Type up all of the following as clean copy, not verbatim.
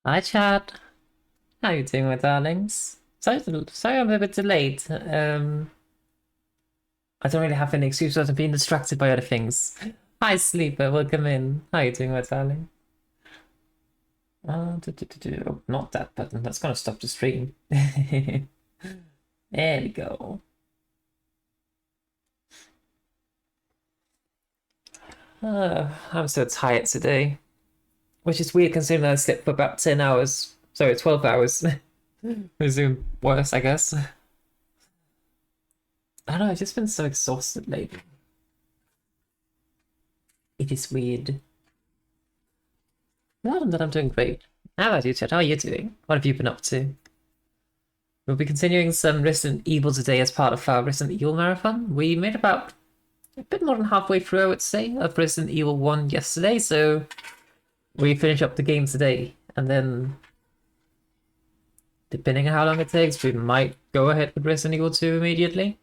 Hi, Chad. How you doing, my darlings? Sorry, I'm a bit delayed. I don't really have any excuse other than being distracted by other things. Hi, sleeper. Welcome in. How you doing, my darling? Oh, not that button. That's gonna stop the stream. There we go. I'm so tired today, which is weird considering I slept for about 10 hours. Sorry, 12 hours. Resume worse, I guess. I don't know. I've just been so exhausted lately. It is weird. Not that I'm doing great. How about you, Chad? How are you doing? What have you been up to? We'll be continuing some Resident Evil today as part of our Resident Evil marathon. We made about a bit more than halfway through, I would say, of Resident Evil 1 yesterday, so we finish up the game today. And then, depending on how long it takes, we might go ahead with Resident Evil 2 immediately.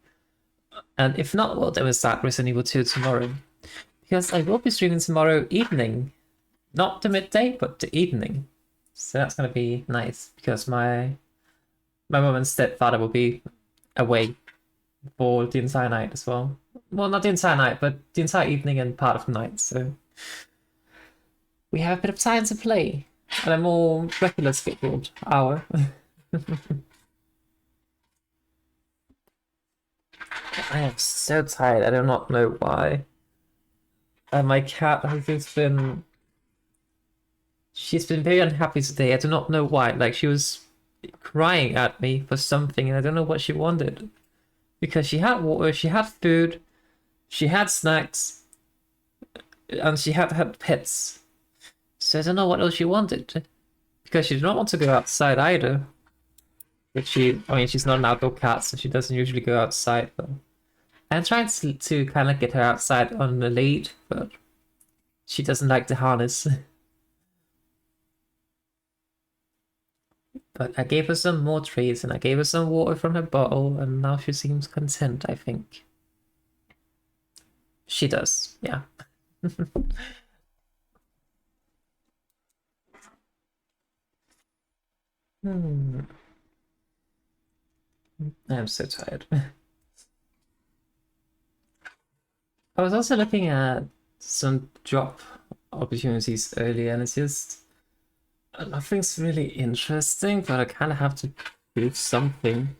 And if not, well, then we'll start Resident Evil 2 tomorrow. Because I will be streaming tomorrow evening. Not the midday, but the evening. So that's gonna be nice, because my mum and stepfather will be away for the entire night as well. Well, not the entire night, but the entire evening and part of the night, so we have a bit of time to play at a more regular scheduled hour. I am so tired, I do not know why. And my cat has just been... She's been very unhappy today, I do not know why. Like, she was crying at me for something, and I don't know what she wanted. Because she had water, she had food, she had snacks, and she had pets. So I don't know what else she wanted. Because she did not want to go outside either. But I mean, she's not an outdoor cat, so she doesn't usually go outside. But I'm trying to kind of get her outside on the lead, but she doesn't like the harness. But I gave her some more treats, and I gave her some water from her bottle, and now she seems content, I think. She does, yeah. Hmm. I'm so tired. I was also looking at some job opportunities earlier, and it's just nothing's really interesting, but I kind of have to do something.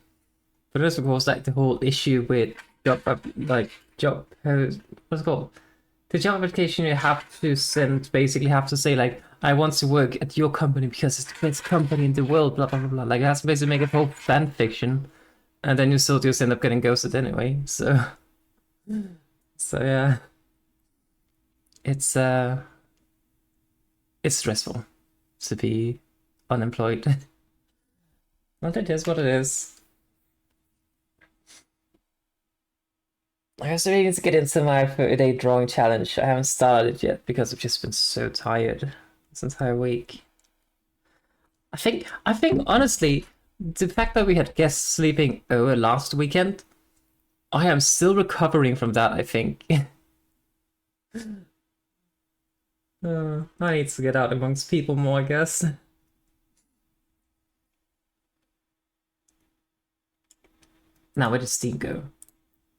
But there's of course like the whole issue with what's it called? The job application you have to send basically have to say like I want to work at your company because it's the best company in the world, blah blah blah blah. Like it has to basically make a whole fan fiction, and then you still just end up getting ghosted anyway. So yeah, it's uh it's stressful to be unemployed. But it is what it is. I also really need to get into my 30-day drawing challenge. I haven't started it yet because I've just been so tired this entire week. I think honestly, the fact that we had guests sleeping over last weekend, I am still recovering from that, I think. I need to get out amongst people more, I guess. Now where does Steam go?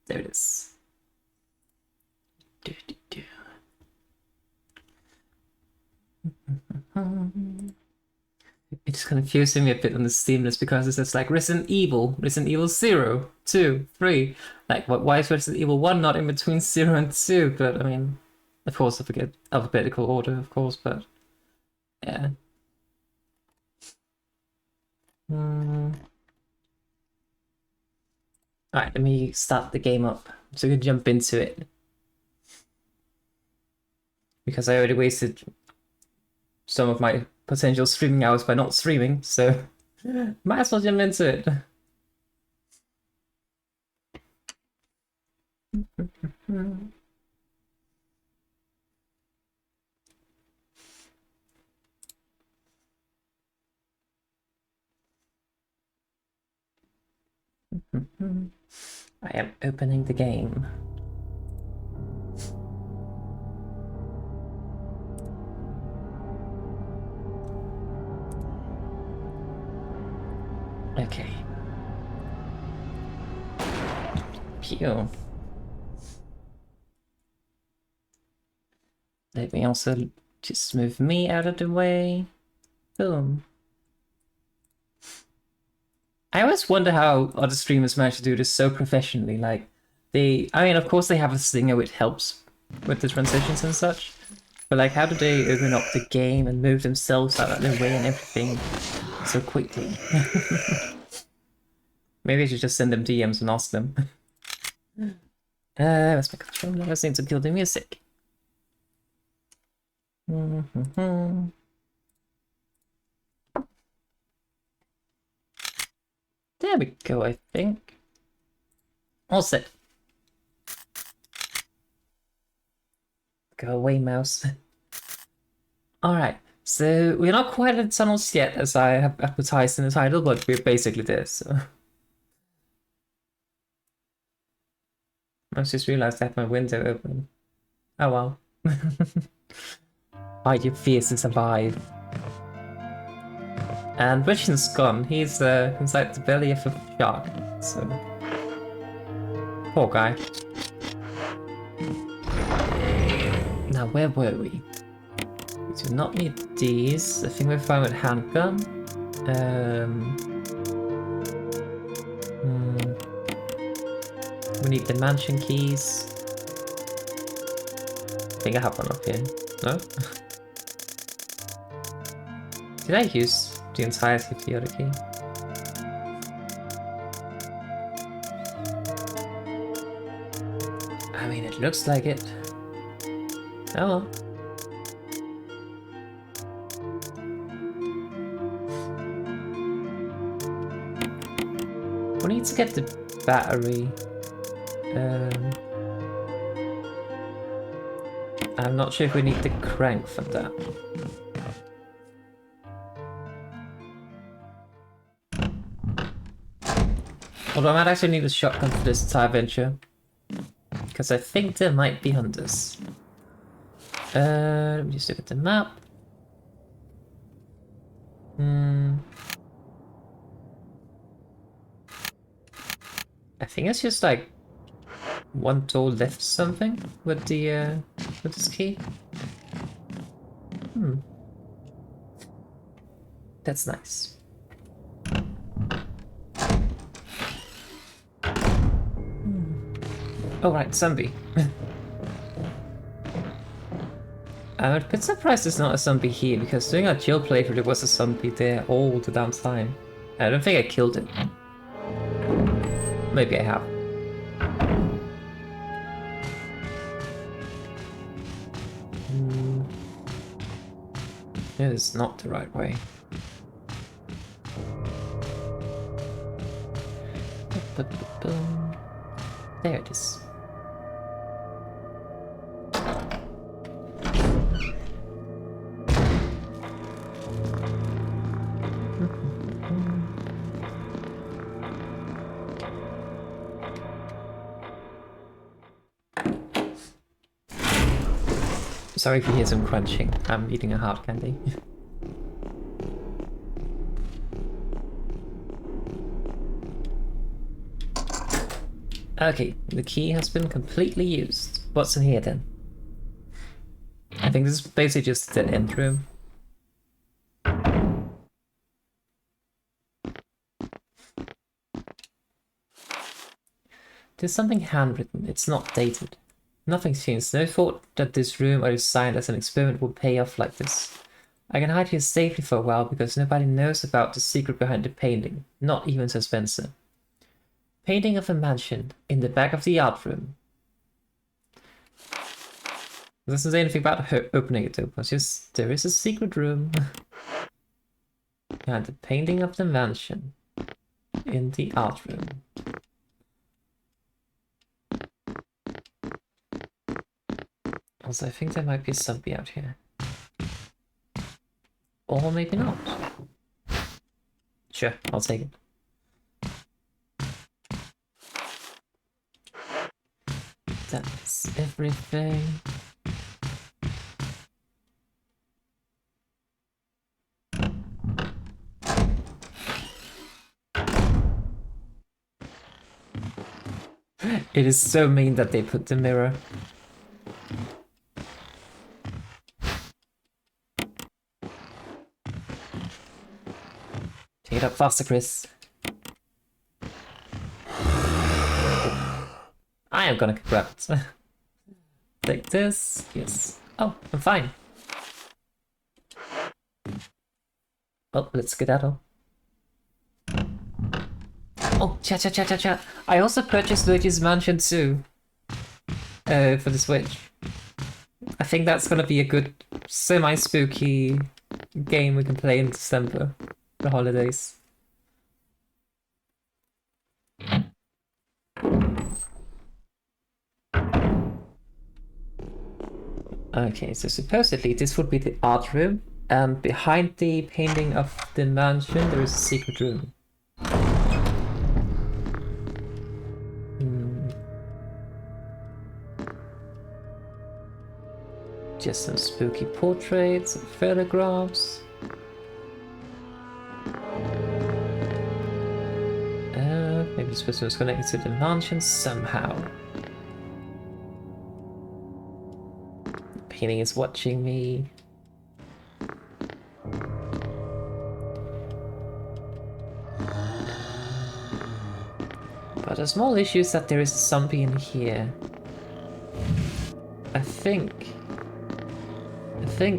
There it is. It's confusing me a bit on the Steam list because it says like Resident Evil 0, 2, 3. Like, why is Resident Evil 1 not in between 0 and 2? But I mean, of course, I forget alphabetical order, of course, but yeah. Alright, let me start the game up so we can jump into it. Because I already wasted some of my potential streaming hours by not streaming, so might as well jump into it. I am opening the game. Okay. Pew. Let me also just move me out of the way. Boom. I always wonder how other streamers manage to do this so professionally. Like, I mean, of course they have a singer which helps with the transitions and such. But like, how do they open up the game and move themselves out of their way and everything so quickly? Maybe I should just send them DMs and ask them. Where's my controller? I just need to kill the music. There we go, I think. All set. Go away, mouse. Alright, so we're not quite at the tunnels yet, as I have advertised in the title, but we're basically there, so. I just realized I had my window open. Oh well. Fight your fears to survive. And Richard's gone. He's inside the belly of a shark, so. Poor guy. Now, where were we? We do not need these. I think we're fine with handgun. We need the mansion keys. I think I have one up here. No? Did I use the entirety of the other key? I mean, it looks like it. Oh well. We need to get the battery. I'm not sure if we need the crank for that. Although I might actually need a shotgun for this entire venture. Because I think there might be hunters. Let me just look at the map. I think it's just like one door left something with the with this key. That's nice. Oh right, zombie. I'm a bit surprised there's not a zombie here, because during our chill playthrough there was a zombie there all the damn time. I don't think I killed it. Maybe I have. It is not the right way. There it is. Sorry if you hear some crunching. I'm eating a hard candy. Okay, the key has been completely used. What's in here then? I think this is basically just the end room. There's something handwritten. It's not dated. Nothing seems. No thought that this room or designed as an experiment would pay off like this. I can hide here safely for a while because nobody knows about the secret behind the painting. Not even Sir Spencer. Painting of a mansion in the back of the art room. It doesn't say anything about her opening it though. It's just there is a secret room. And the painting of the mansion in the art room. Also, I think there might be a zombie out here. Or maybe not. Sure, I'll take it. That's everything. It is so mean that they put the mirror. Take it up faster, Chris. I am gonna get grabbed. Take this. Yes. Oh, I'm fine. Oh, let's skedaddle. Oh, chat. I also purchased Luigi's Mansion 2 for the Switch. I think that's gonna be a good semi-spooky game we can play in December, the holidays. Okay, so supposedly this would be the art room, and behind the painting of the mansion there is a secret room. Just some spooky portraits and photographs. Maybe this person was connected to the mansion somehow. The painting is watching me. But a small issue is that there is a zombie in here. I think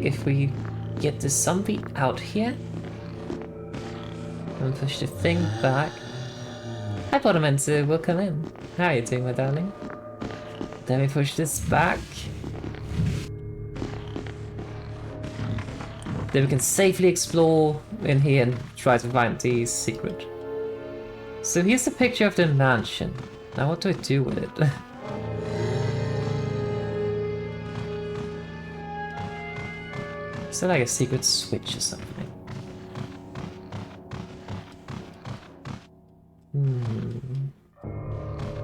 if we get the zombie out here and push the thing back. Hi Portamento, welcome in. How are you doing, my darling? Then we push this back. Then we can safely explore in here and try to find the secret. So here's the picture of the mansion. Now what do I do with it? Is there like a secret switch or something?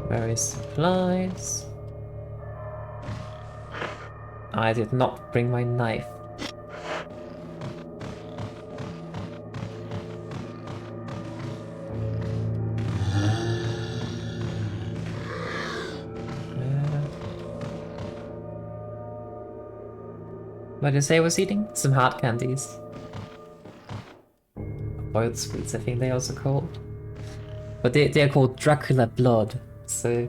Various supplies. I did not bring my knife. What did I say I was eating? Some hard candies. Boiled sweets, I think they also called. But they're called Dracula Blood, so...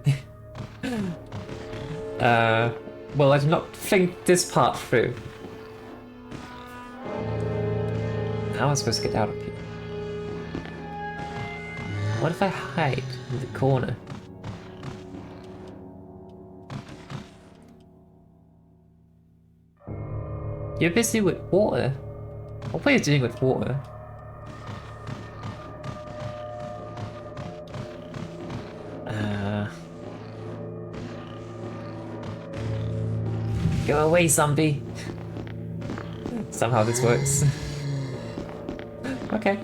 well, I did not think this part through. How am I supposed to get out of here? What if I hide in the corner? You're busy with water? What are you doing with water? Go away, zombie! Somehow this works. Okay.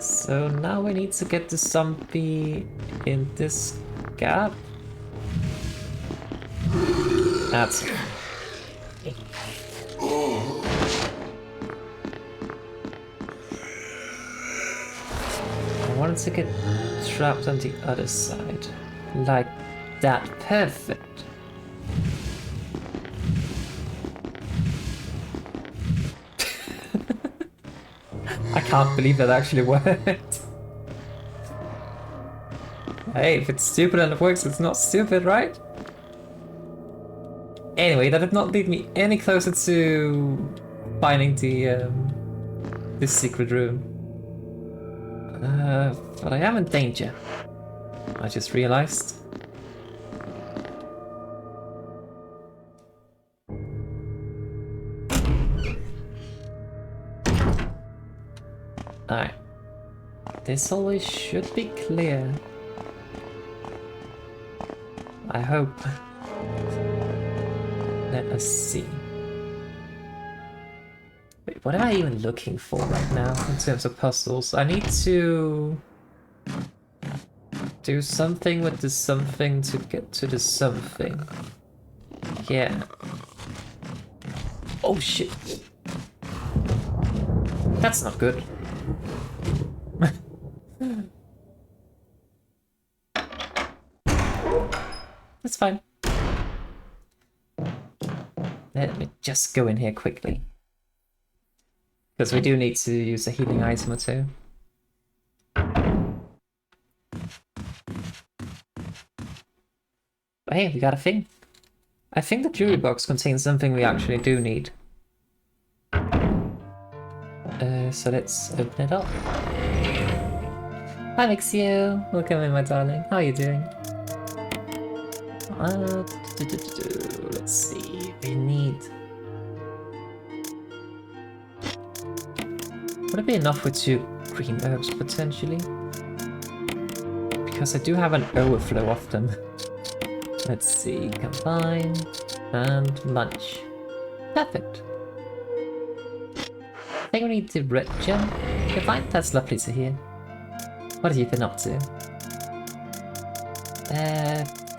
So now we need to get the zombie in this gap. That's... I wanted to get trapped on the other side. Like that. Perfect. I can't believe that actually worked. Hey, if it's stupid and it works, it's not stupid, right? Anyway, that did not lead me any closer to finding the this secret room. But I am in danger. I just realized. Alright. This hallway should be clear. I hope. Let us see. Wait, what am I even looking for right now in terms of puzzles? I need to do something with the something to get to the something. Yeah. Oh shit. That's not good. that's fine. Let me just go in here quickly. Because we do need to use a healing item or two. But hey, we got a thing. I think the jewelry box contains something we actually do need. So let's open it up. Hi Mixio! Welcome in, my darling. How are you doing? Let's see. We need... Would it be enough with 2 green herbs, potentially? Because I do have an overflow of them. Let's see. Combine and munch. Perfect. I think we need the red gem. Okay, fine. That's lovely to hear. What have you been up to?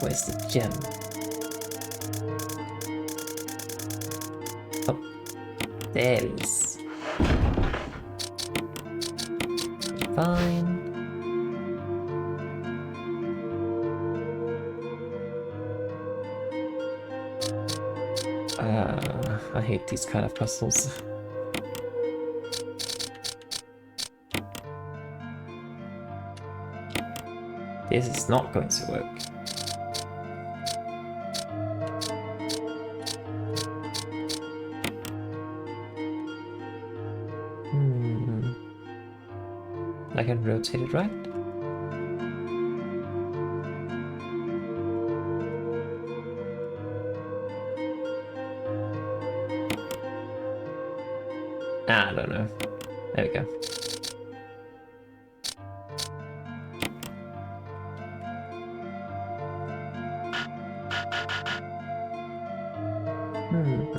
Where's the gem? Oh, there it is. Fine. I hate these kind of puzzles. This is not going to work. I can rotate it, right? I don't know. There we go.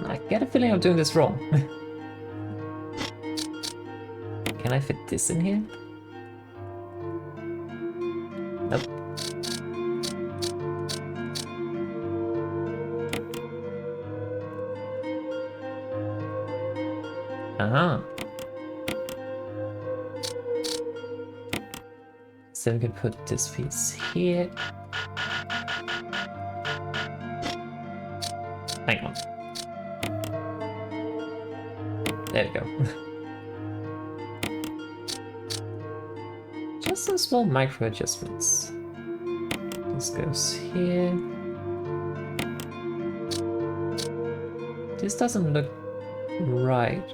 I get a feeling I'm doing this wrong. Can I fit this in here? Nope. Uh-huh. So we can put this piece here. Hang on. There we go. Just some small micro adjustments. This goes here. This doesn't look right.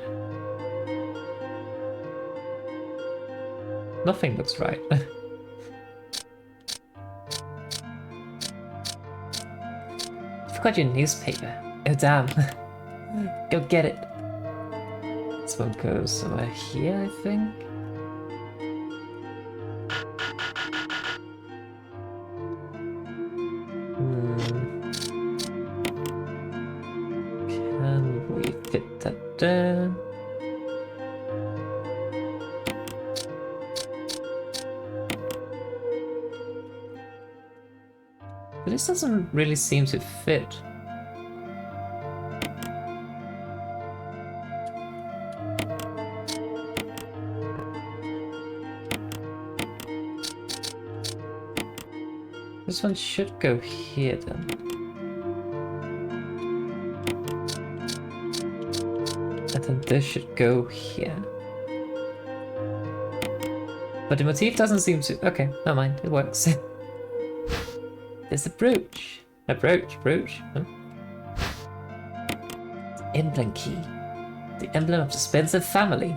Nothing looks right. Forgot your newspaper. Oh damn. Go get it. This one goes somewhere here, I think. Can we fit that there? But this doesn't really seem to fit. This one should go here then. And then this should go here. But the motif doesn't seem to... Okay, never mind, it works. There's a brooch. A brooch. Huh? The emblem key. The emblem of the Spencer family.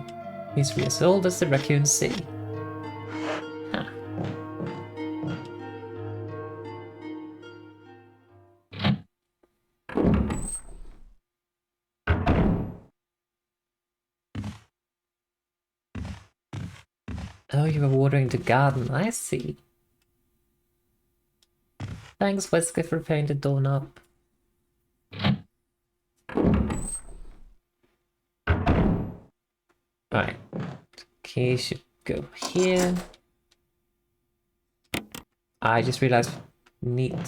History as old as the Raccoon Sea. Huh. Oh, you were watering the garden. I see. Thanks, Wesker, for repairing the doorknob. Alright. Okay, should go here. I just realized we need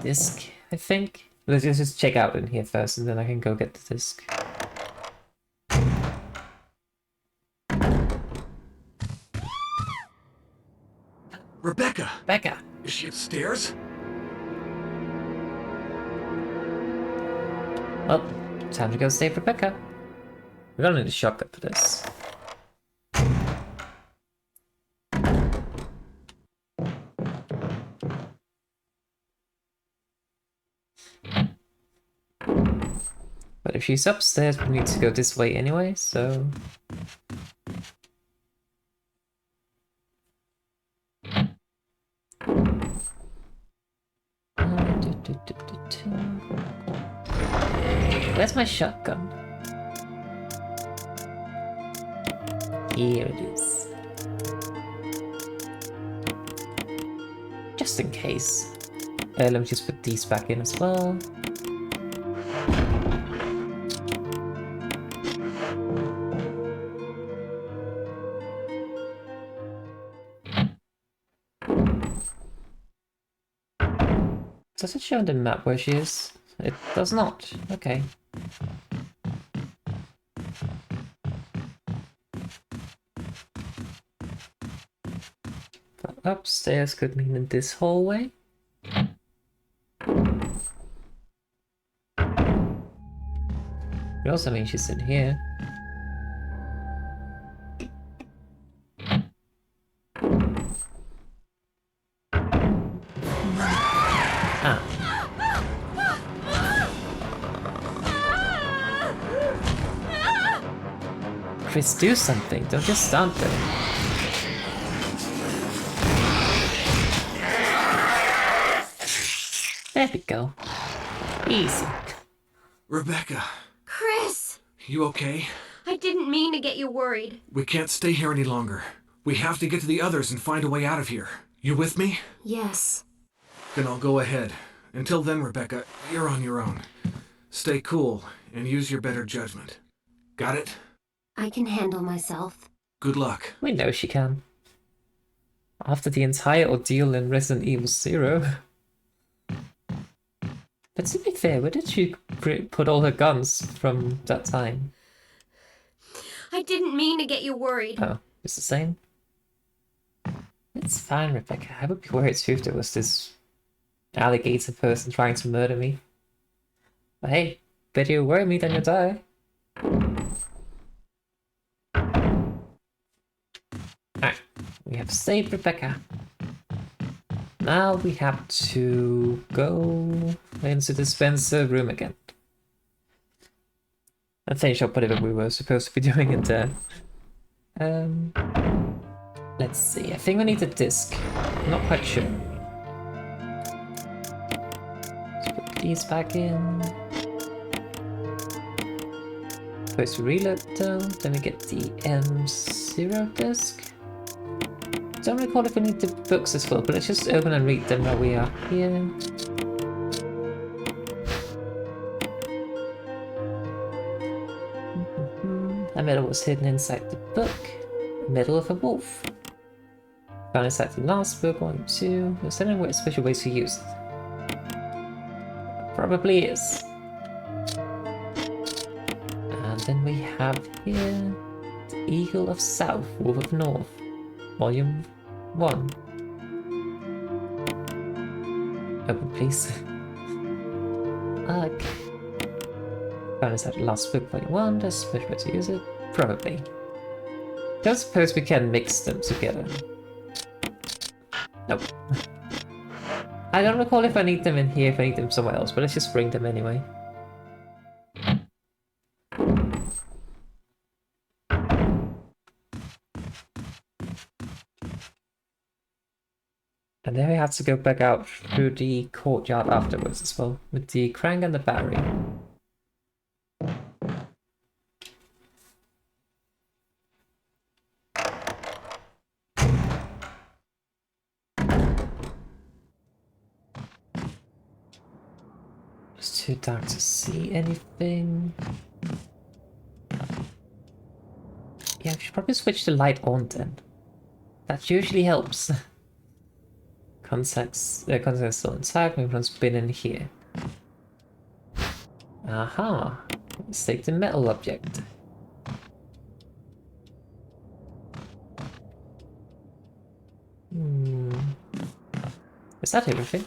disc, I think. Let's just check out in here first, and then I can go get the disc. Rebecca! Becca! Is she upstairs? Well, time to go save Rebecca. We're gonna need a shotgun for this. But if she's upstairs, we need to go this way anyway, so... Where's my shotgun? Here it is. Just in case. Let me just put these back in as well. Does it show on the map where she is? It does not. Okay. But upstairs could mean in this hallway. It also means she's in here. Ah. Chris, do something. Don't just stand there. There we go. Easy. Rebecca. Chris! You okay? I didn't mean to get you worried. We can't stay here any longer. We have to get to the others and find a way out of here. You with me? Yes. Then I'll go ahead. Until then, Rebecca, you're on your own. Stay cool and use your better judgment. Got it? I can handle myself. Good luck. We know she can. After the entire ordeal in Resident Evil 0. But to be fair, where did she put all her guns from that time? I didn't mean to get you worried. Oh, it's the same? It's fine, Rebecca. I would be worried too if there was this alligator person trying to murder me. But hey, better you worry me than you die. Alright, we have saved Rebecca. Now we have to go into the dispenser room again. And finish up whatever we were supposed to be doing in there. Let's see, I think we need a disc. I'm not quite sure. Let's put these back in. First we reload them, then we get the M0 disc. Don't recall if we need the books as well, but let's just open and read them while we are here. A medal was hidden inside the book. Medal of a wolf. Found inside the last book, 1, 2. There's any special ways to use it. Probably is. And then we have here the Eagle of South, Wolf of North, Volume 1. Open, please. Ugh. Found inside the last book, Volume 1. There's a special way to use it. Probably. Don't suppose we can mix them together. Nope. I don't recall if I need them in here, if I need them somewhere else, but let's just bring them anyway. And then we have to go back out through the courtyard afterwards as well, with the crank and the battery. It's too dark to see anything. Yeah, we should probably switch the light on then. That usually helps. Contacts still intact, everyone's been in here. Aha! Let's take the metal object. Is that everything?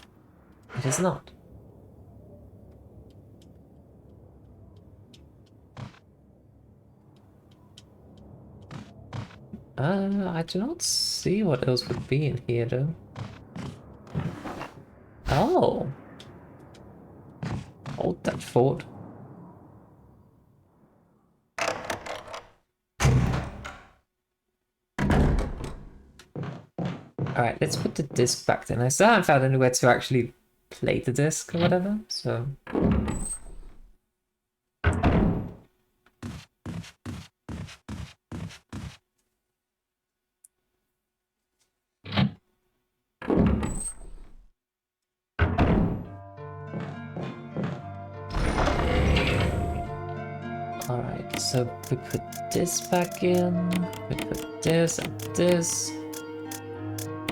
It is not. I do not see what else would be in here though. Oh! Hold that fort. Alright, let's put the disc back then. I still haven't found anywhere to actually play the disc or whatever, so... Alright, so we put this back in, we put this and this.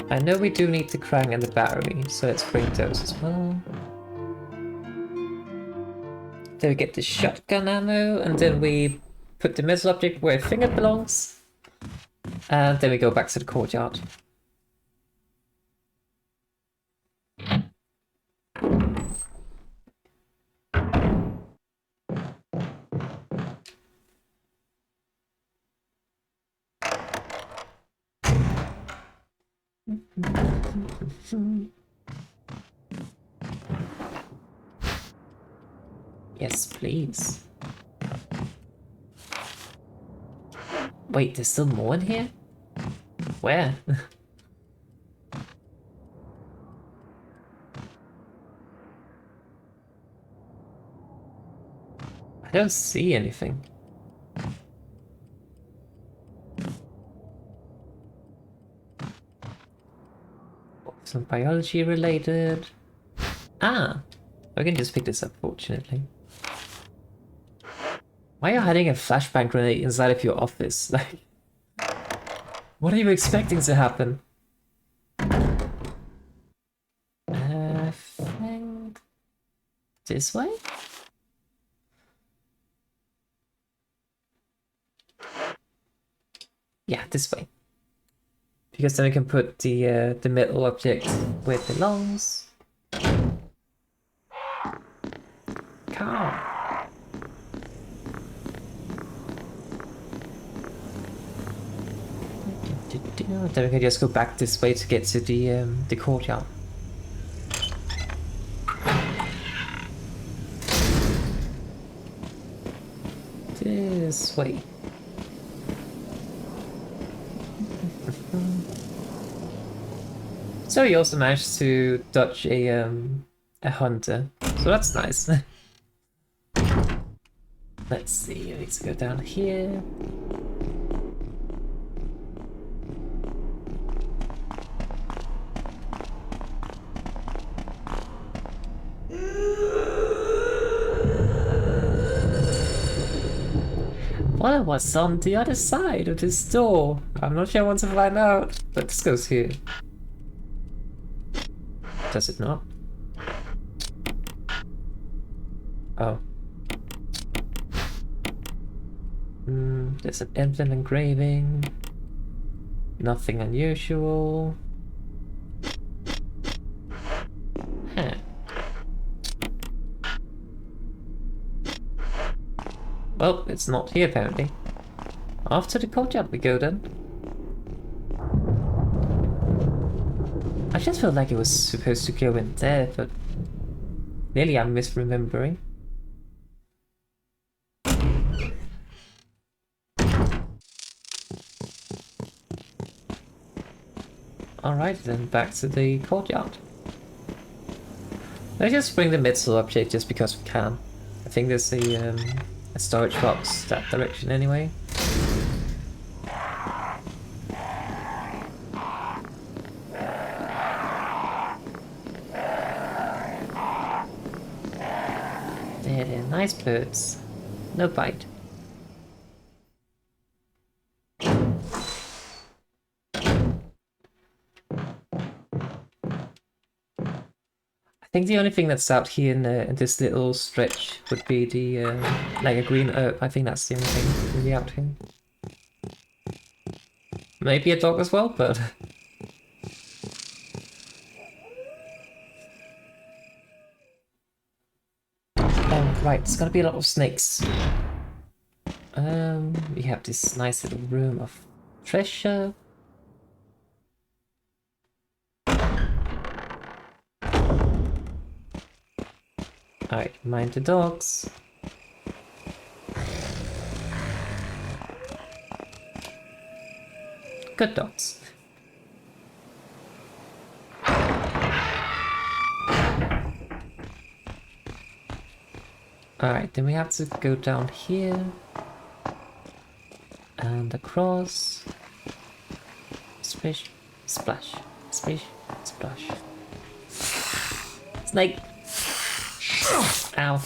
I know we do need the crank and the battery, so let's bring those as well. Then we get the shotgun ammo, and then we put the metal object where I think it belongs. And then we go back to the courtyard. Yes, please. Wait, there's still more in here? Where? I don't see anything. Some biology related. Ah! I can just pick this up, fortunately. Why are you hiding a flashbang grenade inside of your office? Like, what are you expecting to happen? I think this way? Yeah, this way. Because then we can put the metal object where it belongs. Calm. Then we can just go back this way to get to the courtyard. This way. So he also managed to dodge a hunter, so that's nice. Let's see, I need to go down here. What was on the other side of this door? I'm not sure I want to find out, but this goes here. Does it not? Oh. There's an emblem engraving. Nothing unusual. Huh. Well, it's not here apparently. Off to the courtyard we go then. I just felt like it was supposed to go in there, but clearly I'm misremembering. Alright then, back to the courtyard. Let's just bring the metal object just because we can. I think there's a storage box that direction anyway. They're nice birds. No bite. I think the only thing that's out here in this little stretch would be the like a green herb. I think that's the only thing really out here. Maybe a dog as well, but oh right, there's gonna be a lot of snakes. We have this nice little room of treasure. Alright, mind the dogs. Good dogs. Alright, then we have to go down here. And across. Splish, splash, splish, splash. Snake! Ow.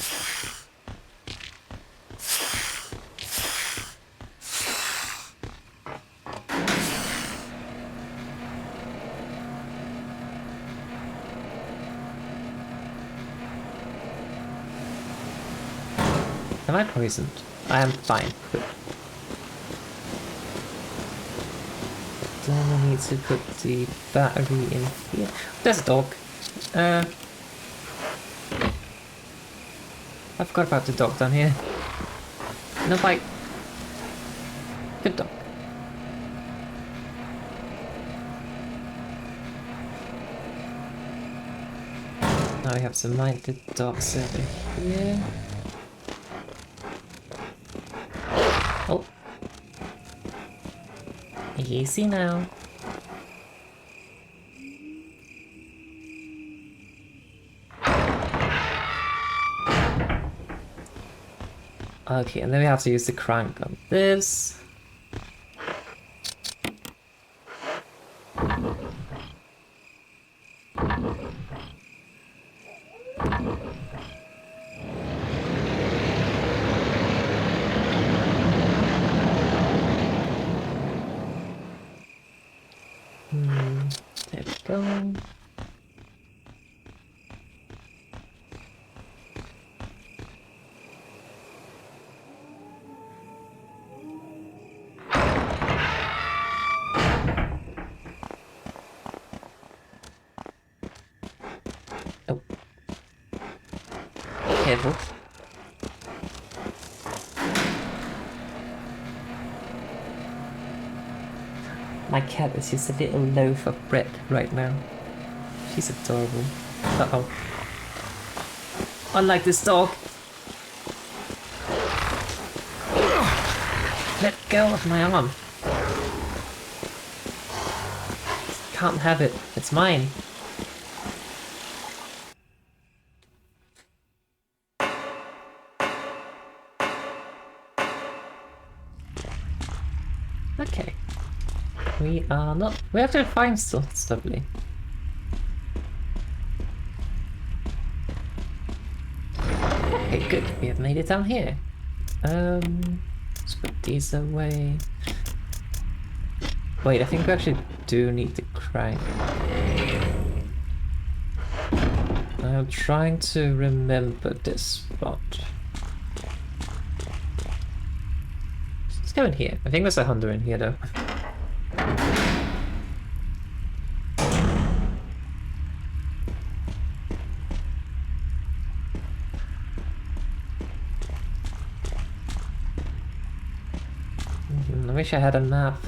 Am I poisoned? I am fine. Good. Then I need to put the battery in here. There's a dog. I forgot about the dog down here. No bite. Good dog. Now we have to mind the dogs over here. Oh. Easy now. Okay, and then we have to use the crank on this. There we go. Oh. Careful. My cat is just a little loaf of bread right now. She's adorable. Uh-oh. Unlike this dog. Let go of my arm. Can't have it. It's mine. Okay. We are not... We have to find stuff, lovely. Okay, good. We have made it down here. Let's put these away. Wait, I think we actually do need the crank. I'm trying to remember this spot. Let's go in here. I think there's a hunter in here though. I wish I had a map.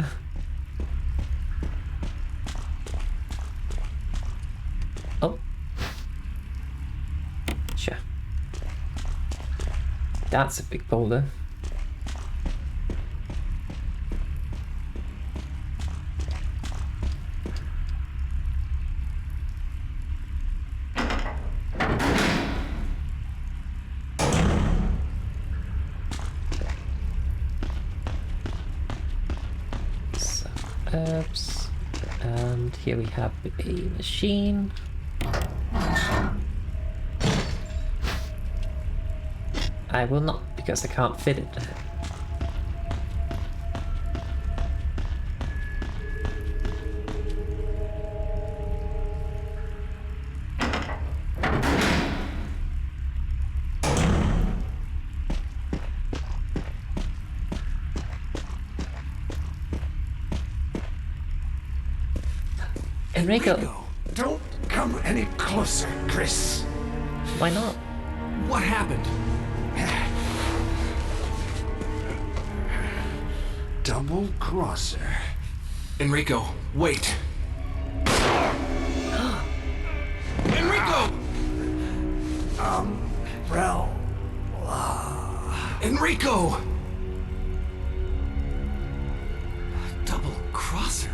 Oh. Sure. That's a big boulder. Herbs, and here we have a machine. I will not, because I can't fit it. Enrico! Don't come any closer, Chris. Why not? What happened? Double crosser. Enrico, wait. Enrico! Enrico! Double crosser.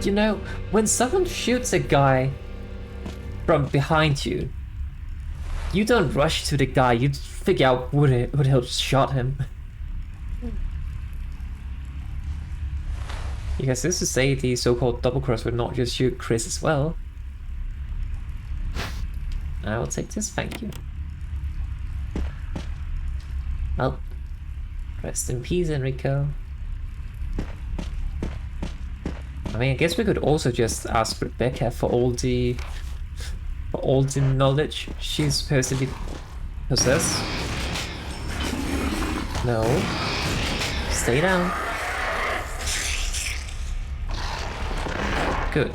You know, when someone shoots a guy from behind you, you don't rush to the guy, you figure out would he shot him. Because this to say the so-called double cross would not just shoot Chris as well. I will take this, thank you. Well, rest in peace, Enrico. I mean, I guess we could also just ask Rebecca for all the knowledge she's supposed to be possess. No. Stay down. Good.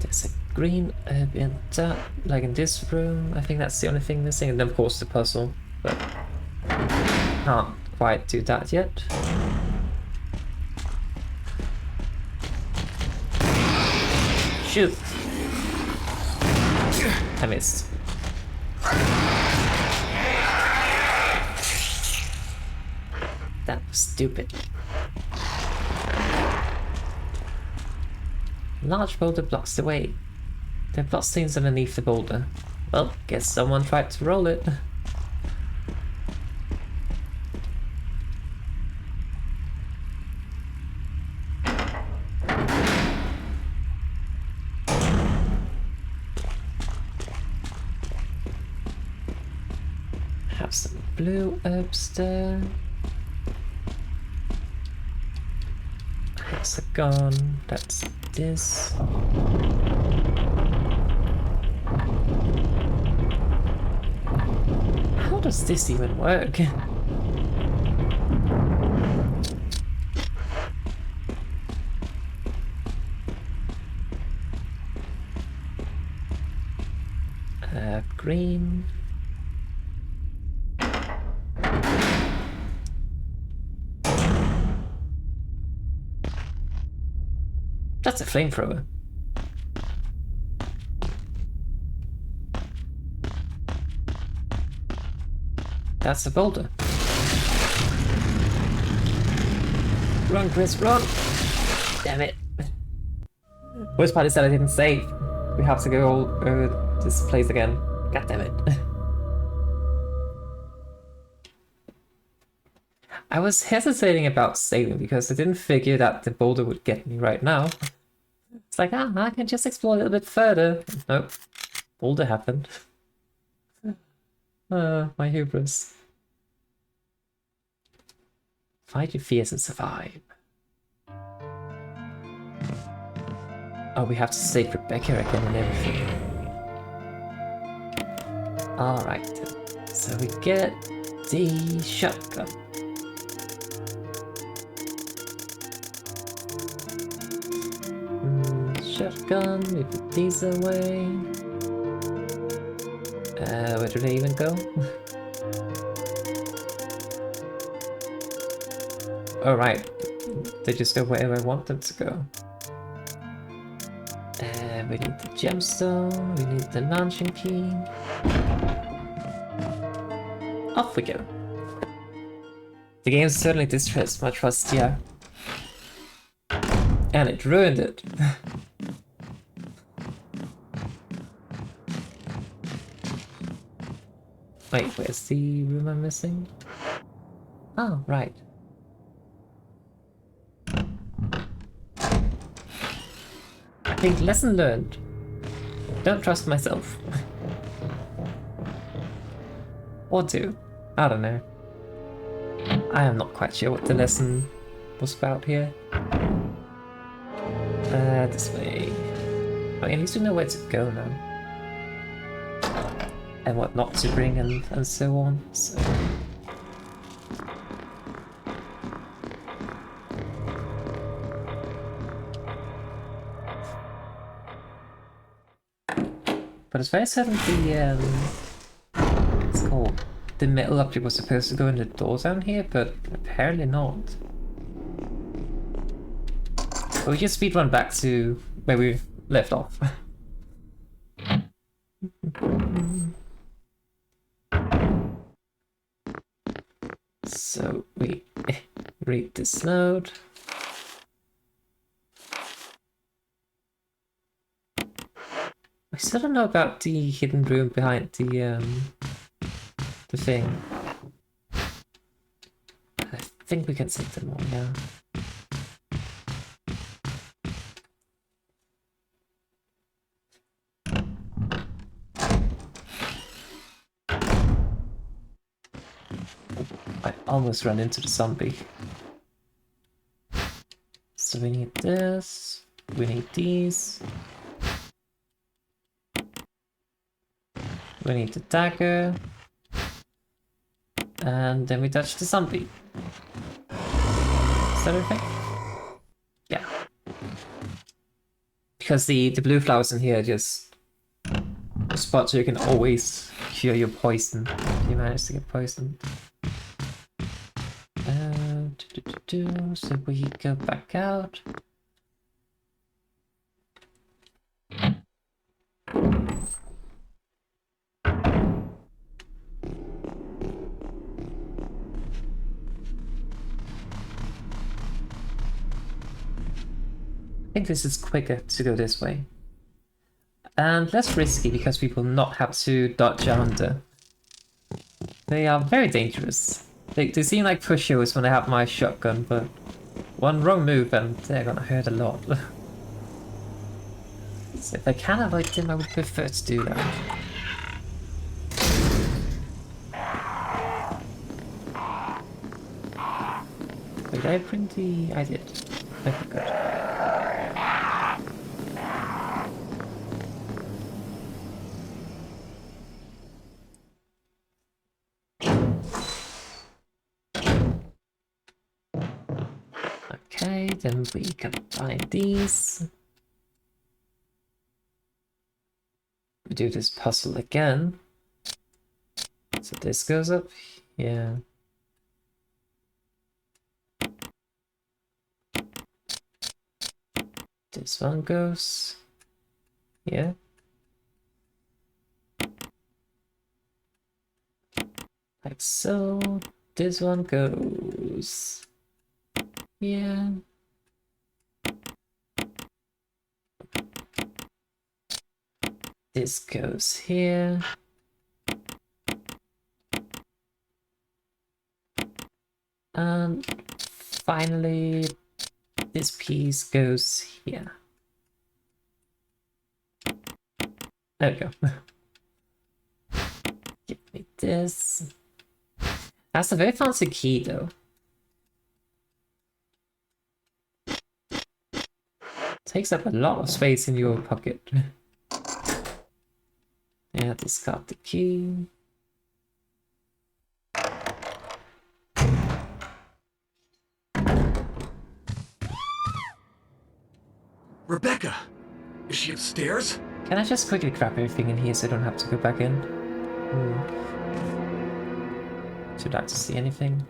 There's a green herb in that, like in this room. I think that's the only thing missing, and then of course the puzzle, but can't quite do that yet. Shoot! I missed. That was stupid. Large boulder blocks the way. There are bloodstains underneath the boulder. Well, guess someone tried to roll it. Have some blue herbs there. Hexagon, that's this. How does this even work? Green. That's a flamethrower. That's a boulder. Run, Chris, run! Damn it. Worst part is that I didn't save. We have to go all over this place again. God damn it. I was hesitating about saving because I didn't figure that the boulder would get me right now. It's like, I can just explore a little bit further. Nope. Boulder happened. My hubris. Fight your fears and survive. Oh, we have to save Rebecca again and everything. Alright. So we get the shotgun. Shotgun, we put these away. Where do they even go? Oh right, they just go wherever I want them to go. We need the gemstone, we need the launching key. Off we go. The game certainly distressed my trust here. And it ruined it. Wait, where's the room I'm missing? Oh, right. I think lesson learned. Don't trust myself. Or do. I don't know. I am not quite sure what the lesson was about here. This way. But at least we know where to go now. And what not to bring and so on. So. But it's very certain the it's called the metal object was supposed to go in the door down here, but apparently not. But we just speedrun back to where we left off. So we read this note. I still don't know about the hidden room behind the thing. I think we can take them all now. I almost ran into the zombie. So we need this, we need these. We need the dagger. And then we touch the zombie. Is that everything? Yeah. Because the blue flowers in here are just a spot so you can always cure your poison if you manage to get poisoned. So we go back out. I think this is quicker to go this way. And less risky because we will not have to dodge under. They are very dangerous. They seem like pushovers when I have my shotgun, but one wrong move and they're gonna hurt a lot. So if I can avoid them, I would prefer to do that. Wait, did I bring the... I did. Okay, good. Okay, then we combine these. We do this puzzle again. So this goes up here. This one goes here. Like so. This one goes here. This goes here. And finally, this piece goes here. There we go. Give me this. That's a very fancy key, though. Takes up a lot of space in your pocket. Yeah, discard the key. Rebecca! Is she upstairs? Can I just quickly grab everything in here so I don't have to go back in? Should I like to see anything?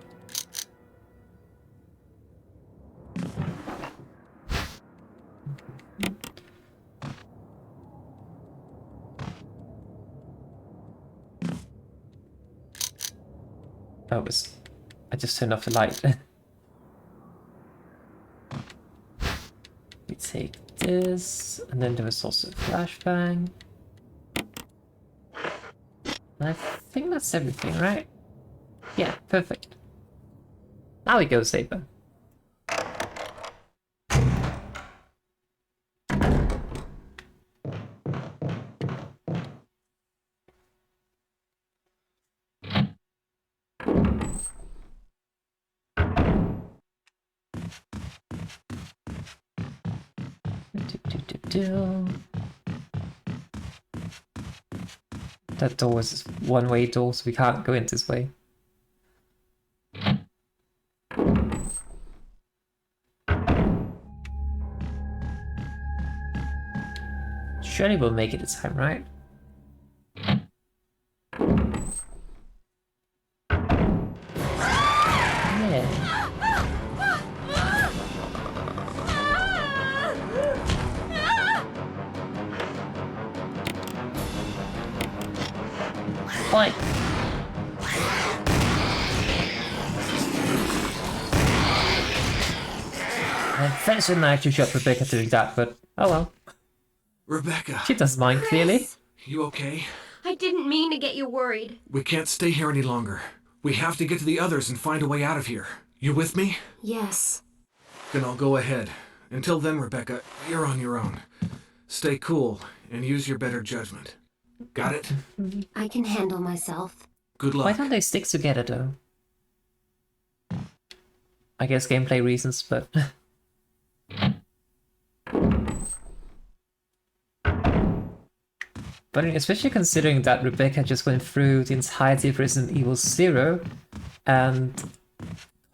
Oh, I just turned off the light. We take this, and then there was also a flashbang. And I think that's everything, right? Yeah, perfect. Now we go, Saber. That door is a one-way door, so we can't go in this way. Surely we'll make it this time, right? Yeah. Like. I first didn't actually shot Rebecca doing that, but oh well. Rebecca, She doesn't mind, clearly. you okay? I didn't mean to get you worried. We can't stay here any longer. We have to get to the others and find a way out of here. You with me? Yes. Then I'll go ahead. Until then, Rebecca, you're on your own. Stay cool and use your better judgment. Got it? I can handle myself. Good luck. Why don't they stick together, though? I guess gameplay reasons, but... But especially considering that Rebecca just went through the entirety of Resident Evil 0 and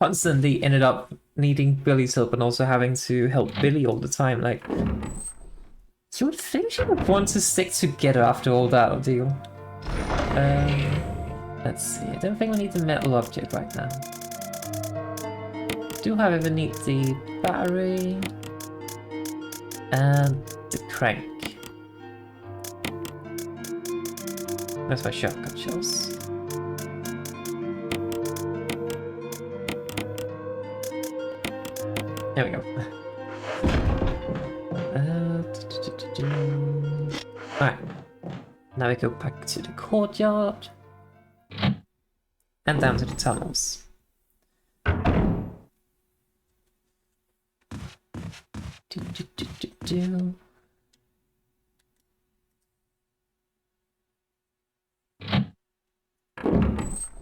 constantly ended up needing Billy's help and also having to help Billy all the time. Like, you would think she would want to stick together after all that ordeal. Let's see. I don't think we need the metal object right now. Do however need the battery and the crank. That's my shotgun shells. There we go. Alright. Now we go back to the courtyard. And down to the tunnels.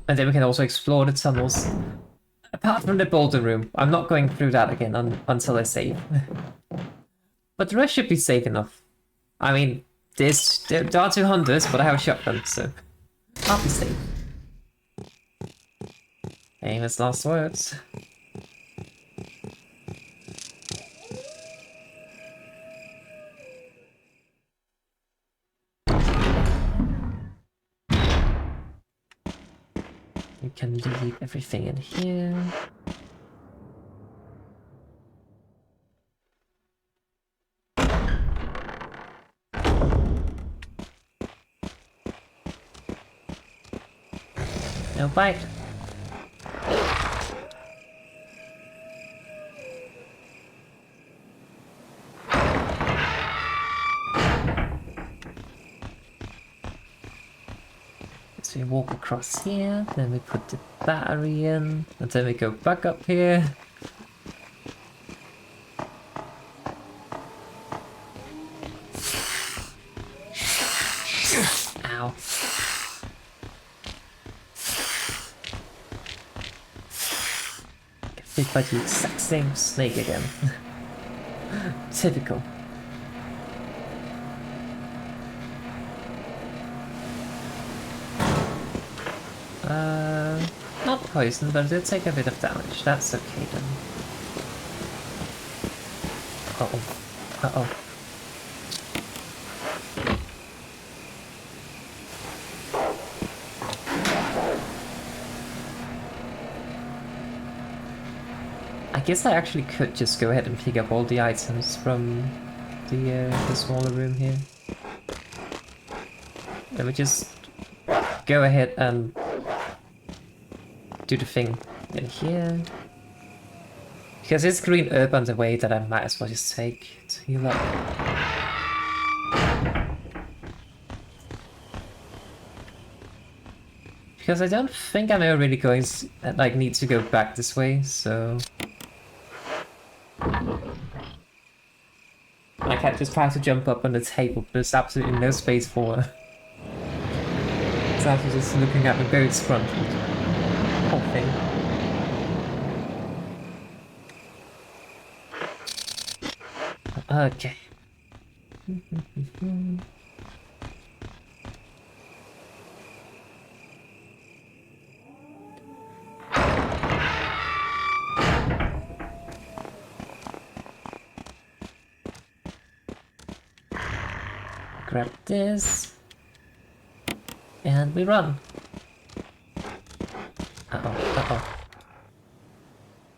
And then we can also explore the tunnels. Apart from the boulder room. I'm not going through that again until I save. But the rest should be safe enough. I mean, there are 2 hunters, but I have a shotgun, so I'll be safe. Famous last words. You can leave everything in here. No bite. So we walk across here, then we put the battery in, and then we go back up here. Ow. Get bit by the exact same snake again. Typical. Not poison, but it did take a bit of damage. That's okay then. Uh-oh. Uh-oh. I guess I actually could just go ahead and pick up all the items from the smaller room here. Let me just go ahead and do the thing in here. Because there's green herb on the way that I might as well just take to heal up. Because I don't think I'm ever really going to like need to go back this way, so I can't just try to jump up on the table, but there's absolutely no space for her. So I'm just looking at the goat's front. Whole thing. Okay. grab this. And we run. Uh-oh.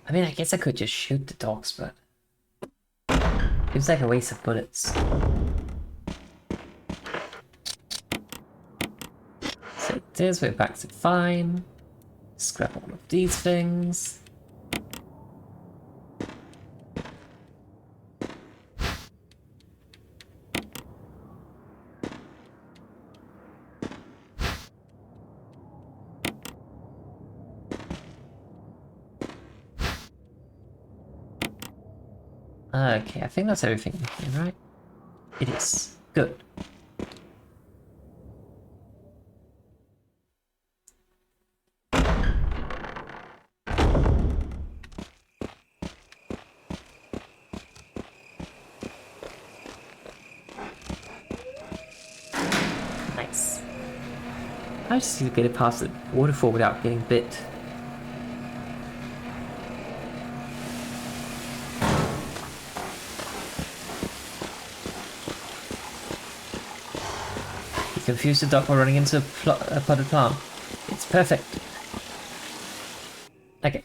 I mean, I guess I could just shoot the dogs, but... seems like a waste of bullets. So this, we're back to fine. Scrap all of these things. Okay, I think that's everything in here, right? It is. Good. Nice. I just need to get it past the waterfall without getting bit. Confuse the dog while running into a potted plant. It's perfect. Okay.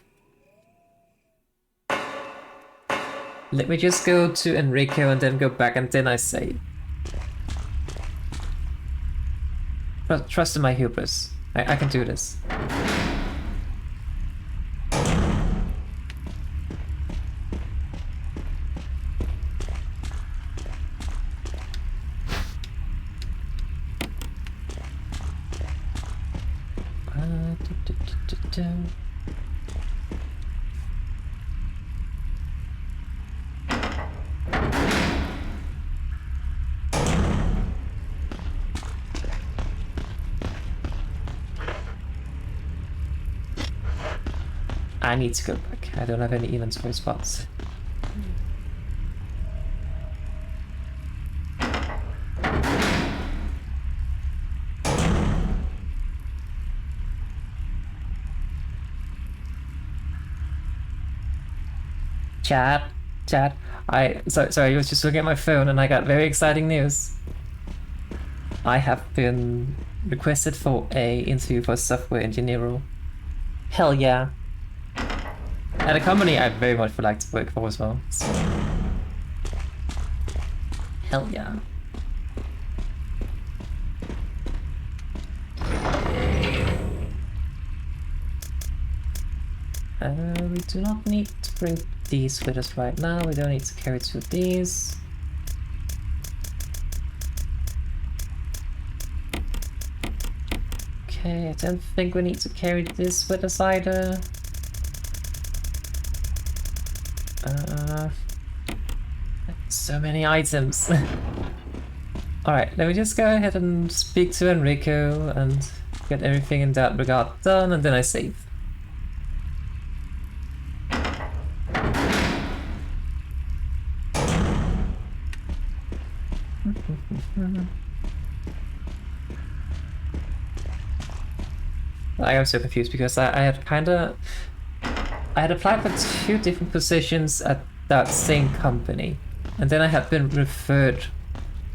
Let me just go to Enrico and then go back and then I save. Trust in my hubris. I can do this. I need to go back. I don't have any inventory spots. Chat. Sorry, I was just looking at my phone and I got very exciting news. I have been requested for a interview for a software engineer role. Hell yeah. At a company I very much would like to work for as well. So. Hell yeah. We do not need to bring these with us right now. We don't need to carry two of these. Okay, I don't think we need to carry this with us either. So many items. Alright, let me just go ahead and speak to Enrico and get everything in that regard done, and then I save. I am so confused because I had applied for 2 different positions at that same company, and then I had been referred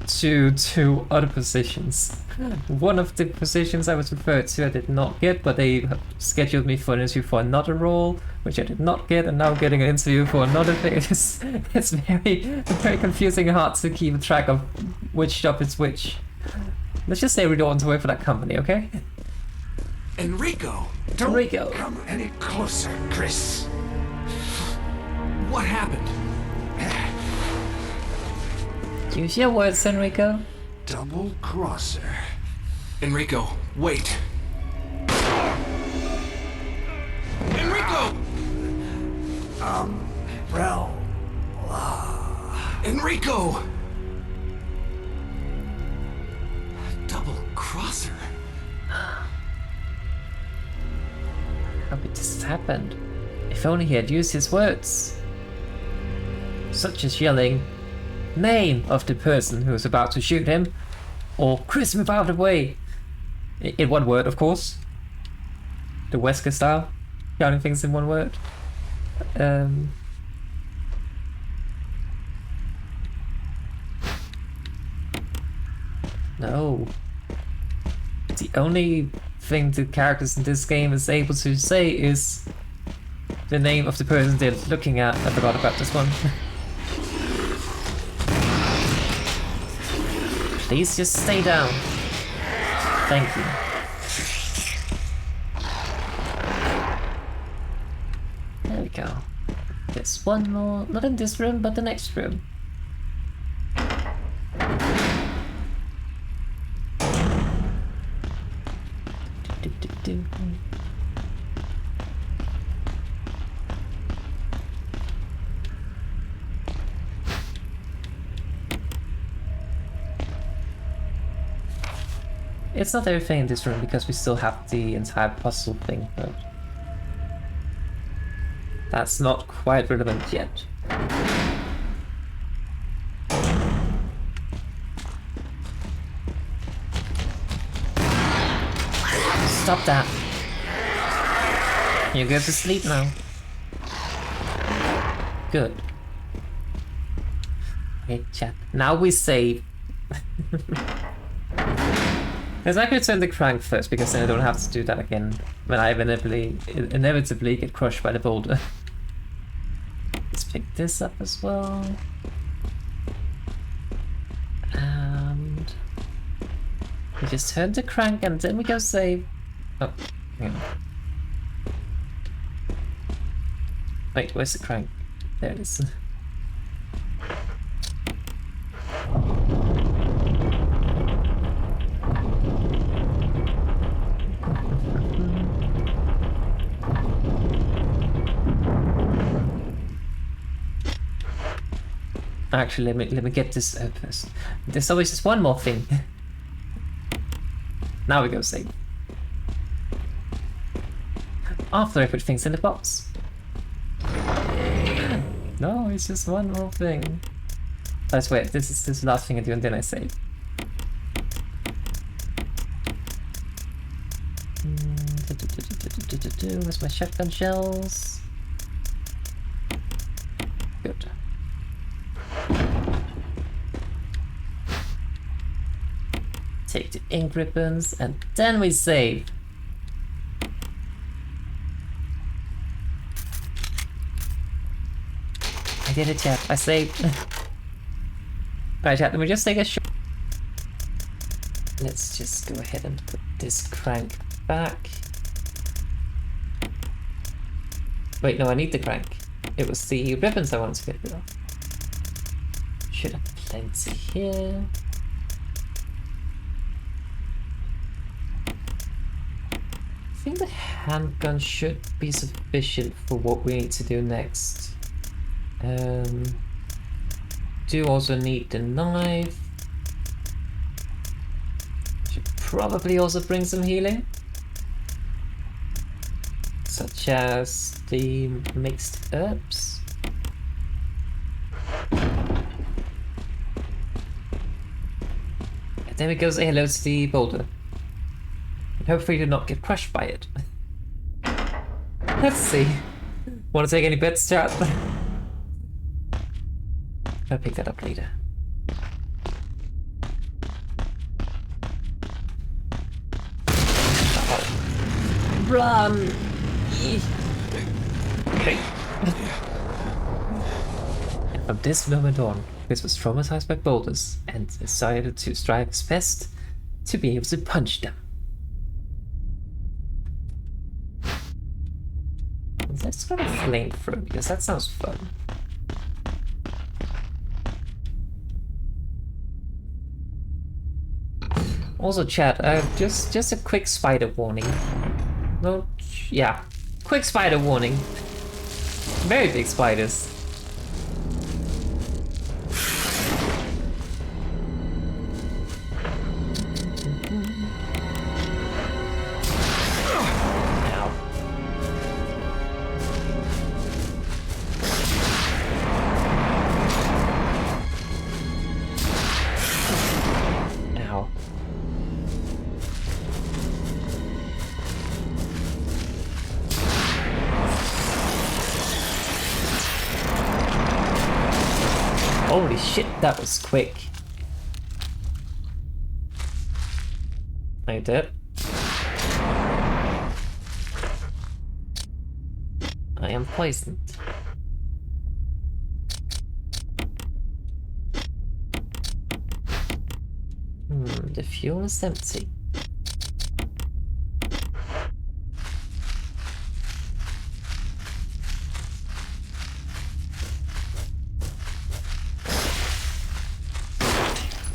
to 2 other positions. One of the positions I was referred to I did not get, but they scheduled me for an interview for another role, which I did not get, and now I'm getting an interview for another thing. It's very confusing and hard to keep track of which job is which. Let's just say we don't want to work for that company, okay? Enrico! Don't come any closer, Chris. What happened? Use your words, Enrico. Double crosser. Enrico, wait. Enrico! Umbrella. Enrico! Double crosser. How did this happen? If only he had used his words. Such as yelling, name of the person who was about to shoot him, or Chris, move out of the way. In one word, of course. The Wesker style, counting things in one word. No. The only thing the characters in this game is able to say is the name of the person they're looking at. I forgot about this one. Please just stay down. Thank you. There we go. There's one more, not in this room, but the next room. It's not everything in this room because we still have the entire puzzle thing, but that's not quite relevant yet. Stop that. You go to sleep now. Good. Okay, chat. Now we save. Because I could turn the crank first, because then I don't have to do that again when I inevitably get crushed by the boulder. Let's pick this up as well. And we just turn the crank and then we go save. Oh, hang on. Wait, where's the crank? There it is. Actually, let me get this first. There's always just one more thing. Now we go save. After I put things in the box. No, it's just one more thing. I swear, this is the last thing I do and then I save. Where's my shotgun shells? Good. Take the ink ribbons and then we save. I did it, chat. I saved. Alright, chat, let me just take a shot. Let's just go ahead and put this crank back. Wait, no, I need the crank. It was the ribbons I wanted to get rid of. Should have plenty here. I think the handgun should be sufficient for what we need to do next. Do also need the knife. Should probably also bring some healing. Such as the mixed herbs. And then we go say hello to the boulder. And hopefully do not get crushed by it. Let's see. Want to take any bets, chat? I'll pick that up later. Uh-oh. Run! Okay. From this moment on, Chris was traumatized by boulders and decided to strive his best to be able to punch them. Let's try a flamethrower because that sounds fun. Also, chat, just a quick spider warning. No, yeah, quick spider warning. Very big spiders. Holy shit, that was quick. Are you dead? I am poisoned. The fuel is empty.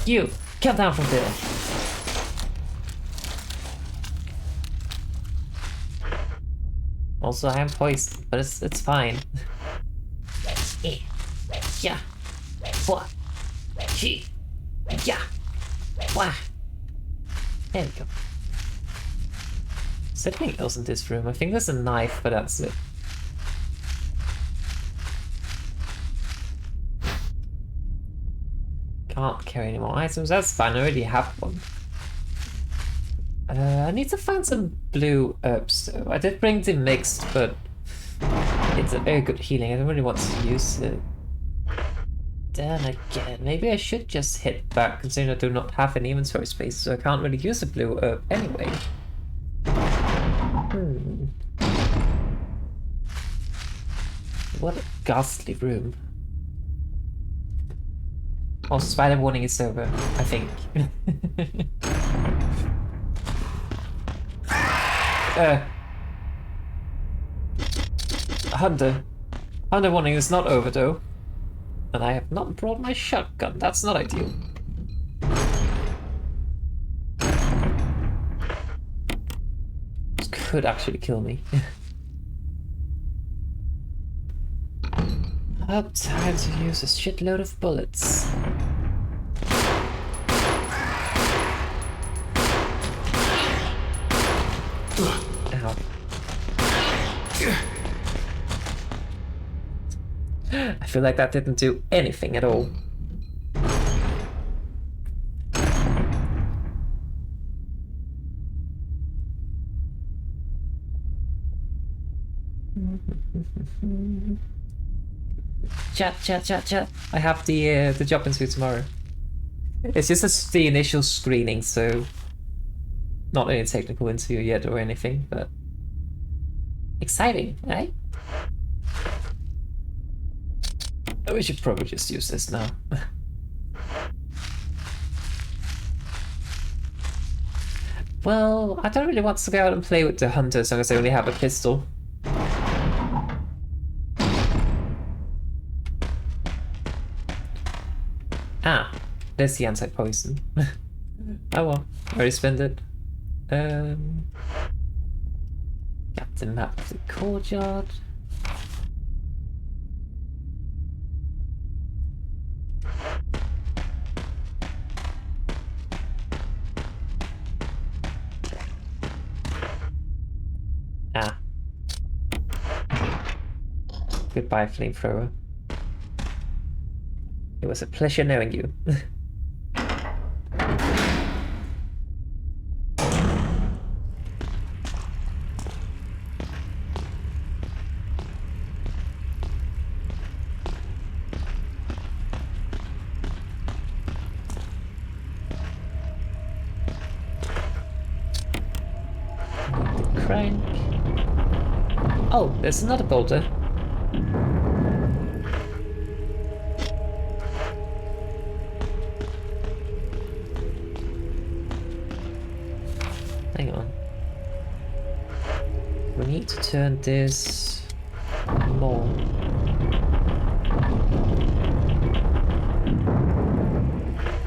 You! Come down from there! Also, I am poisoned, but it's fine. Yeah. What? Yeah. Wah. There we go. Is there anything else in this room? I think there's a knife, but that's it. Can't carry any more items. That's fine. I already have one. I need to find some blue herbs though. I did bring the mixed, but it's a very good healing. I don't really want to use it. Then again, maybe I should just hit back, considering I do not have any inventory space, so I can't really use a blue herb anyway. What a ghastly room. Also, spider warning is over, I think. Hunter warning is not over though. And I have not brought my shotgun. That's not ideal. This could actually kill me. About time to use a shitload of bullets. Ow. I feel like that didn't do anything at all. Chat. I have the job interview tomorrow. It's just the initial screening, so not any technical interview yet or anything, but exciting, right? We should probably just use this now. Well, I don't really want to go out and play with the hunter as long as I only have a pistol. Ah, there's the anti-poison. Oh well, already spent it. Got the map of the courtyard. Ah. Goodbye, flamethrower. It was a pleasure knowing you. Crank. Oh, there's another boulder. Hang on. We need to turn this more.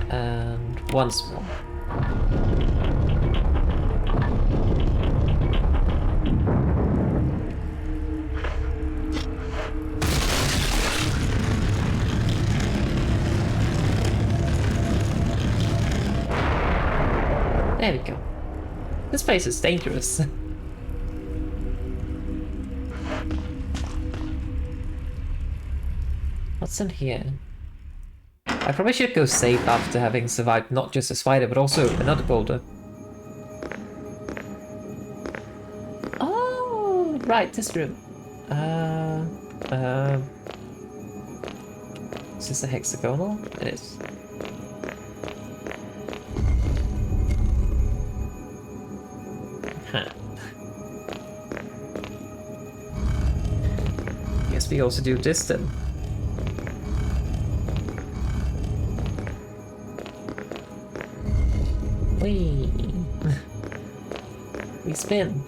And once more. There we go. This place is dangerous. What's in here? I probably should go safe after having survived not just a spider, but also another boulder. Oh, right, this room. Is this a hexagonal? It is. we also do this then. Whee! We spin.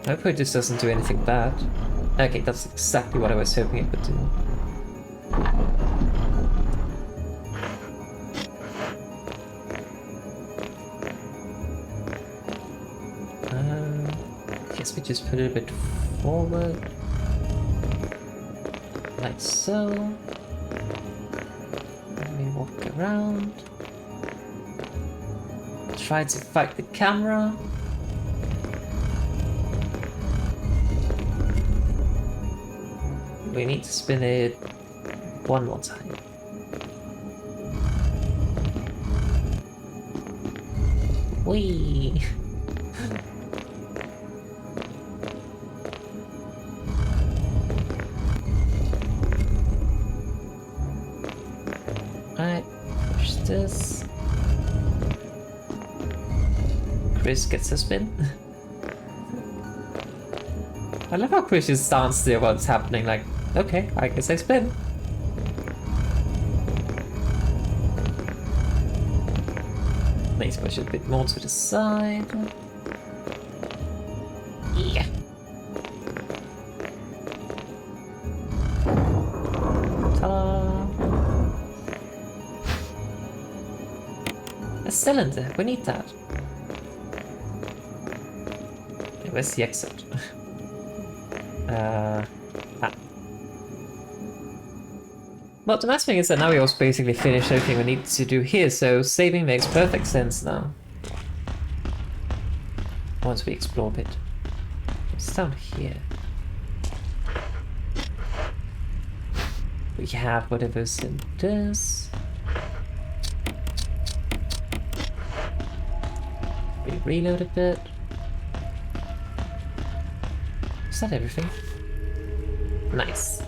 Hopefully this doesn't do anything bad. Okay, that's exactly what I was hoping it would do. Guess we just put it a bit forward. Like so. Let me walk around. Try to fight the camera. We need to spin it one more time. Whee! Alright, push this. Chris gets a spin. I love how Chris just stands there while it's happening, like, okay, I guess I spin. Let's push it a bit more to the side. Yeah. Ta-da! A cylinder, we need that. Where's the exit? Well, the nice thing is that now we also basically finished everything we need to do here, so saving makes perfect sense now. Once we explore a bit. What's down here? We have whatever's in this. We reload a bit. Is that everything? Nice.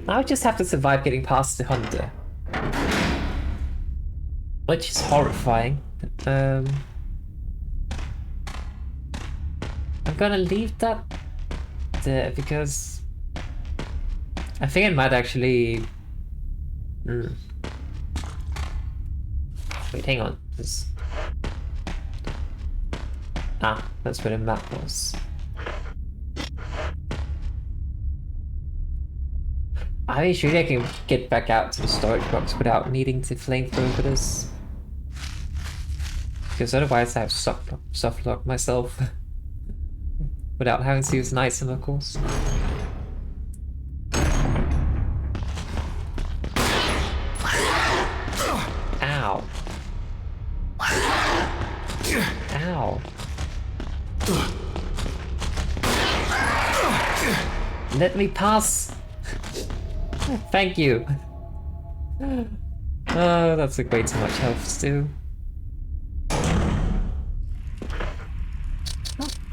Now I just have to survive getting past the hunter. Which is horrifying. I'm gonna leave that there because I think it might actually... Wait, hang on. That's where the map was. I surely I can get back out to the storage box without needing to flamethrower this. Because otherwise I have soft lock myself. Without having to use an item, of course. Ow. Ow. Let me pass. Thank you. Oh, that's like way too much health still.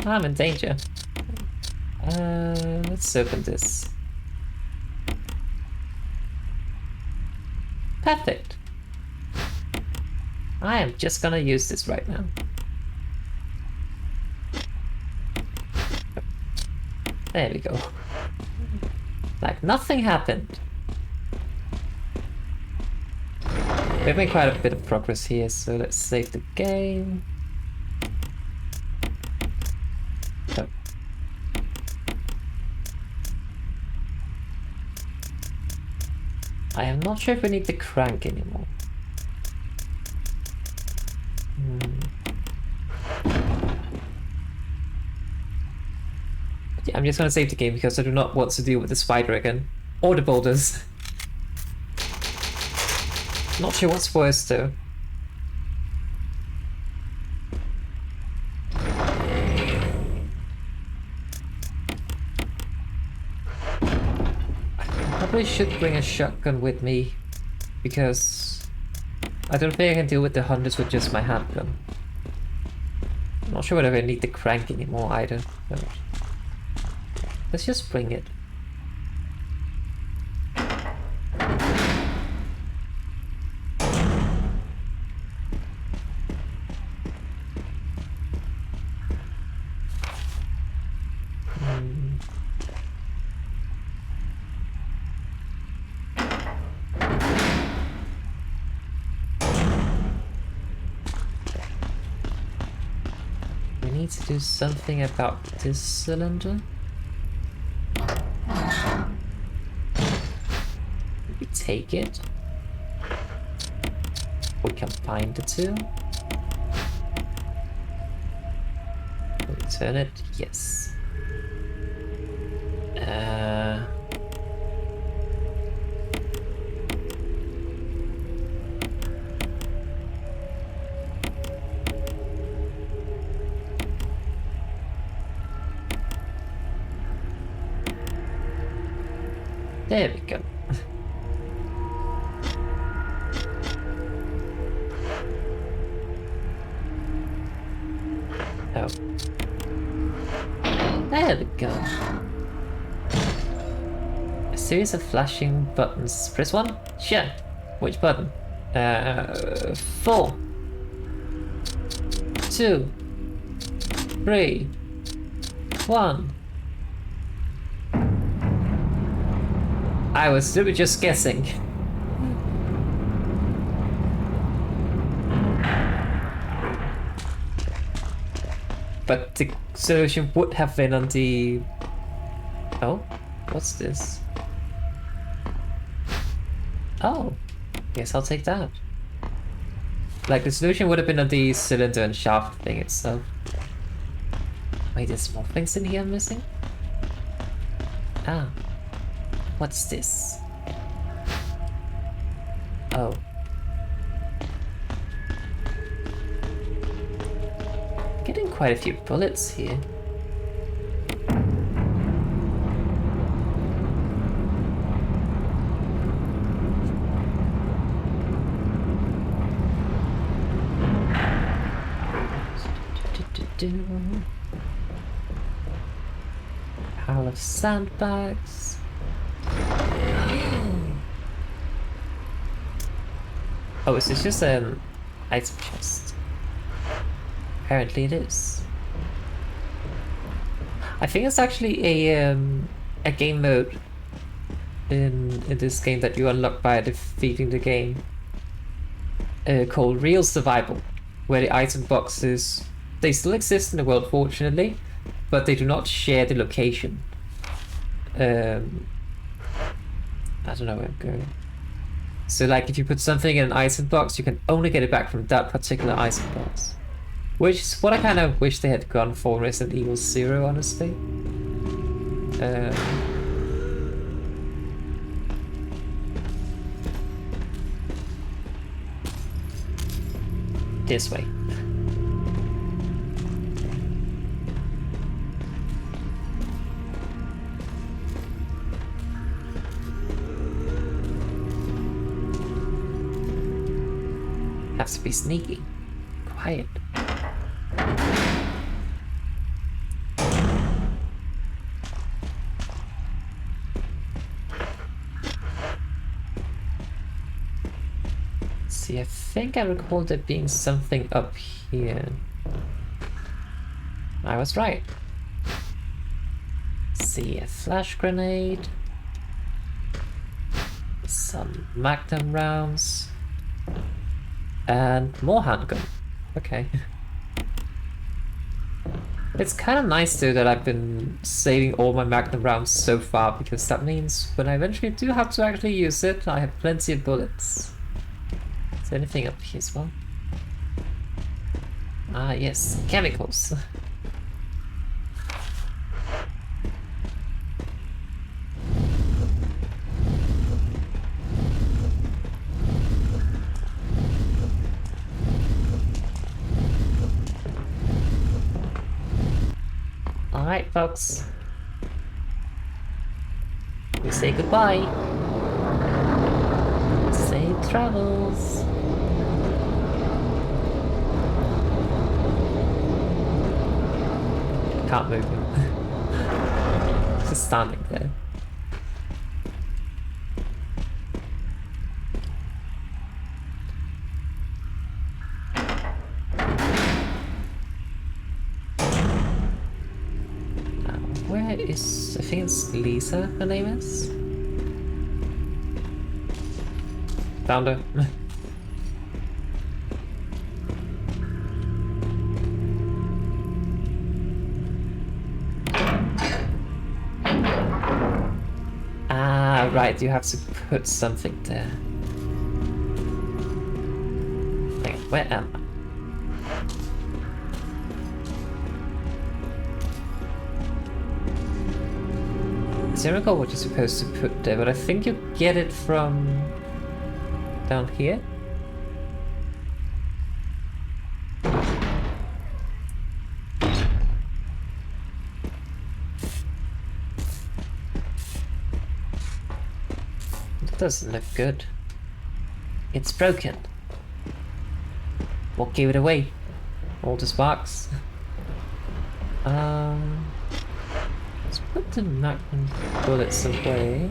Oh, I'm in danger. Let's open this. Perfect. I am just gonna use this right now. There we go. Like nothing happened. We've made quite a bit of progress here, so let's save the game. Oh. I am not sure if we need the crank anymore. Yeah, I'm just gonna save the game because I do not want to deal with the spider again. Or the boulders. Not sure what's worse though. I probably should bring a shotgun with me because I don't think I can deal with the hunters with just my handgun. I'm not sure whether I need the crank anymore either. But let's just bring it. to do something about this cylinder. We take it. We combine the two. We turn it. Yes. There we go. Oh. There we go. A series of flashing buttons. Press 1? Sure. Which button? 4. 2. 3. 1. I was just guessing. But the solution would have been on the... Oh, what's this? Oh, guess I'll take that. Like, the solution would have been on the cylinder and shaft thing itself. Wait, there's more things in here I'm missing? Ah. What's this? Oh. Getting quite a few bullets here. Pile of sandbags. Oh, is this just an item chest? Apparently it is. I think it's actually a game mode in this game that you unlock by defeating the game called Real Survival, where the item boxes, they still exist in the world fortunately, but they do not share the location. I don't know where I'm going. So like if you put something in an item box, you can only get it back from that particular item box. Which is what I kind of wish they had gone for Resident Evil 0, honestly. This way. Has to be sneaky. Quiet. See, I think I recall there being something up here. I was right. See, a flash grenade. Some magnum rounds. And more handgun. Okay. It's kind of nice though that I've been saving all my magnum rounds so far, because that means when I eventually do have to actually use it, I have plenty of bullets. Is there anything up here as well? Ah yes, chemicals. Alright folks, we say goodbye. Safe travels. Can't move him. Just standing there. Where is... I think it's Lisa, her name is? Found her. Ah, right, you have to put something there. Wait, where am I? I don't recall what you're supposed to put there, but I think you get it from down here. That doesn't look good. It's broken. What gave it away? All the sparks. Let's put the magnum bullets away.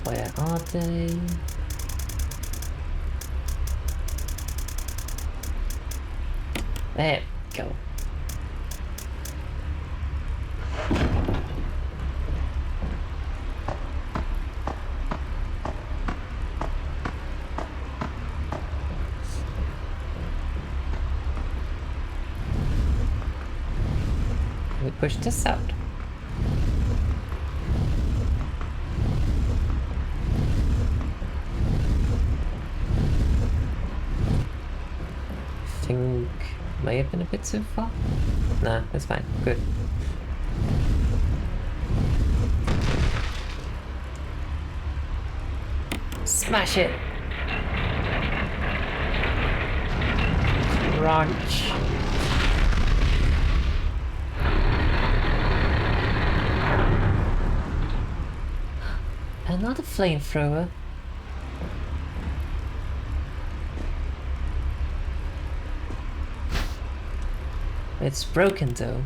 Where are they? There we go. We push this out. Think may have been a bit too far. Nah, that's fine. Good. Smash it! Crunch! Another flamethrower. It's broken though.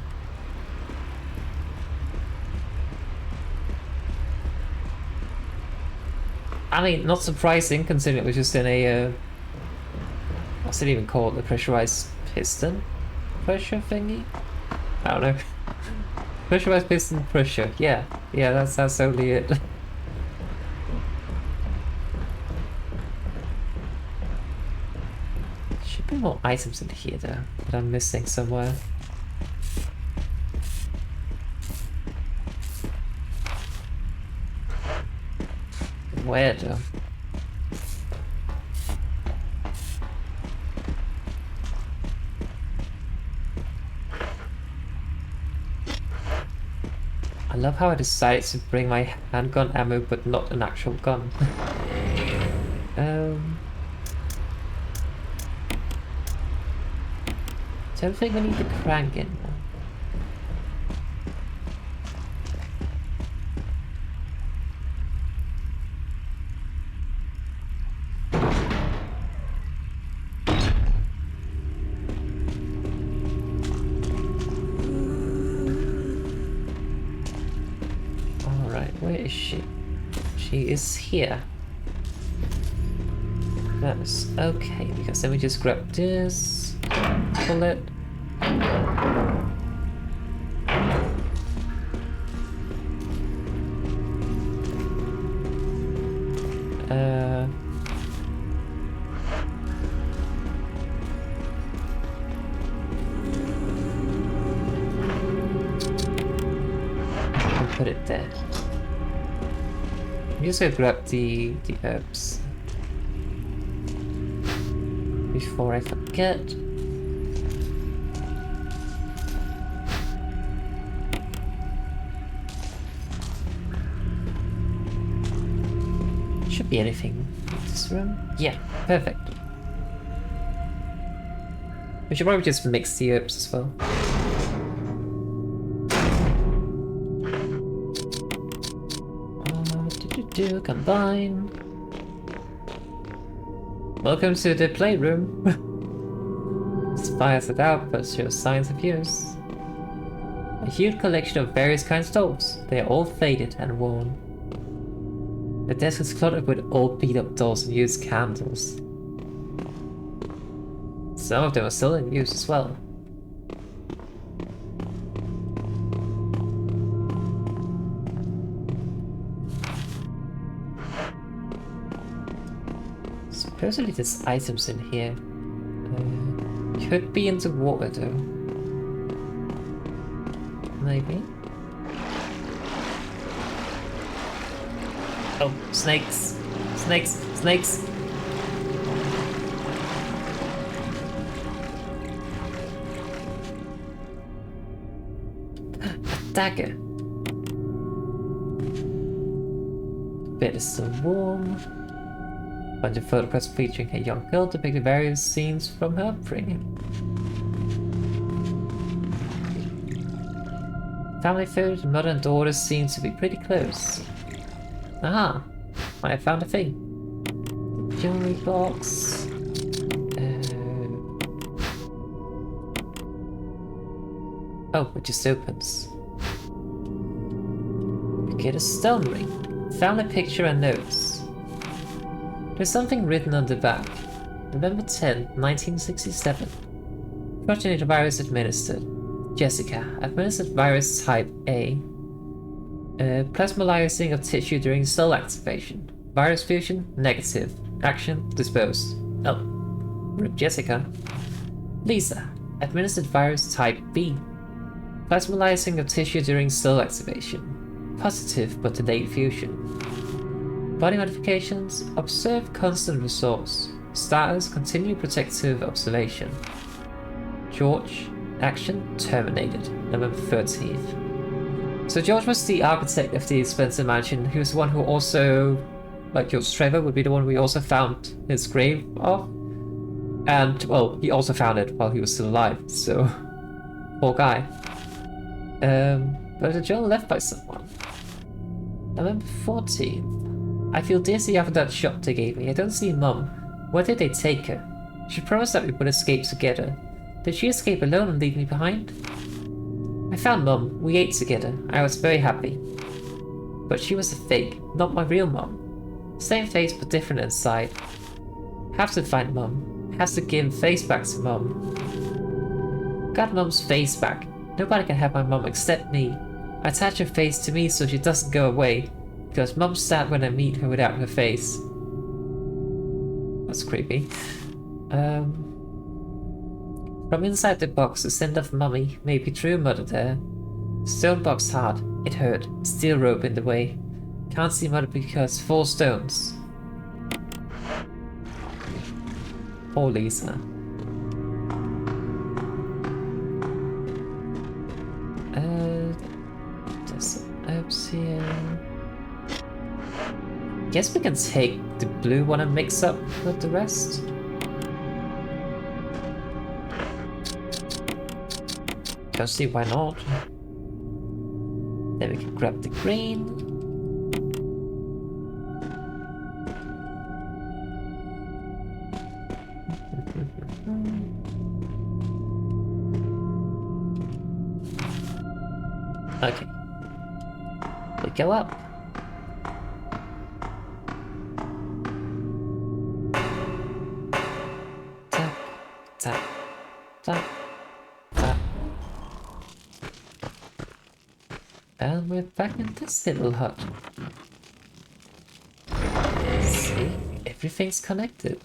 I mean, not surprising considering it was just in a what's it even called? The pressurized piston pressure thingy? I don't know. Pressurized piston pressure. Yeah, that's only it. Should be more items in here though that I'm missing somewhere. Where though? I love how I decided to bring my handgun ammo but not an actual gun. Don't think we need the crank in now. Alright, where is she? She is here. That's okay, because then we just grab this, pull it. Put it there. I'm just gonna grab the herbs before I forget. Should be anything in this room. Yeah, perfect. We should probably just mix the herbs as well. Combine. Welcome to the playroom. Fires it out, but shows signs of use. A huge collection of various kinds of dolls. They are all faded and worn. The desk is cluttered with old beat-up dolls and used candles. Some of them are still in use as well. Supposedly there's items in here. Could be in the water though. maybe. Oh, snakes! Snakes! Snakes! A dagger! The bed is still warm. Bunch of photographs featuring a young girl depicting various scenes from her upbringing. Family photos, mother and daughter seem to be pretty close. Aha! I found a thing. The jewelry box. Oh, it just opens. You get a stone ring. Found a picture and notes. There's something written on the back. November 10, 1967. Progenitor virus administered. Jessica, administered virus type A. Plasmolyzing of tissue during cell activation. Virus fusion, negative. Action, dispose. Oh. Rip Jessica. Lisa, administered virus type B. Plasmolyzing of tissue during cell activation. Positive but delayed fusion. Body modifications, observe constant resource. Status, continue protective observation. George, action, terminated. November 13th. So George was the architect of the Spencer mansion. He was the one who also, like George Trevor, would be the one we also found his grave of. And, well, he also found it while he was still alive, so... poor guy. But the journal left by someone. November 14th. I feel dizzy after that shot they gave me. I don't see Mum. Where did they take her? She promised that we would escape together. Did she escape alone and leave me behind? I found Mum. We ate together. I was very happy. But she was a fake, not my real Mum. Same face but different inside. Have to find Mum. Has to give face back to Mum. Got Mum's face back. Nobody can have my Mum except me. I attach her face to me so she doesn't go away. Because Mum's sad when I meet her without her face. That's creepy. From inside the box, the scent of Mummy, maybe true Mother there. Stone box hard. It hurt. Steel rope in the way. Can't see Mother because 4 stones. Poor Lisa. There's some herbs here. Guess we can take the blue one and mix up with the rest. Don't see why not. Then we can grab the green. Okay. We go up. Tap, tap, tap, tap. And we're back in this little hut. See, everything's connected.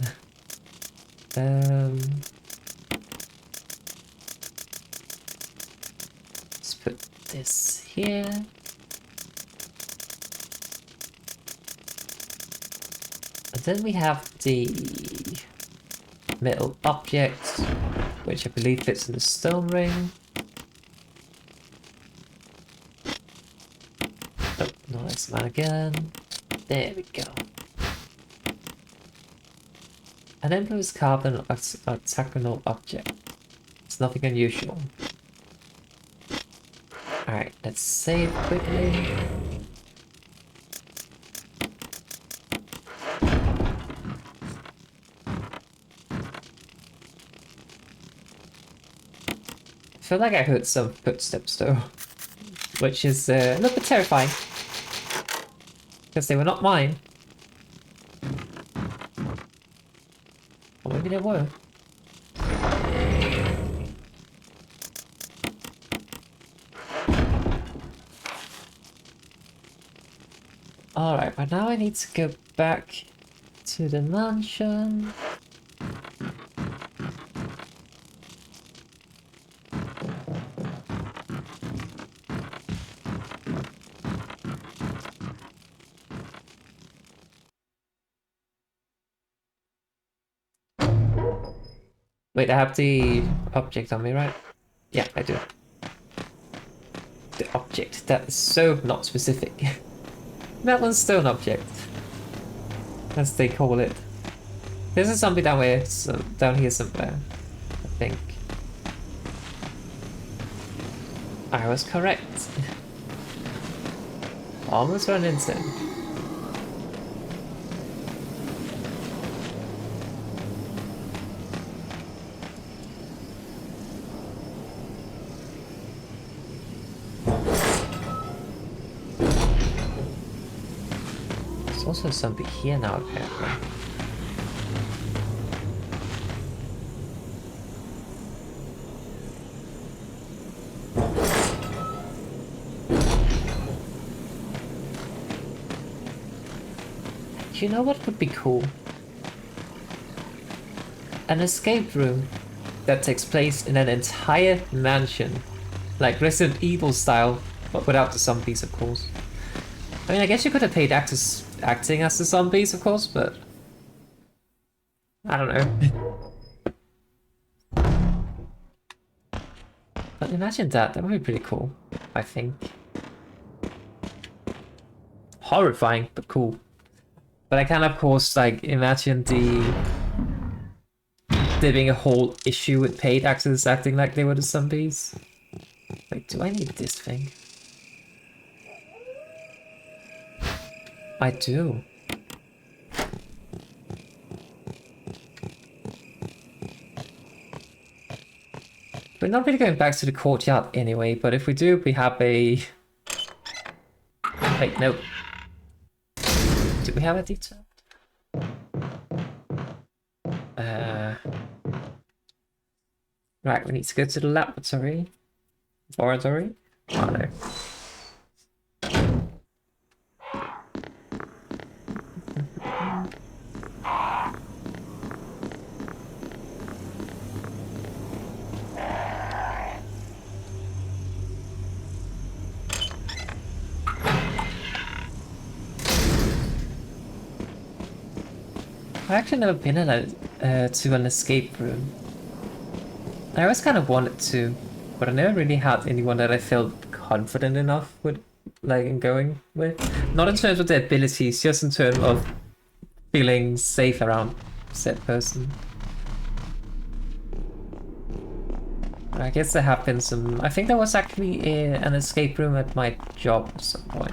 Let's put this here. And then we have the metal object, which I believe fits in the stone ring. Oh, no, that's mine again. There we go. An endless carbon octagonal object. It's nothing unusual. Alright, let's save quickly. I feel like I heard some footsteps though, which is a little bit terrifying, because they were not mine. Or maybe they were. Alright, but now I need to go back to the mansion. Wait, I have the object on me, right? Yeah, I do. The object. That is so not specific. Metal stone object. As they call it. There's a zombie down here, down here somewhere. I think. I was correct. Almost run into him. There's also something here now, apparently. You know what would be cool? An escape room that takes place in an entire mansion. Like Resident Evil style, but without the zombies, of course. I mean, I guess you could have paid actors acting as the zombies, of course, but... I don't know. But imagine that would be pretty cool, I think. Horrifying, but cool. But I can, of course, like, imagine there being a whole issue with paid actors acting like they were the zombies. Like, do I need this thing? I do. We're not really going back to the courtyard anyway, but if we do, we have a... Wait, no. Do we have a detail? Right, we need to go to the laboratory. Laboratory? Oh no. I've actually never been to an escape room. I always kind of wanted to, but I never really had anyone that I felt confident enough with, like, in going with. Not in terms of their abilities, just in terms of feeling safe around said person. I guess there have been some... I think there was actually an escape room at my job at some point,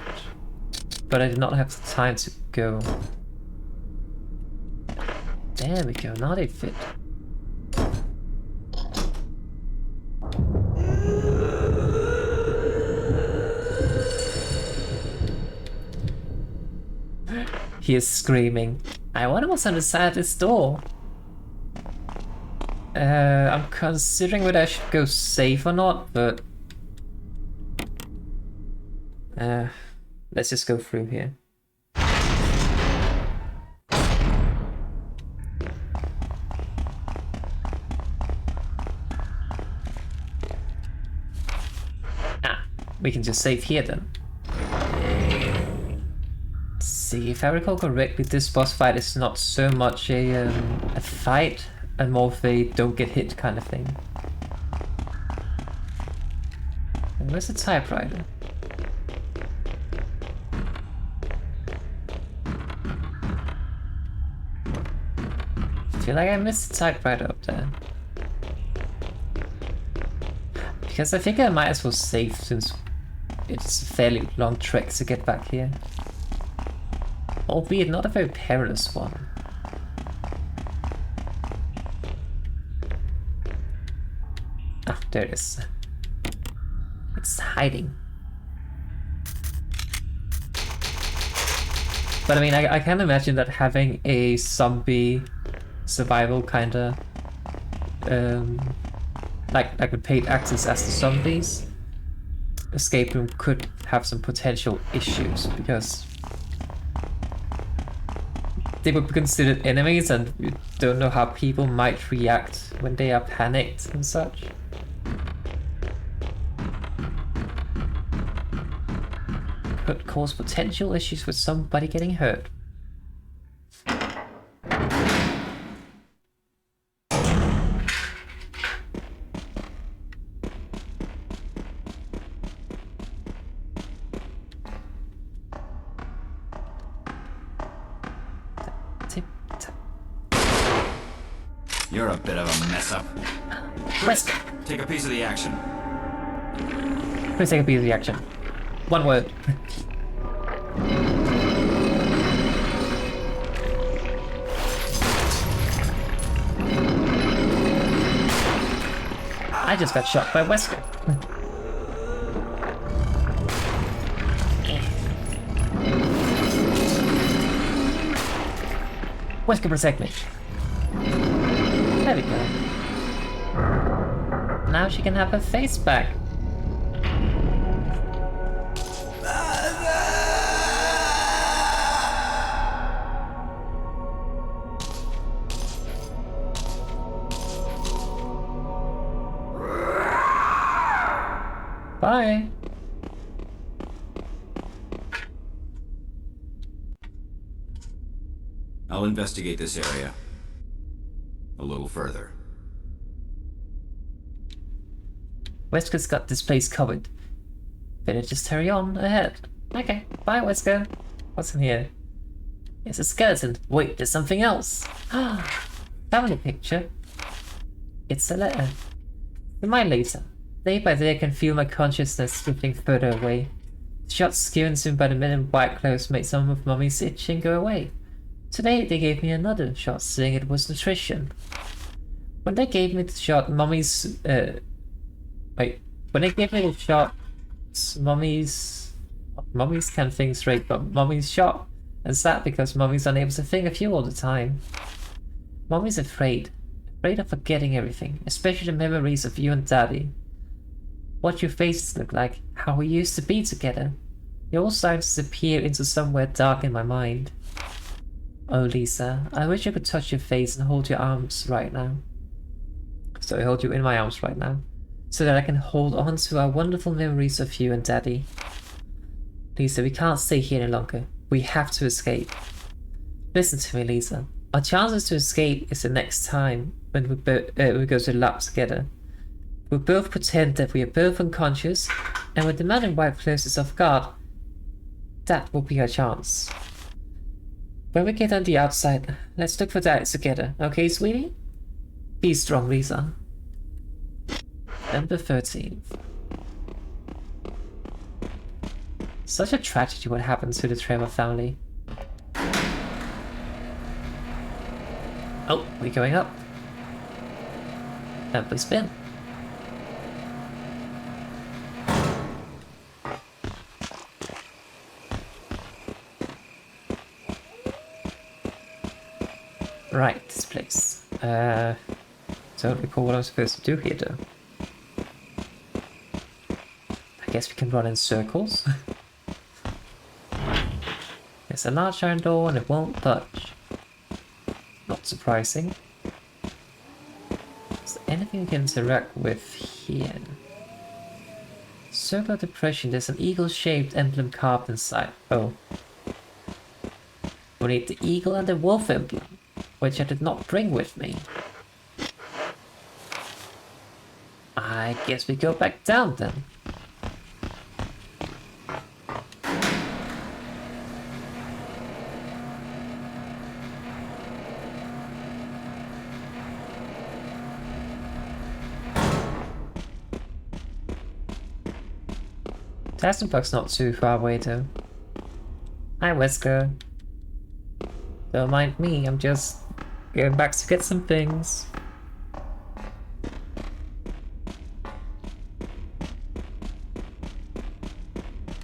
but I did not have the time to go. There we go, now they fit. He is screaming. I wonder what's on the side of this door. I'm considering whether I should go safe or not, but... let's just go through here. We can just save here then. See, if I recall correctly, this boss fight is not so much a fight, and more of a don't get hit kind of thing. And where's the typewriter? I feel like I missed the typewriter up there. Because I think I might as well save since it's a fairly long trek to get back here. Albeit not a very perilous one. Ah, there it is. It's hiding. But I mean, I can imagine that having a zombie survival kinda... like with paid actors as the zombies, escape room could have some potential issues because they would be considered enemies and we don't know how people might react when they are panicked and such. Could cause potential issues with somebody getting hurt. You're a bit of a mess-up. Wesker! Take a piece of the action. Please take a piece of the action. One word. I just got shot by Wesker. Wesker, protect me. There we go. Now she can have her face back. Bye. I'll investigate this area a little further. Wesker's got this place covered. Better just hurry on ahead. Okay, bye Wesker. What's in here? It's a skeleton. Wait, there's something else. Family picture. It's a letter. Remind later. Day by day I can feel my consciousness drifting further away. The shots given to me by the men in white clothes made some of Mummy's itching go away. Today they gave me another shot saying it was nutrition. When they gave me the shot, Mummy's when they gave me the shot, Mummy's can't think straight, but Mummy's shot. And sad because Mummy's unable to think of you all the time. Mummy's afraid of forgetting everything, especially the memories of you and Daddy. What your faces look like, how we used to be together. They all starting to disappear into somewhere dark in my mind. Oh Lisa, I wish I could touch your face and hold your arms right now. So I hold you in my arms right now, so that I can hold on to our wonderful memories of you and Daddy. Lisa, we can't stay here any longer. We have to escape. Listen to me, Lisa. Our chances to escape is the next time when we go to the lab together. We'll both pretend that we are both unconscious, and when the man in white clothes is off guard, that will be our chance. When we get on the outside, let's look for Daddy together, okay, sweetie? Be strong, Lisa. November 13th. Such a tragedy what happened to the Trevor family. Oh, we're going up. And please spin. Right, this place. Don't recall what I'm supposed to do here though. I guess we can run in circles. There's a large iron door and it won't budge. Not surprising. Is there anything we can interact with here? Circle of Depression, there's an eagle-shaped emblem carved inside. Oh. We need the eagle and the wolf emblem, which I did not bring with me. I guess we go back down then. Tassenbug's not too far away though. Hi Wesker. Don't mind me, I'm just going back to get some things.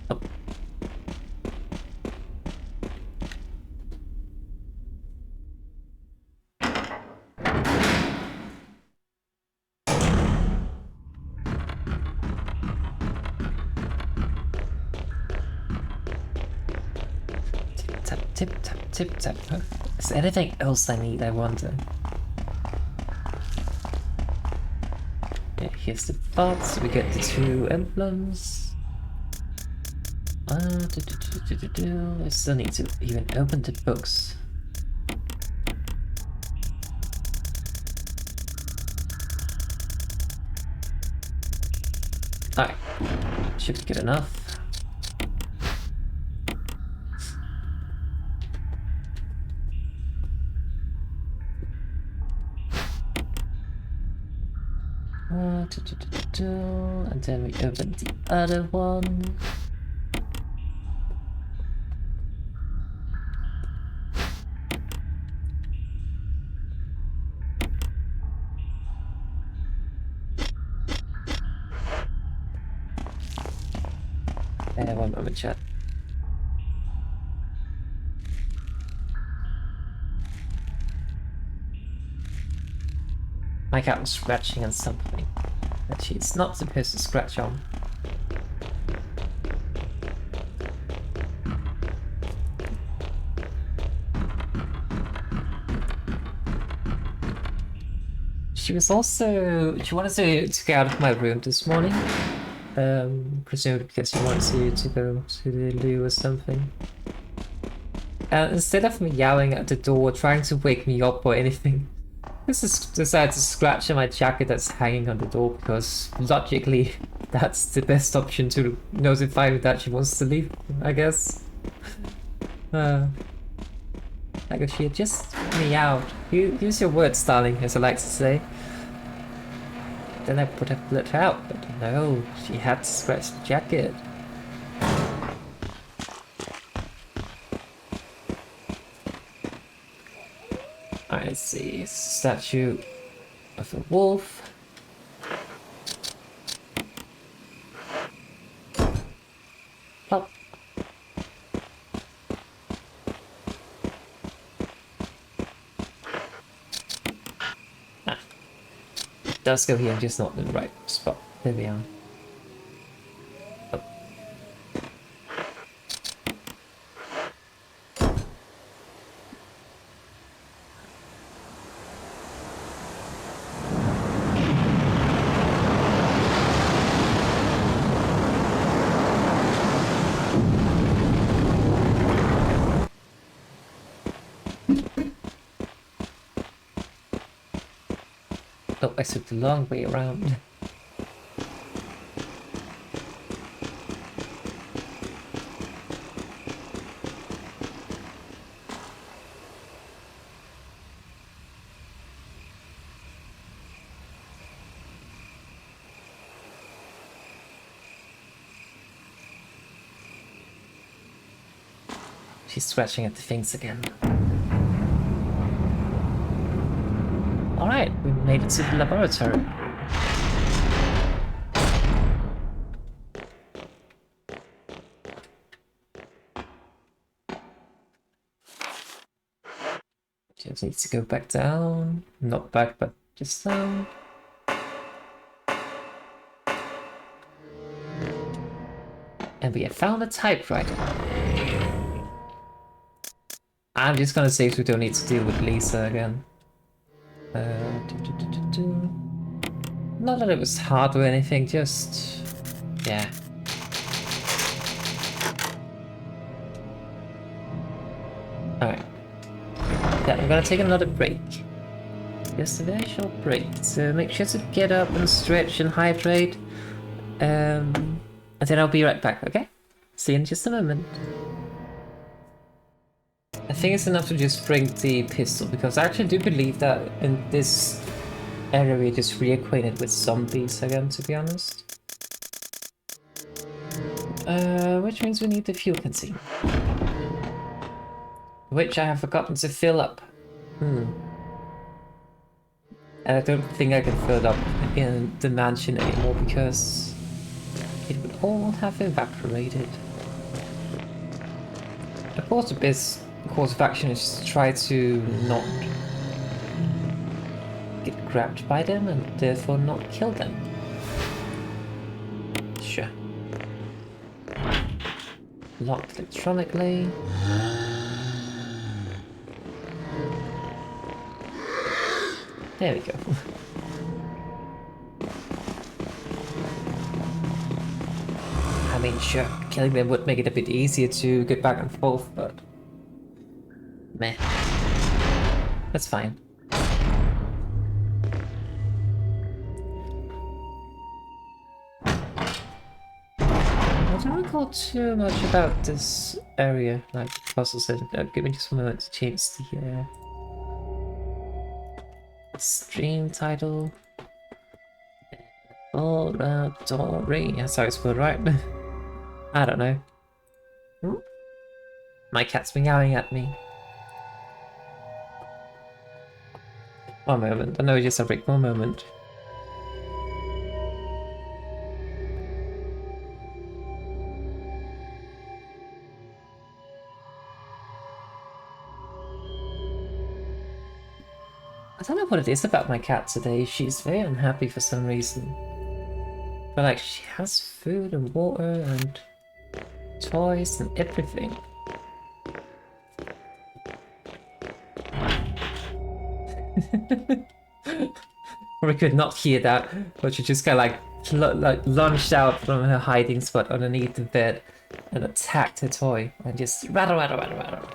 Oh. Tip tap, tip tap. Is there anything else I need, I wonder? Yeah, here's the box, we get the two emblems. I still need to even open the books. Alright, should be good enough. And then we open the other one. One moment, chat. My cat was scratching on something that she's not supposed to scratch on. She wanted to get out of my room this morning. Presumably because she wanted to go to the loo or something. And instead of me yelling at the door, trying to wake me up or anything, just decided to scratch on my jacket that's hanging on the door because logically that's the best option to notify me that she wants to leave, I guess. Like if she had just meowed, use your words, darling, as I like to say, then I would have let her out, but no, she had to scratch the jacket. I see, statue of a wolf. Plop. It does go here, just not in the right spot. There we are. Oh. Oh, I took the long way around. She's scratching at the things again. Alright, we made it to the laboratory. Just needs to go back down. Not back, but just down. And we have found a typewriter. I'm just gonna say we don't need to deal with Lisa again. Not that it was hard or anything, just... yeah. Alright. Yeah, I'm gonna take another break. Just a very short break, so make sure to get up and stretch and hydrate. And then I'll be right back, okay? See you in just a moment. I think it's enough to just bring the pistol, because I actually do believe that in this area we're just reacquainted with zombies again, to be honest. Which means we need the fuel container. Which I have forgotten to fill up. And I don't think I can fill it up in the mansion anymore, because it would all have evaporated. Of course, the best course of action is to try to not get grabbed by them and therefore not kill them. Sure. Locked electronically. There we go. I mean, sure, killing them would make it a bit easier to get back and forth, but... meh. That's fine. I don't recall too much about this area, like puzzles. Give me just a moment to change the stream title. Laboratory. That's how it's spelled, right? I don't know. My cat's meowing at me. One moment. I know it's just a break. One moment. I don't know what it is about my cat today. She's very unhappy for some reason. But like, she has food and water and toys and everything. We could not hear that, but she just kind of like lunged out from her hiding spot underneath the bed and attacked her toy and just rattle, rattle, rattle, rattle.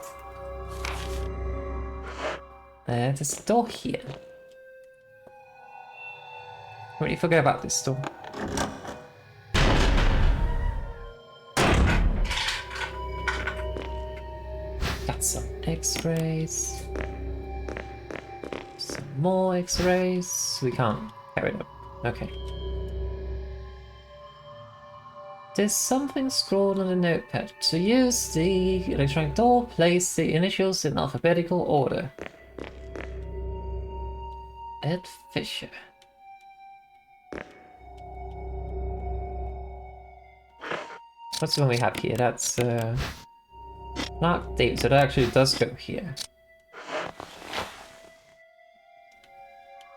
There's a door here. Really forget about this door. Got some X-rays. Some more X-rays. We can't carry them. Okay. There's something scrawled on the notepad. To use the electronic door, place the initials in alphabetical order. Ed Fisher. What's the one we have here? That's Mark Davis. So that actually does go here.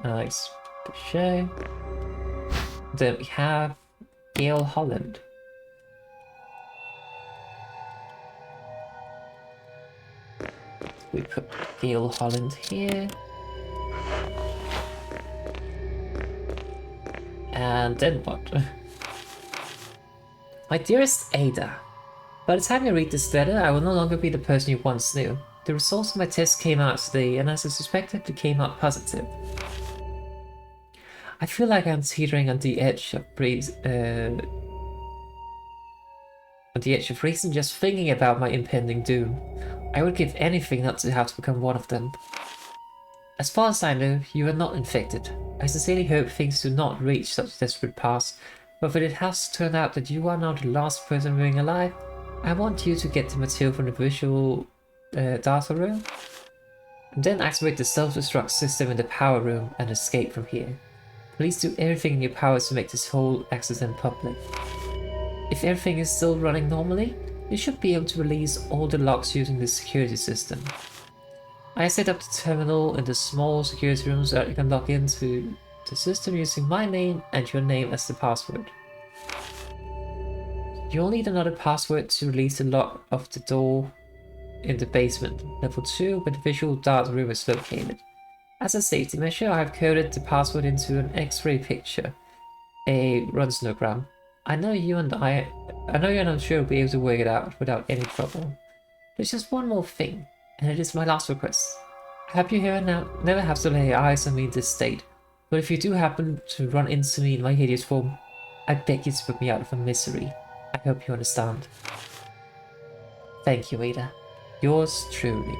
Alex Boucher. Then we have Gail Holland. We put Gail Holland here. And then what? My dearest Ada, by the time you read this letter, I will no longer be the person you once knew. The results of my test came out today, and as I suspected, they came out positive. I feel like I'm teetering on the edge of reason just thinking about my impending doom. I would give anything not to have to become one of them. As far as I know, you are not infected. I sincerely hope things do not reach such a desperate pass, but if it has turned out that you are now the last person remaining alive, I want you to get the material from the visual data room, and then activate the self-destruct system in the power room and escape from here. Please do everything in your powers to make this whole accident public. If everything is still running normally, you should be able to release all the locks using the security system. I set up the terminal in the small security room so that you can log into the system using my name and your name as the password. You'll need another password to release the lock of the door in the basement, level 2, where the visual data room is located. As a safety measure, I have coded the password into an X-ray picture, a Runsonogram. I know you're not sure you'll be able to work it out without any trouble. There's just one more thing, and it is my last request. I hope you here now never have to lay eyes on me in this state, but if you do happen to run into me in my hideous form, I beg you to put me out of my misery. I hope you understand. Thank you, Ada. Yours truly.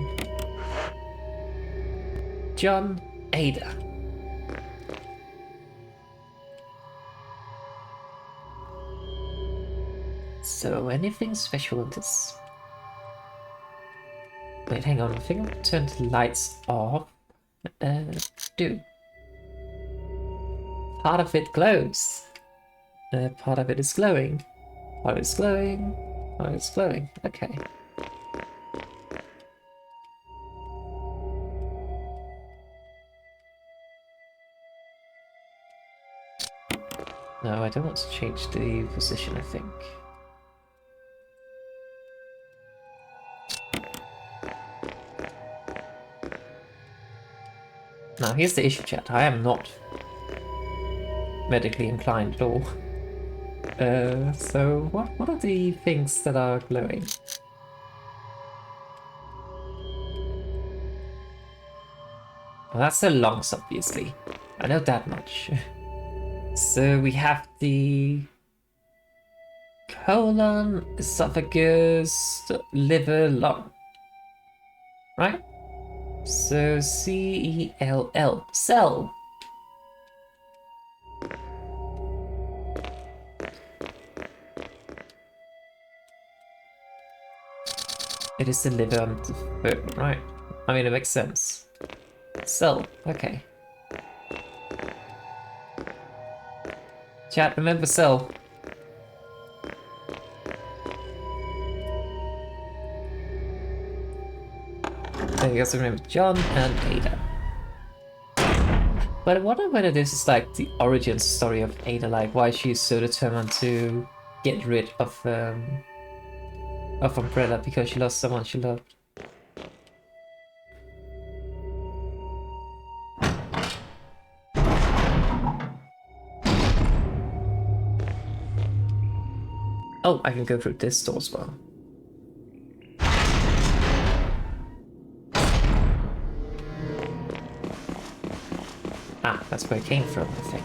John, Ada. So, anything special in this? Wait, hang on. I think I'll turn the lights off. Do. Part of it glows. Part of it is glowing. Part of it is glowing. Part of it is glowing. Okay. No, I don't want to change the position, I think. Now, here's the issue, chat. I am not medically inclined at all. So what are the things that are glowing? Well, that's the lungs, obviously. I know that much. So we have the colon, esophagus, liver, lung. Right? So C-E-L-L. Cell. It is the liver on the third one, right? I mean, it makes sense. Cell, okay. Chat, remember cell. Then you also remember John and Ada. But I wonder whether this is like the origin story of Ada, like why she's so determined to get rid of Umbrella because she lost someone she loved. Oh, I can go through this door as well. Ah, that's where it came from, I think.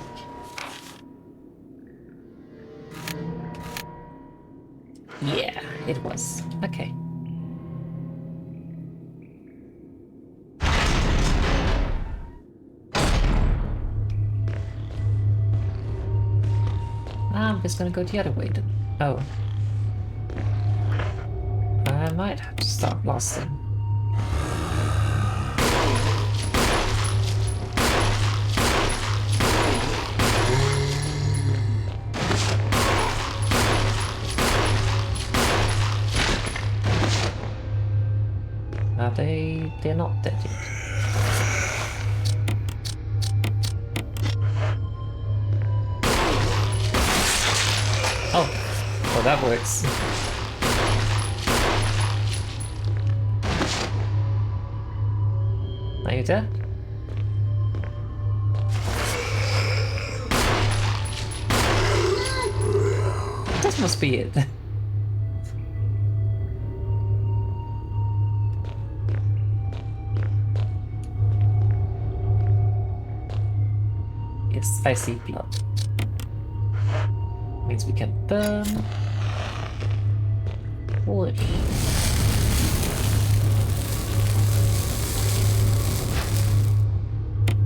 Yeah, it was. Okay. I'm just gonna go the other way then. Oh. I might have to start blasting. They're not dead yet. Oh, well that works. Are you dead? This must be it. Yes, I see blood. Means we can burn. Wood.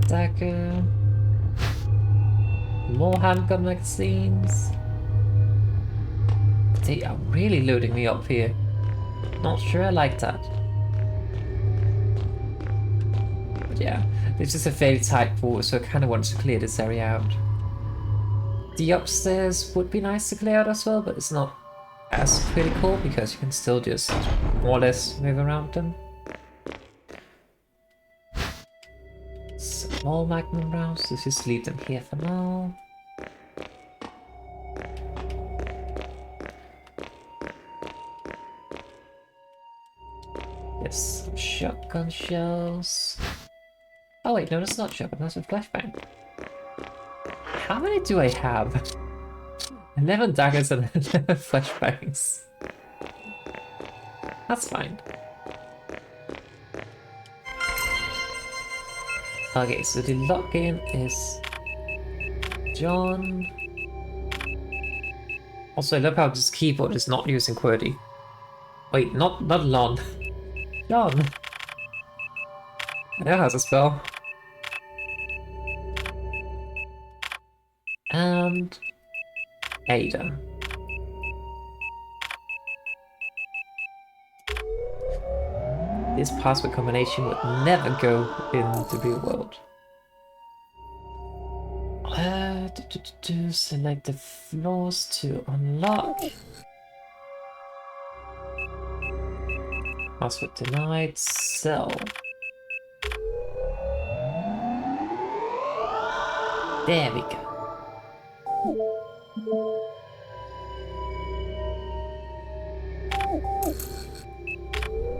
Dagger. More handgun magazines. They are really loading me up here. Not sure I like that. But yeah, this is a fairly tight wall, so I kind of want to clear this area out. The upstairs would be nice to clear out as well, but it's not as critical because you can still just more or less move around them. Small magnum rounds, let's just leave them here for now. Yes, some shotgun shells. Oh wait, no, that's not shotgun, that's a flashbang. How many do I have? 11 daggers and 11 flashbangs. That's fine. Okay, so the login is John. Also, I love how this keyboard is not using QWERTY. Wait, not Lon. John. I know how to spell. And Ada. This password combination would never go in the real world. Select the floors to unlock. Password denied. Cell. There we go.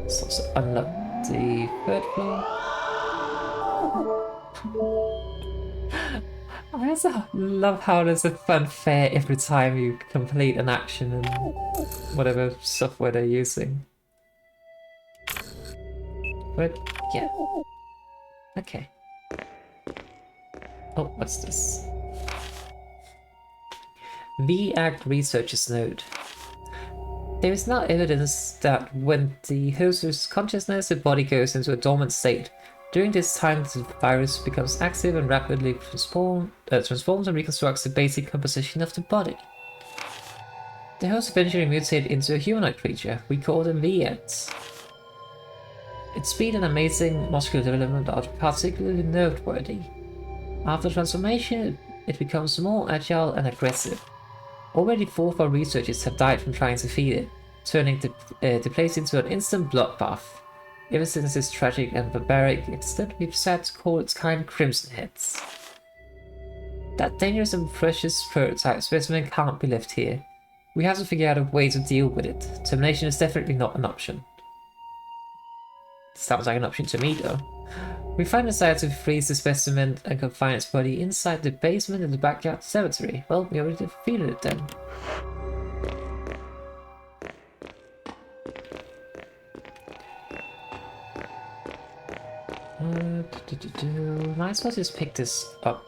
Let's also unlock the third floor. I also love how there's a fanfare every time you complete an action in whatever software they're using. But yeah. Okay. Oh, what's this? V-Act Researcher's Note. There is now evidence that when the host loses consciousness, the body goes into a dormant state. During this time, the virus becomes active and rapidly transforms and reconstructs the basic composition of the body. The host eventually mutated into a humanoid creature. We call them V-Ats. Its speed and amazing muscular development are particularly noteworthy. After transformation, it becomes more agile and aggressive. Already 4 of our researchers have died from trying to feed it, turning the place into an instant bloodbath. Ever since its tragic and barbaric accident, we've decided to call its kind Crimson Heads. That dangerous and precious prototype specimen can't be left here. We have to figure out a way to deal with it. Termination is definitely not an option. Sounds like an option to me, though. We finally decided to freeze the specimen and confine its body inside the basement in the backyard cemetery. Well, we already defeated it then. Might as well just pick this up.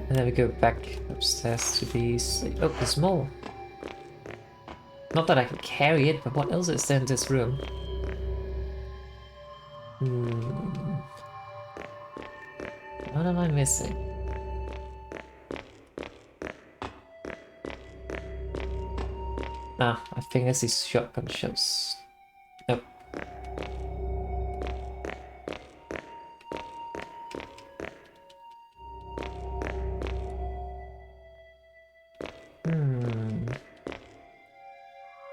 And then we go back upstairs to these. Oh, there's more. Not that I can carry it, but what else is there in this room? What am I missing? Ah, I think it's these shotgun shells. Nope.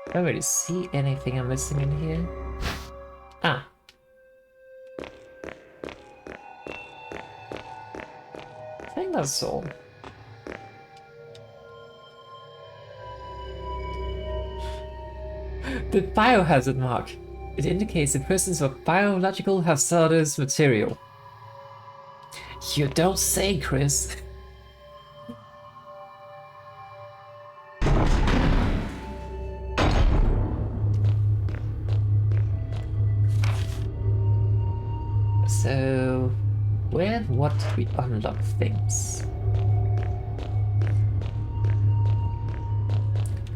I don't really see anything I'm missing in here. Ah. I think that's all. The biohazard mark. It indicates the presence of biological hazardous material. You don't say, Chris. So, where and what did we unlock things?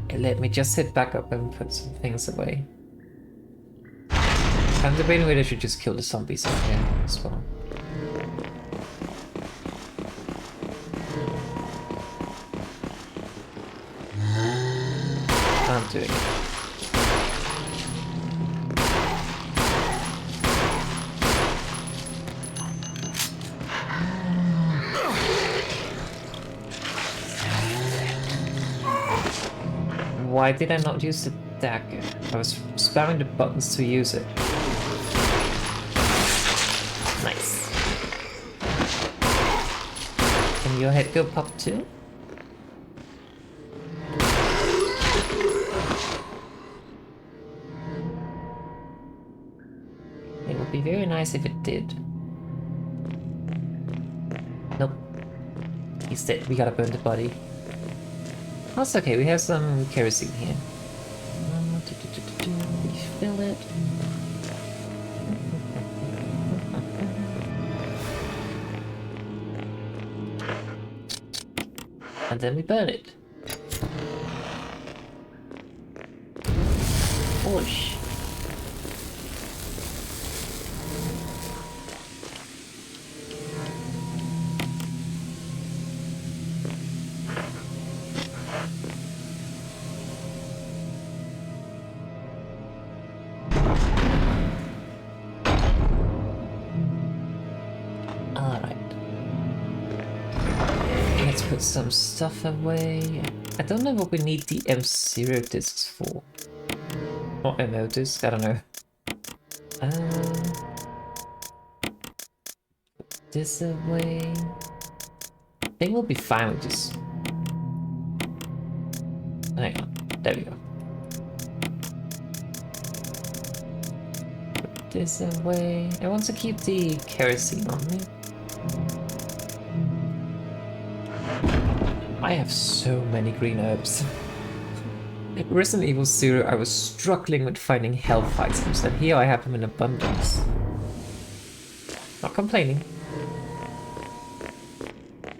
Okay, let me just hit back up and put some things away. I'm debating whether I should just kill the zombies in here as well. I'm doing it. Why did I not use the dagger? I was spamming the buttons to use it. Nice. Can your head go pop too? It would be very nice if it did. Nope. He's dead. We gotta burn the body. That's okay, we have some kerosene here. Refill it. And then we burn it. Whoosh. Put some stuff away. I don't know what we need the M0 discs for. Or MO disc, I don't know. Put this away. I think we'll be fine with this. Hang on, there we go. Put this away. I want to keep the kerosene on me. I have so many green herbs. In Resident Evil 0, I was struggling with finding health items, and here I have them in abundance. Not complaining.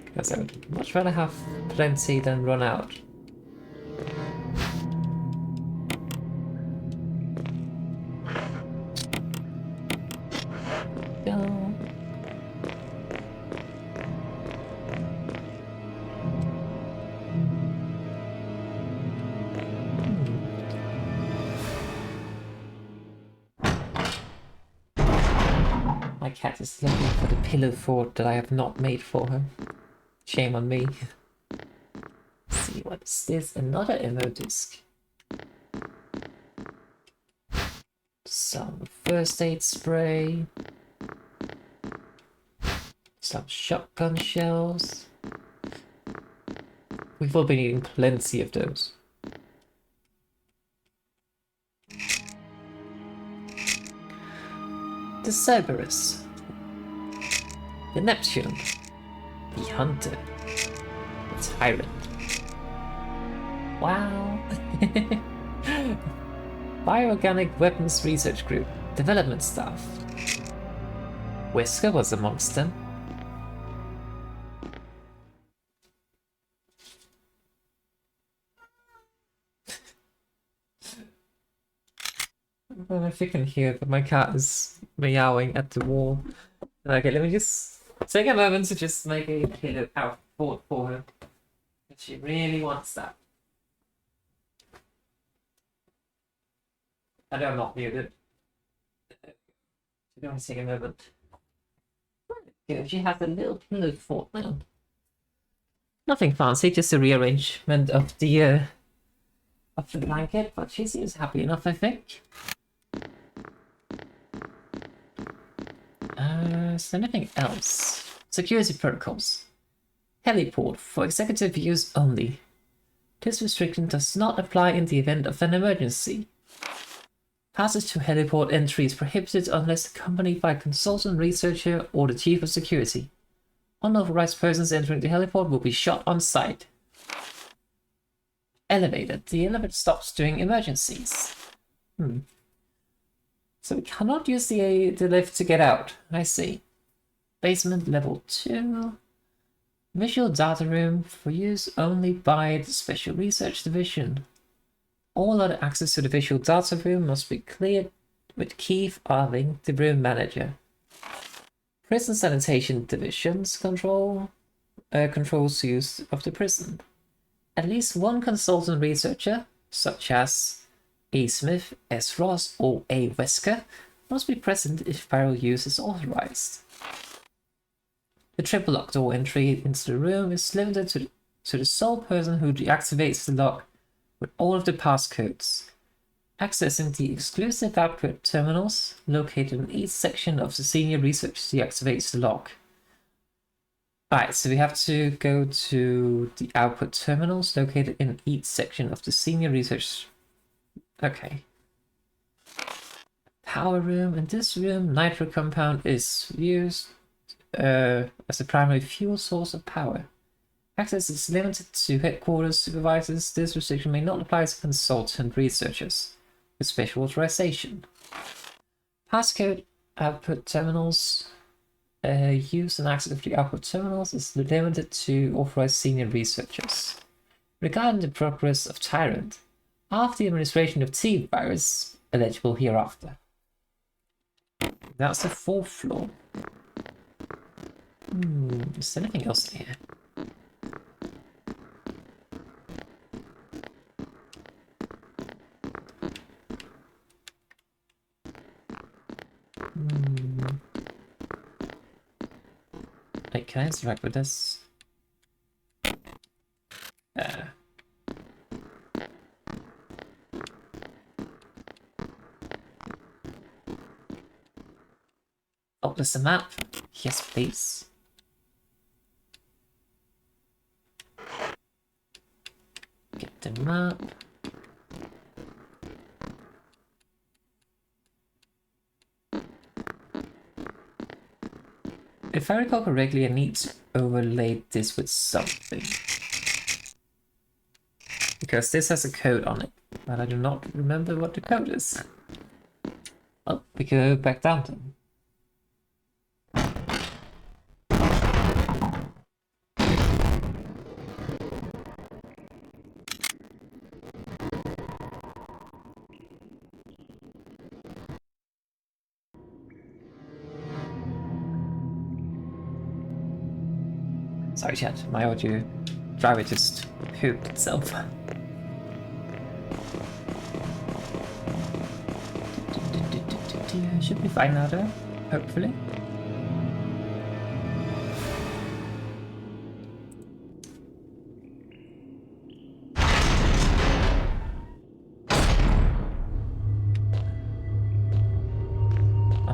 Because I would much rather have plenty than run out. Go. cat is looking for the pillow fort that I have not made for her. Shame on me. Let's see, what is this? Another ammo disc. Some first aid spray. Some shotgun shells. We've all been eating plenty of those. The Cerberus. The Neptune. The Hunter. The Tyrant. Wow. Bioorganic Weapons Research Group. Development staff. Wesker was amongst them. I don't know if you can hear, but my cat is meowing at the wall. Okay, let me just take a moment to just make a pillow out fort for her. If she really wants that. I know I'm not muted. She don't take a moment. Okay, she has a little pillow fort now. Nothing fancy, just a rearrangement of the blanket, but she seems happy enough, I think. Is there anything else? Security protocols. Heliport for executive use only. This restriction does not apply in the event of an emergency. Passage to heliport entry is prohibited unless accompanied by a consultant researcher or the chief of security. Unauthorized persons entering the heliport will be shot on sight. Elevator. The elevator stops during emergencies. So we cannot use the lift to get out. I see. Basement level 2. Visual data room for use only by the Special Research Division. All other access to the visual data room must be cleared with Keith Arling, the room manager. Prison Sanitation Division's controls use of the prison. At least one consultant researcher, such as A. Smith, S. Ross, or A. Wesker, must be present if viral use is authorized. The triple lock door entry into the room is limited to the sole person who deactivates the lock with all of the passcodes. Accessing the exclusive output terminals located in each section of the senior research deactivates the lock. Alright, so we have to go to the output terminals located in each section of the senior research. Okay. Power room. In this room, nitro compound is used as a primary fuel source of power. Access is limited to headquarters supervisors. This restriction may not apply to consultant researchers with special authorization. Passcode output terminals. Use and access of the output terminals is limited to authorized senior researchers. Regarding the progress of Tyrant, after the administration of T-virus, eligible hereafter. That's the 4th floor. Is there anything else here? Wait, can I interact with this? Oh, there's a map. Yes, please. Get the map. If I recall correctly, I need to overlay this with something. Because this has a code on it, but I do not remember what the code is. Well, we go back down then. Sorry chat, my audio driver just pooped itself. Should be fine now though, hopefully.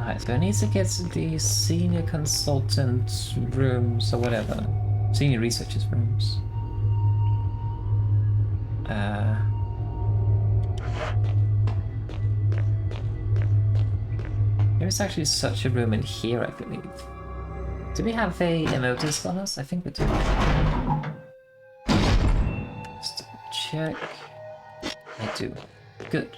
Alright, so I need to get to the senior consultant rooms or whatever. Senior researchers rooms. There's actually such a room in here, I believe. Do we have a emotus on us? I think we do. Just check. I do. Good.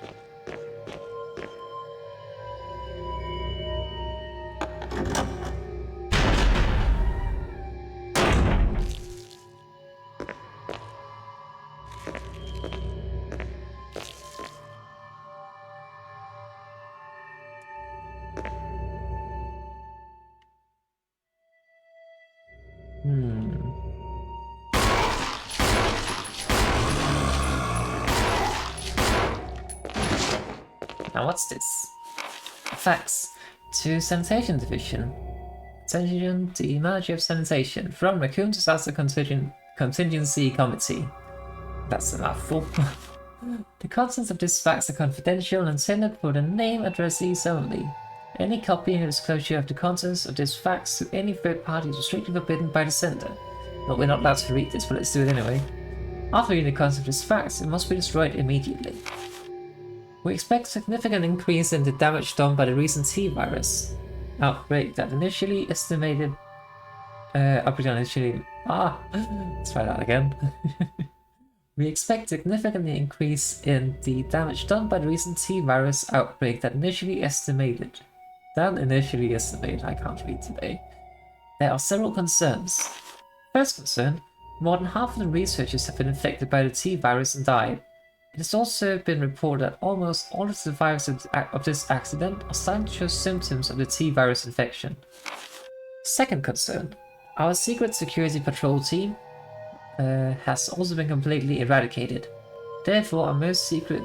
Now what's this? Facts. To Sanitation Division. Attention, the Manager of Sanitation. From Raccoon Disaster Contingency Committee. That's a mouthful. The contents of this fax are confidential and intended for the name addressees only. Any copying or disclosure of the contents of this fax to any third party is strictly forbidden by the sender. Well, we're not allowed to read this, but let's do it anyway. After reading the contents of this fax, it must be destroyed immediately. We expect a significant increase in the damage done by the recent T-virus outbreak that initially estimated... let's try that again. We expect a significantly increase in the damage done by the recent T-virus outbreak that initially estimated. I can't read today. There are several concerns. First concern, more than half of the researchers have been infected by the T-virus and died. It has also been reported that almost all of the survivors of this accident are starting to show symptoms of the T-virus infection. Second concern, our secret security patrol team has also been completely eradicated. Therefore, our most secret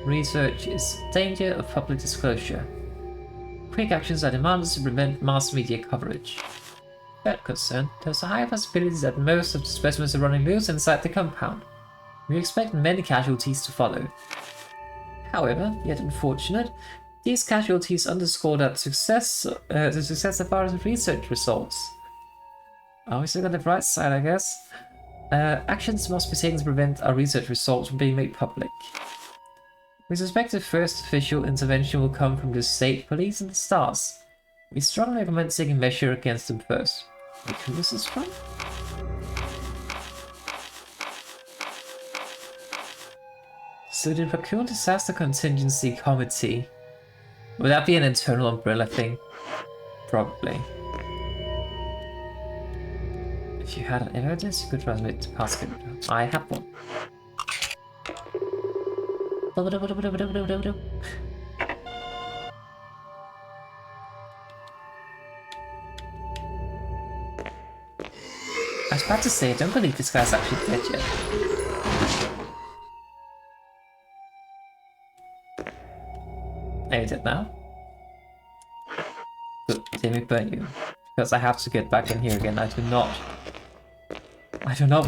research is in danger of public disclosure. Quick actions are demanded to prevent mass media coverage. Third concern, there's a high possibility that most of the specimens are running loose inside the compound. We expect many casualties to follow. However, yet unfortunate, these casualties underscore that the success of our research results. Oh, we still got the bright side, I guess. Actions must be taken to prevent our research results from being made public. We suspect the first official intervention will come from the state police and the stars. We strongly recommend taking measure against them first. Wait, who is this from? So the Raccoon Disaster Contingency Committee. Would that be an internal umbrella thing? Probably. If you had an evidence, you could transmit to passcode. I have one. I was about to say, I don't believe this guy's actually dead yet. Are you dead now? Good, let me burn you. Because I have to get back in here again. I do not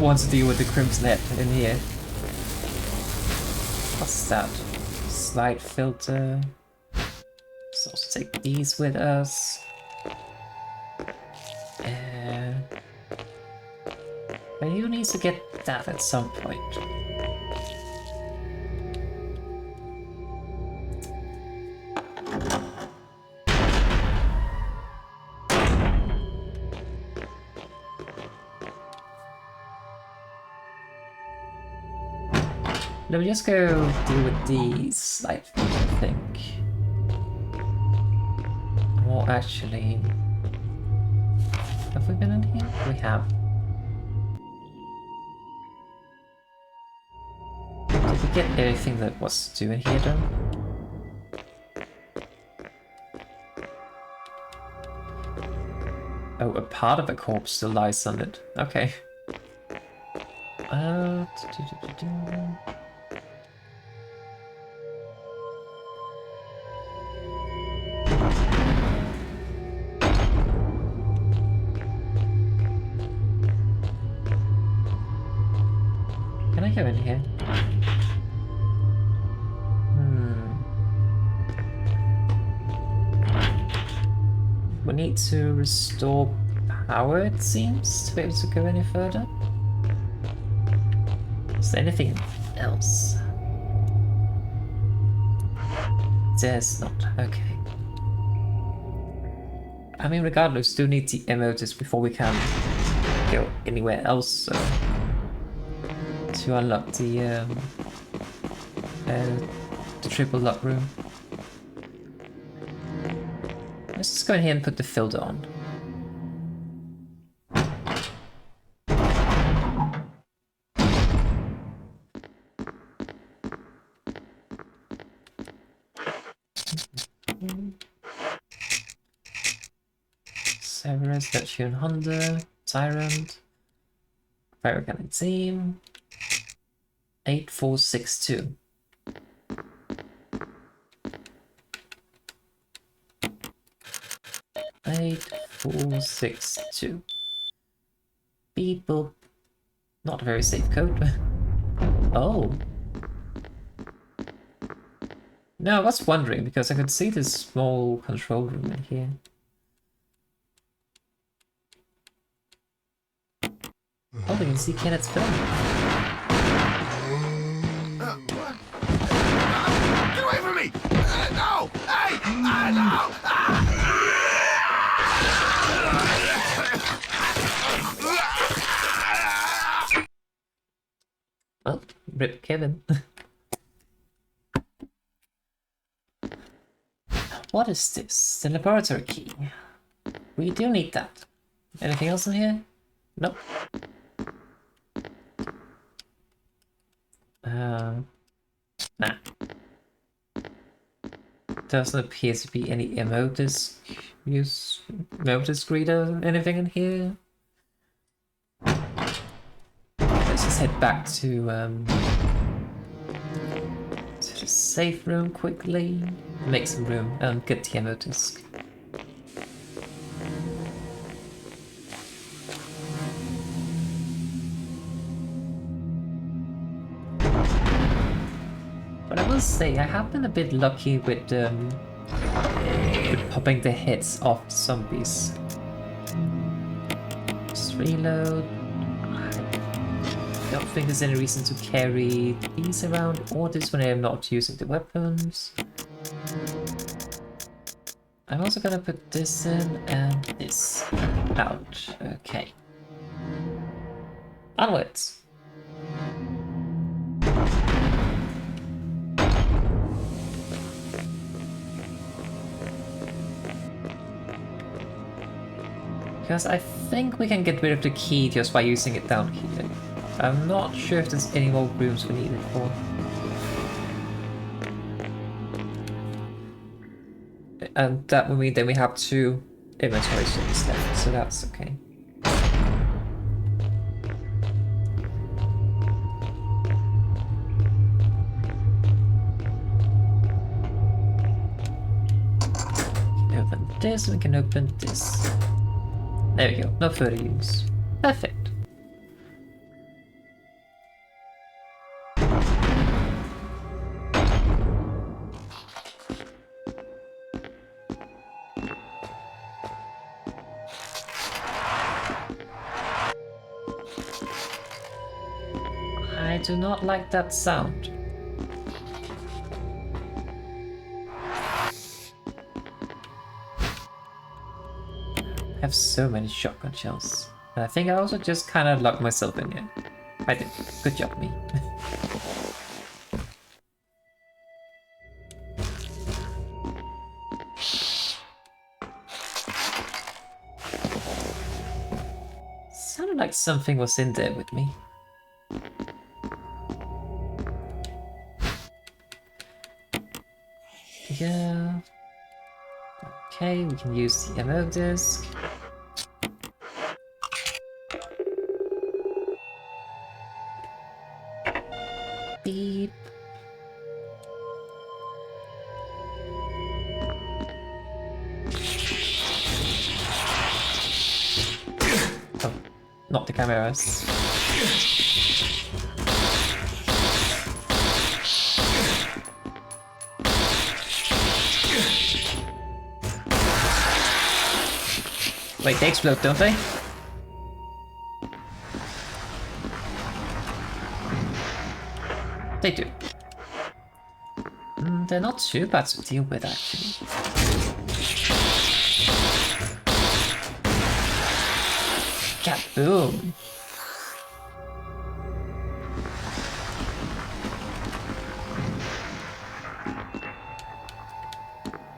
want to deal with the Crimson Head in here. What's that? Slide filter. Let's also take these with us. But you need to get that at some point. Let me just go deal with these, I think. Or actually... Have we been in here? We have. Did we get anything that was to do in here though? Oh, a part of a corpse still lies on it. Okay. Can I go in here? We need to restore power, it seems, to be able to go any further. Is there anything else? There's not. Okay. I mean, regardless, do need the emotes before we can go anywhere else, so to unlock the triple lock room. Let's just go in here and put the filter on. Severus, Dutchian Honda, Tyrant, Fire Organic Team, 8462. Eight, 4, 6, 2. People. Not a very safe code. Oh. No, I was wondering because I could see this small control room in here. Oh, we can see Kenneth's film. Get away from me! No! Hey! No! Well, rip Kevin. What is this? The laboratory key. We do need that. Anything else in here? Nope. Nah. Doesn't appear to be any emotes reader, anything in here. Let's just head back to the safe room quickly. Make some room and get the ammo disc. But I will say, I have been a bit lucky with popping the heads off zombies. Just reload. I don't think there's any reason to carry these around or this when I am not using the weapons. I'm also gonna put this in and this out. Okay. Onwards! Because I think we can get rid of the key just by using it down here. I'm not sure if there's any more rooms we need it for. And that would mean then we have 2 inventory slots left, so that's okay. Open this, and we can open this. There we go, no further use. Perfect. I do not like that sound. I have so many shotgun shells. And I think I also just kind of locked myself in here. I did. Good job, me. Sounded like something was in there with me. Yeah. Okay, we can use the ammo disc. Beep. Oh, not the cameras. Wait, they explode, don't they? They do. They're not too bad to deal with, actually. Kaboom!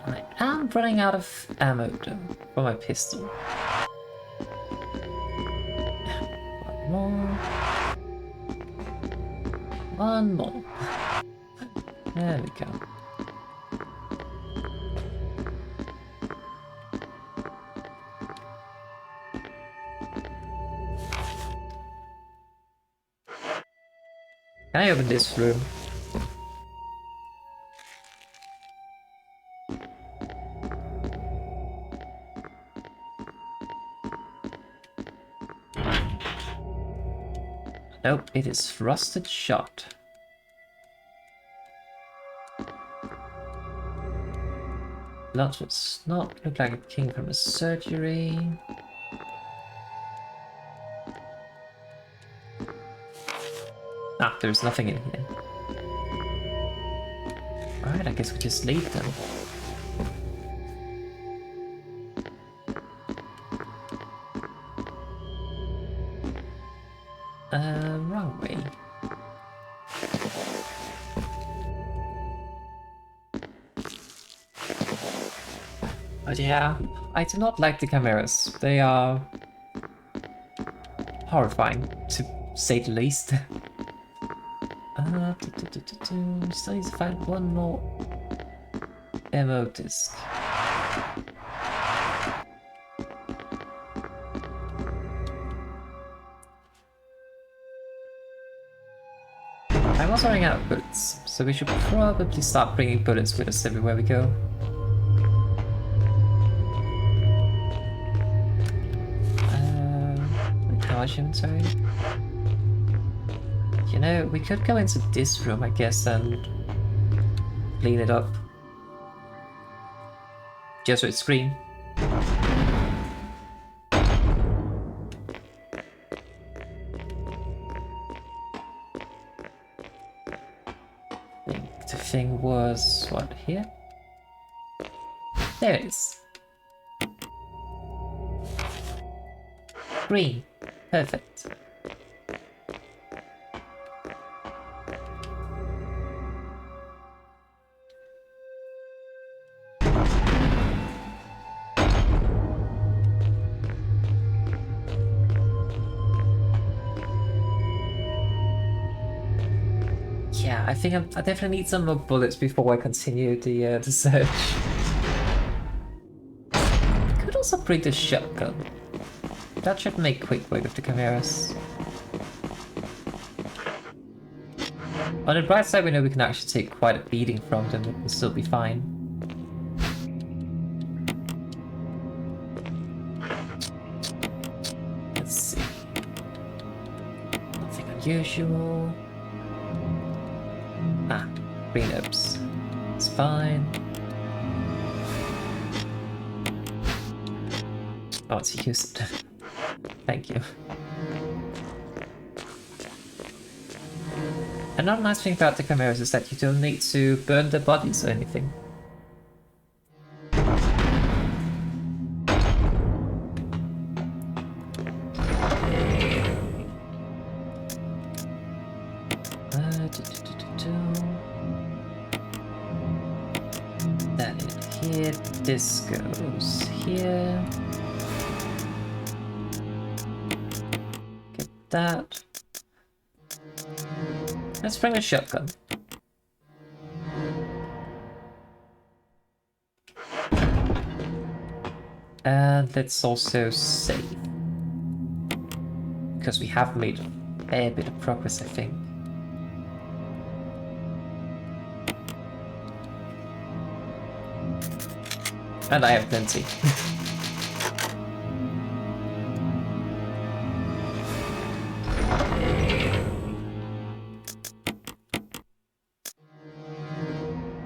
I am running out of ammo, though, for my pistol. One more. One more. There we go. Can I open this room? Nope, it is rusted shut. Blood does not look like it came from a surgery. Ah, there's nothing in here. Alright, I guess we just leave them. Wrong way. But yeah, I do not like the chimeras. They are horrifying, to say the least. Still need to find one more ammo disc. I'm also running out of bullets, so we should probably start bringing bullets with us everywhere we go. Large inventory. You know, we could go into this room, I guess, and clean it up. Just so it's green. I think the thing was, what, here? There it is. Green. Perfect. Yeah, I think I definitely need some more bullets before I continue the search. I could also bring the shotgun. That should make quick work of the chimeras. On the bright side, we know we can actually take quite a beating from them, but we'll still be fine. Let's see. Nothing unusual. Ah, green herbs. It's fine. Oh, it's used. Thank you. Another nice thing about the chimeras is that you don't need to burn their bodies or anything. That in here, this goes here. Get that. Let's bring a shotgun. And let's also save. Because we have made a fair bit of progress, I think. And I have plenty.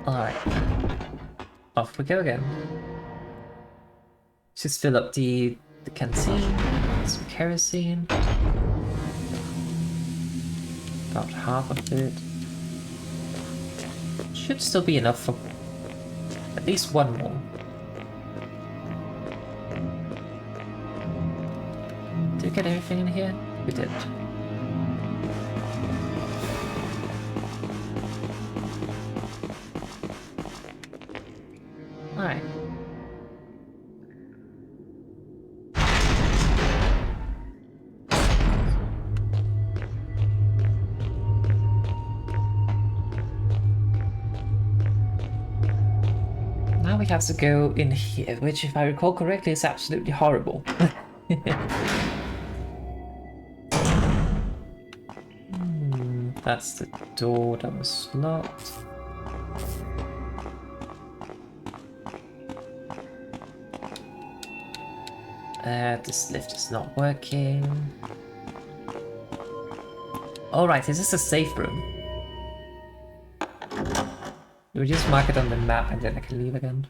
Alright. Off we go again. Just fill up the The canteen, some kerosene. About half of it. Should still be enough for at least one more. Did we get everything in here? We did. Alright. Now we have to go in here, which if I recall correctly is absolutely horrible. That's the door that was locked. This lift is not working. Alright, is this a safe room? Do we just mark it on the map and then I can leave again?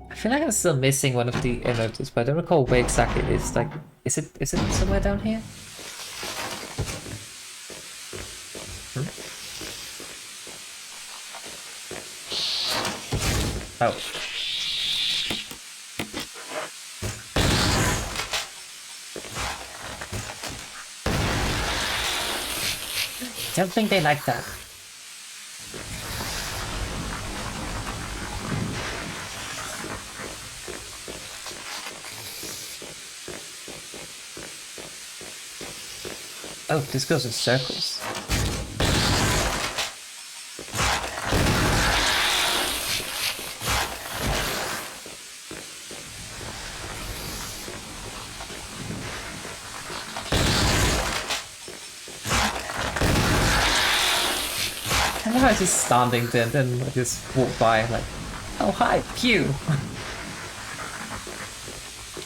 I feel like I'm still missing one of the emotes, but I don't recall where exactly it is. Like, is it somewhere down here? Oh. Don't think they like that. Oh, this goes in circles. I know I was just standing there and then I just walked by like, oh hi, pew!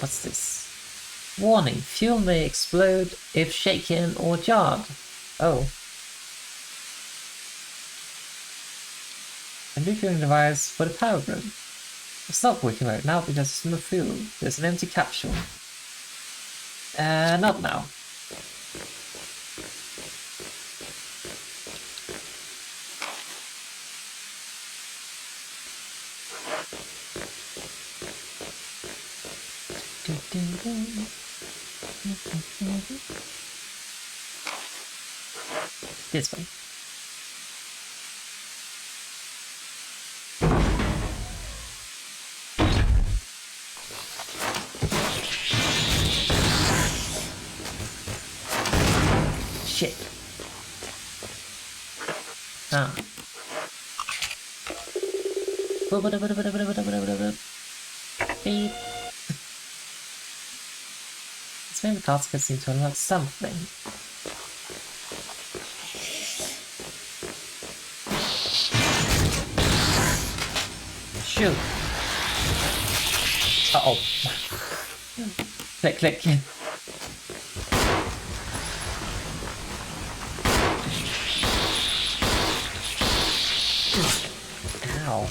What's this? Warning, fuel may explode if shaken or jarred. Oh. A nuclear device for the power room. It's not working right now because there's no fuel. There's an empty capsule. Not now. This way. Shit. Ah. Beep. It's maybe the cards can seem to unlock something. Shoot. Uh-oh. Click, click. Ow.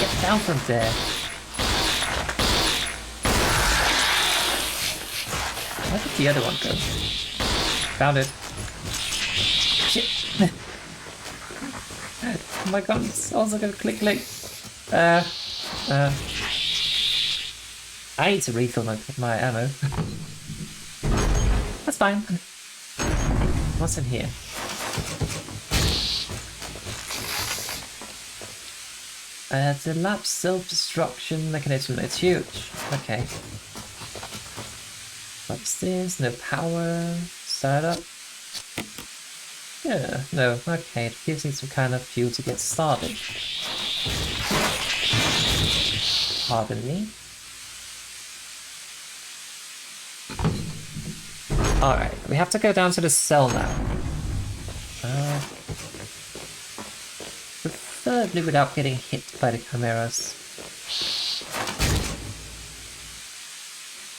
Get down from there. Where did the other one go? Found it. Shit. Oh my god, it's also gonna click click. I need to refill my ammo. That's fine. What's in here? The lab self-destruction mechanism, it's huge. Okay. What's this? No power. Start up. Yeah, no, okay, it gives me some kind of fuel to get started. Pardon me. Alright, we have to go down to the cell now. Preferably without getting hit by the chimeras.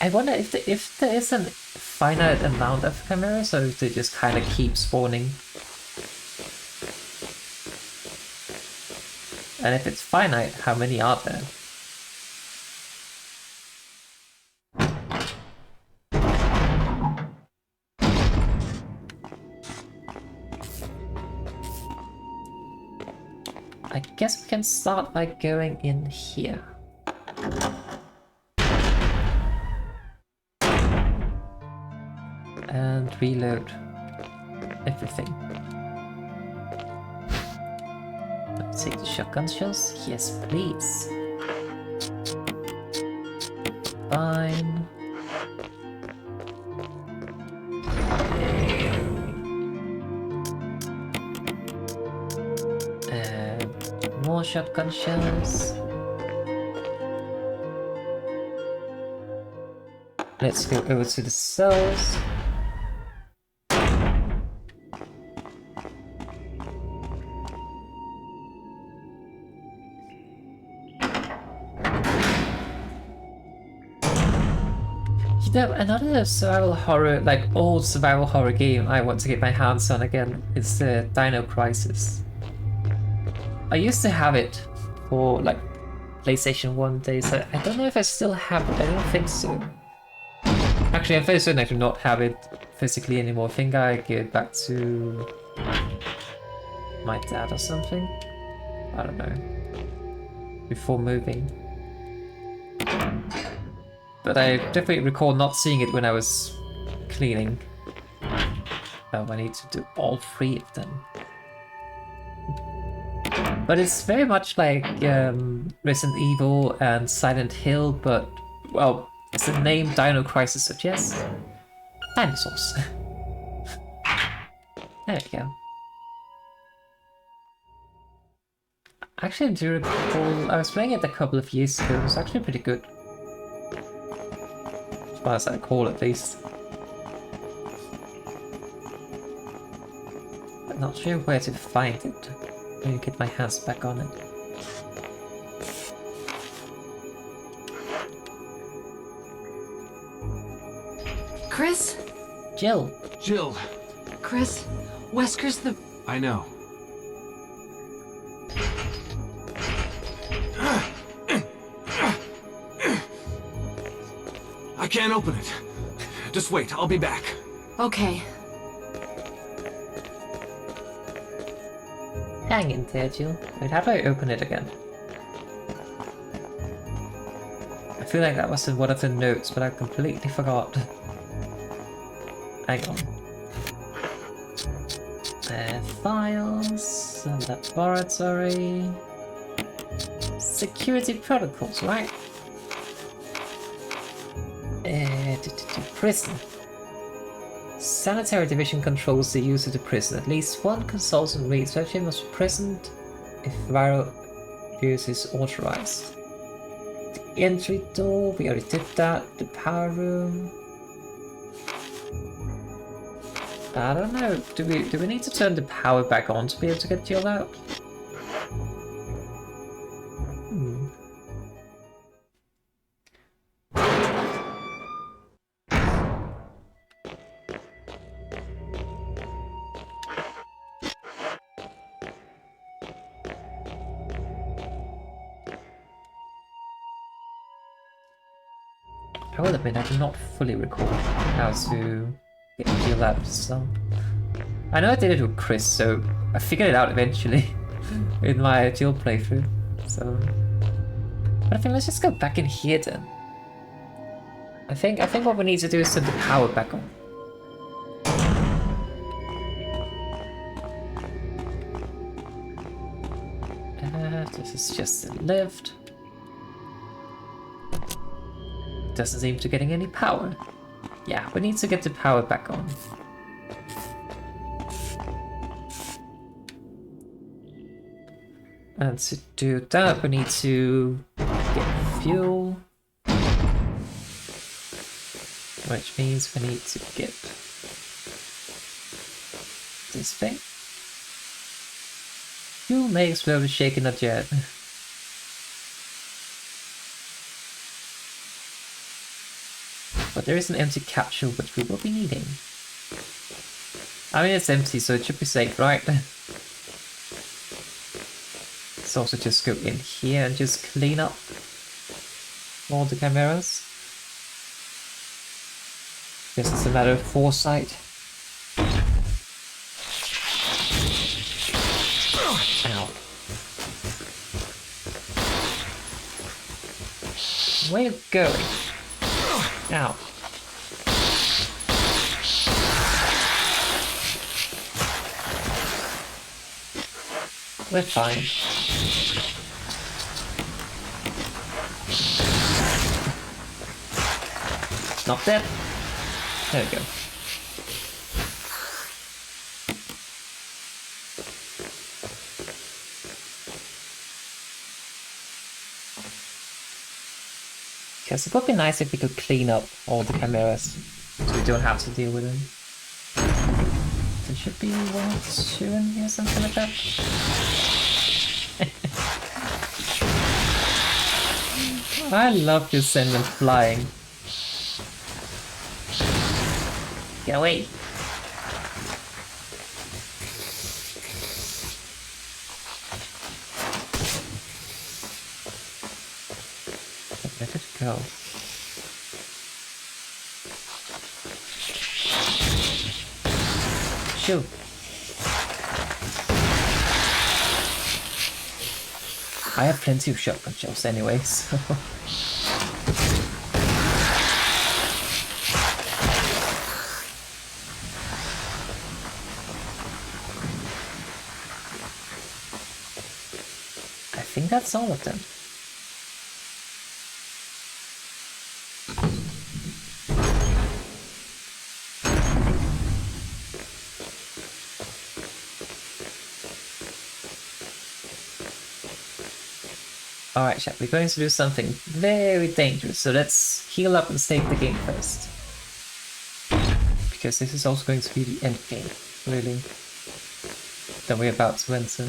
I wonder if there is a finite amount of chimeras, or if they just kind of keep spawning. And if it's finite, how many are there? I guess we can start by going in here. And reload everything. Let's take the shotgun shells. Yes, please. Fine. More shotgun shells. Let's go over to the cells. You know, another survival horror, like old survival horror game I want to get my hands on again is Dino Crisis. I used to have it for like PlayStation 1 days. I don't know if I still have it, I don't think so. Actually, I'm very certain I do not have it physically anymore. I think I gave it back to my dad or something. I don't know. Before moving. But I definitely recall not seeing it when I was cleaning. Oh, I need to do all 3 of them. But it's very much like Resident Evil and Silent Hill, but, well, as the name Dino Crisis suggests, dinosaurs. There we go. Actually, I do recall, I was playing it a couple of years ago, it was actually pretty good. As far as I recall, at least. But not sure where to find it. Let me get my hands back on it. Chris? Jill! Jill, Chris, Wesker's the... I know. I can't open it. Just wait, I'll be back. Okay. Hang in there, Jill. Wait, how do I open it again? I feel like that was in one of the notes, but I completely forgot. Hang on. Files, and laboratory... Security protocols, right? Prison. Sanitary Division controls the use of the prison. At least one consultant researcher must be present if viral use is authorized. The entry door, we already did that. The power room. I don't know. Do we need to turn the power back on to be able to get Jill out? I will admit I do not fully recall how to get Jill out of the cell. I know I did it with Chris, so I figured it out eventually in my Jill playthrough. So, but I think let's just go back in here then. I think what we need to do is turn the power back on. This is just a lift. Doesn't seem to be getting any power. Yeah, we need to get the power back on. And to do that, we need to get fuel. Which means we need to get this thing? You may explode with shaking not yet. But there is an empty capsule which we will be needing. I mean, it's empty, so it should be safe, right? Let's also just go in here and just clean up all the cameras. Guess it's a matter of foresight. Ow. Where are you going? Ow. We're fine. Not dead. There we go. Because it would be nice if we could clean up all the chimeras, so we don't have to deal with them. There should be 1 or 2 in here, something like that. I love to send them flying. Get away! Where did it go? Shoot! I have plenty of shotgun shells anyway, so... I think that's all of them. Alright, chat, we're going to do something very dangerous, so let's heal up and save the game first. Because this is also going to be the end game, really, that we're about to enter.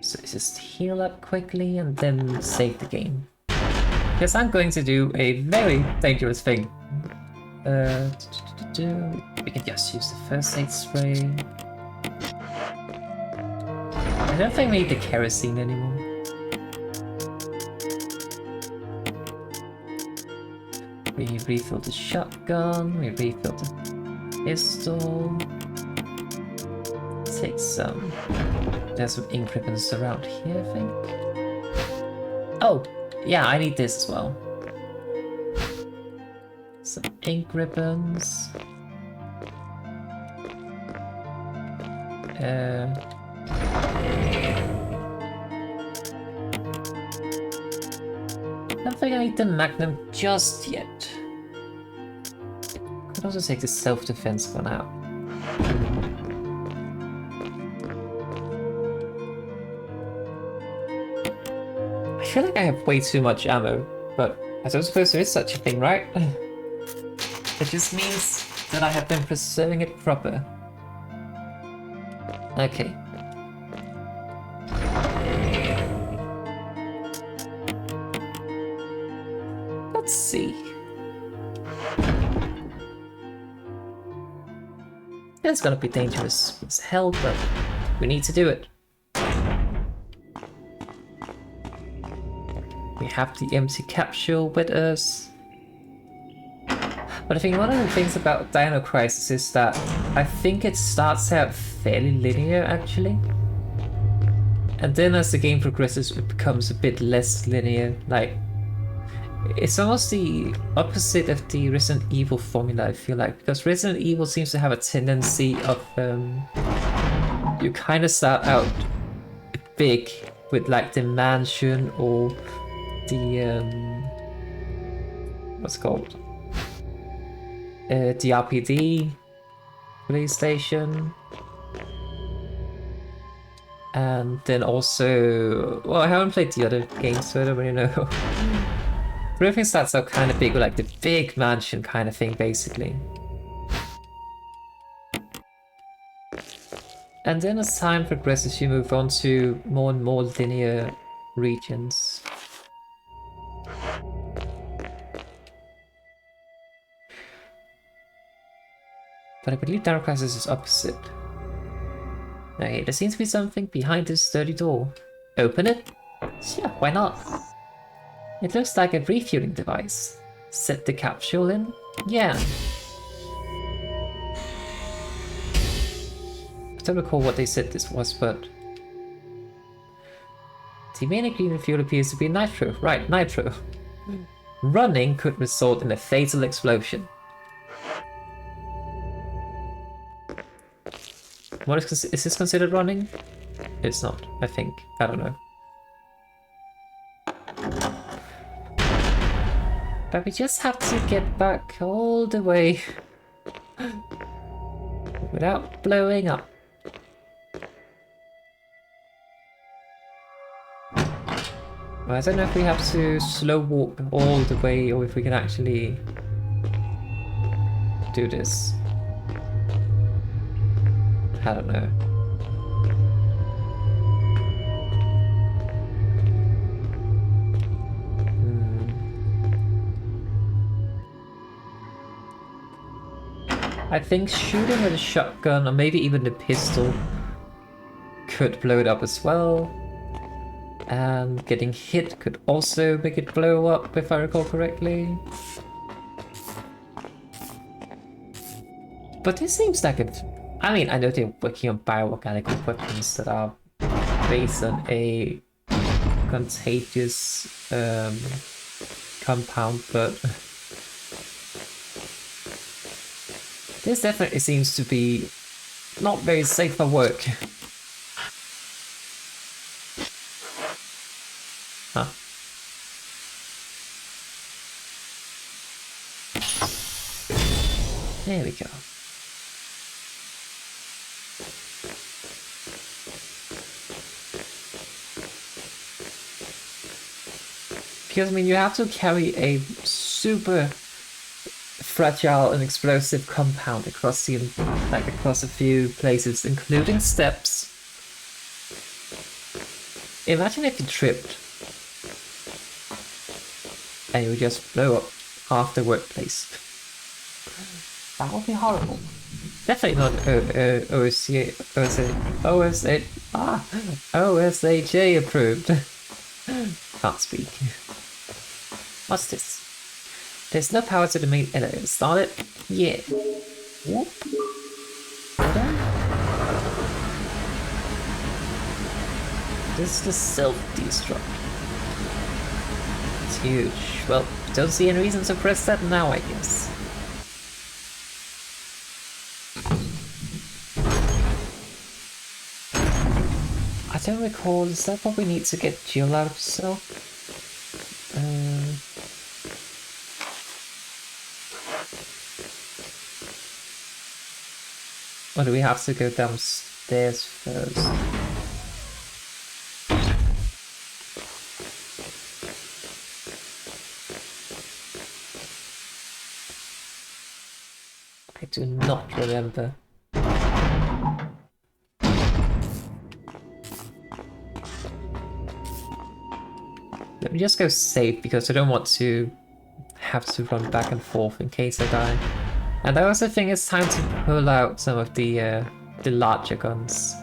So just heal up quickly and then save the game. Because I'm going to do a very dangerous thing. We can just use the first aid spray. I don't think we need the kerosene anymore. We refilled the shotgun, we refilled the pistol. Take some. There's some ink ribbons around here, I think. Oh! Yeah, I need this as well. Some ink ribbons. I don't think I need the magnum just yet. Could also take the self-defense one out. I feel like I have way too much ammo, but I don't suppose there is such a thing, right? It just means that I have been preserving it proper. Okay. Let's see. It's gonna be dangerous as hell, but we need to do it. We have the empty capsule with us. But I think one of the things about Dino Crisis is that I think it starts out fairly linear, actually. And then as the game progresses, it becomes a bit less linear. Like, it's almost the opposite of the Resident Evil formula, I feel like. Because Resident Evil seems to have a tendency of... you kind of start out big with like the mansion or the... what's it called? The RPD police station, And then also, well, I haven't played the other games, so I don't really know. But everything starts out kind of big, with like the big mansion kind of thing, basically. And then as time progresses, you move on to more and more linear regions. But I believe Dark Crisis is opposite. Okay, there seems to be something behind this sturdy door. Open it? Yeah, why not? It looks like a refueling device. Set the capsule in? Yeah. I don't recall what they said this was, but... The main ingredient fuel appears to be nitro. Right, nitro. Running could result in a fatal explosion. What is this considered running? It's not, I think. I don't know. But we just have to get back all the way without blowing up. Well, I don't know if we have to slow walk all the way or if we can actually do this. I don't know. I think shooting with a shotgun or maybe even the pistol could blow it up as well. And getting hit could also make it blow up, if I recall correctly. But this seems like a... I mean, I know they're working on bioorganic weapons that are based on a contagious compound, but... This definitely seems to be not very safe for work. Huh. There we go. Because, I mean, you have to carry a super fragile and explosive compound across the, like, across a few places, including steps. Imagine if you tripped and you would just blow up half the workplace. That would be horrible. Definitely not OSHA approved. Can't speak. What's this? There's no power to the main elevator. Start it? Yeah. Whoop. This is the self-destruct. It's huge. Well, don't see any reason to press that now, I guess. I don't recall, is that what we need to get Jill out of the cell? Or do we have to go downstairs first? I do not remember. Let me just go safe because I don't want to have to run back and forth in case I die. And I also think it's time to pull out some of the larger guns.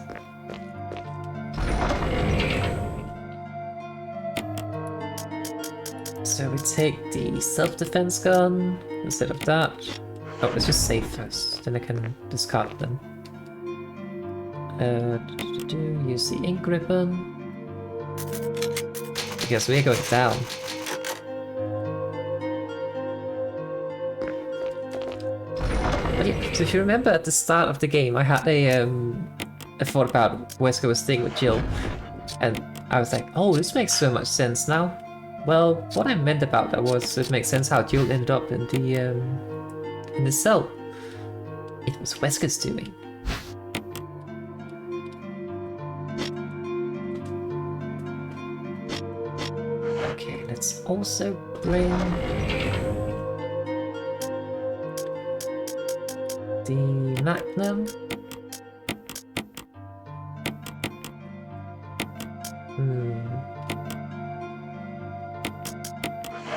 So we take the self-defense gun instead of that. Oh, let's just save first, then I can discard them. Use the ink ribbon. Because we're going down. But yeah, so if you remember at the start of the game, I had a thought about Wesker was staying with Jill, and I was like, oh, this makes so much sense now. Well, what I meant about that was it makes sense how Jill ended up in the cell. It was Wesker's doing. Let's also bring the Magnum.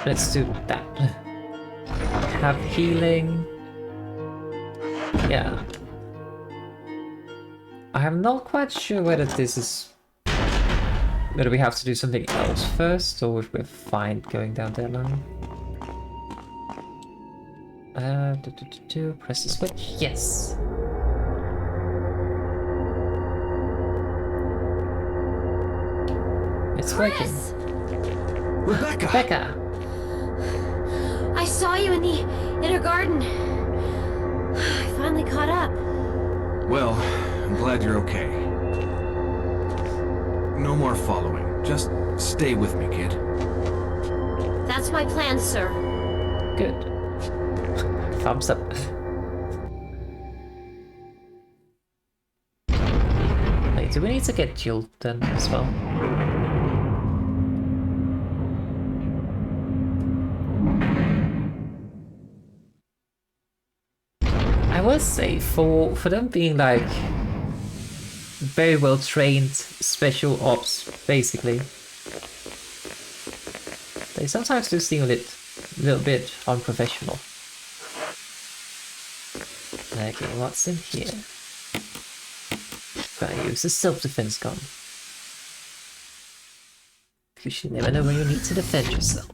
Let's do that. Have healing. Yeah. I'm not quite sure whether this is... whether we have to do something else first, or if we're fine going down that line. Press the switch. Yes. It's working. Chris! Rebecca! Becca! I saw you in the inner garden. I finally caught up. Well, I'm glad you're okay. No more following. Just stay with me, kid. That's my plan, sir. Good. Thumbs up. Wait, do we need to get Jill then as well? I will say, for them being like very well trained special ops, basically, they sometimes do seem a little bit unprofessional. Okay, what's in here? Gotta use a self-defense gun. Because you never know when you need to defend yourself.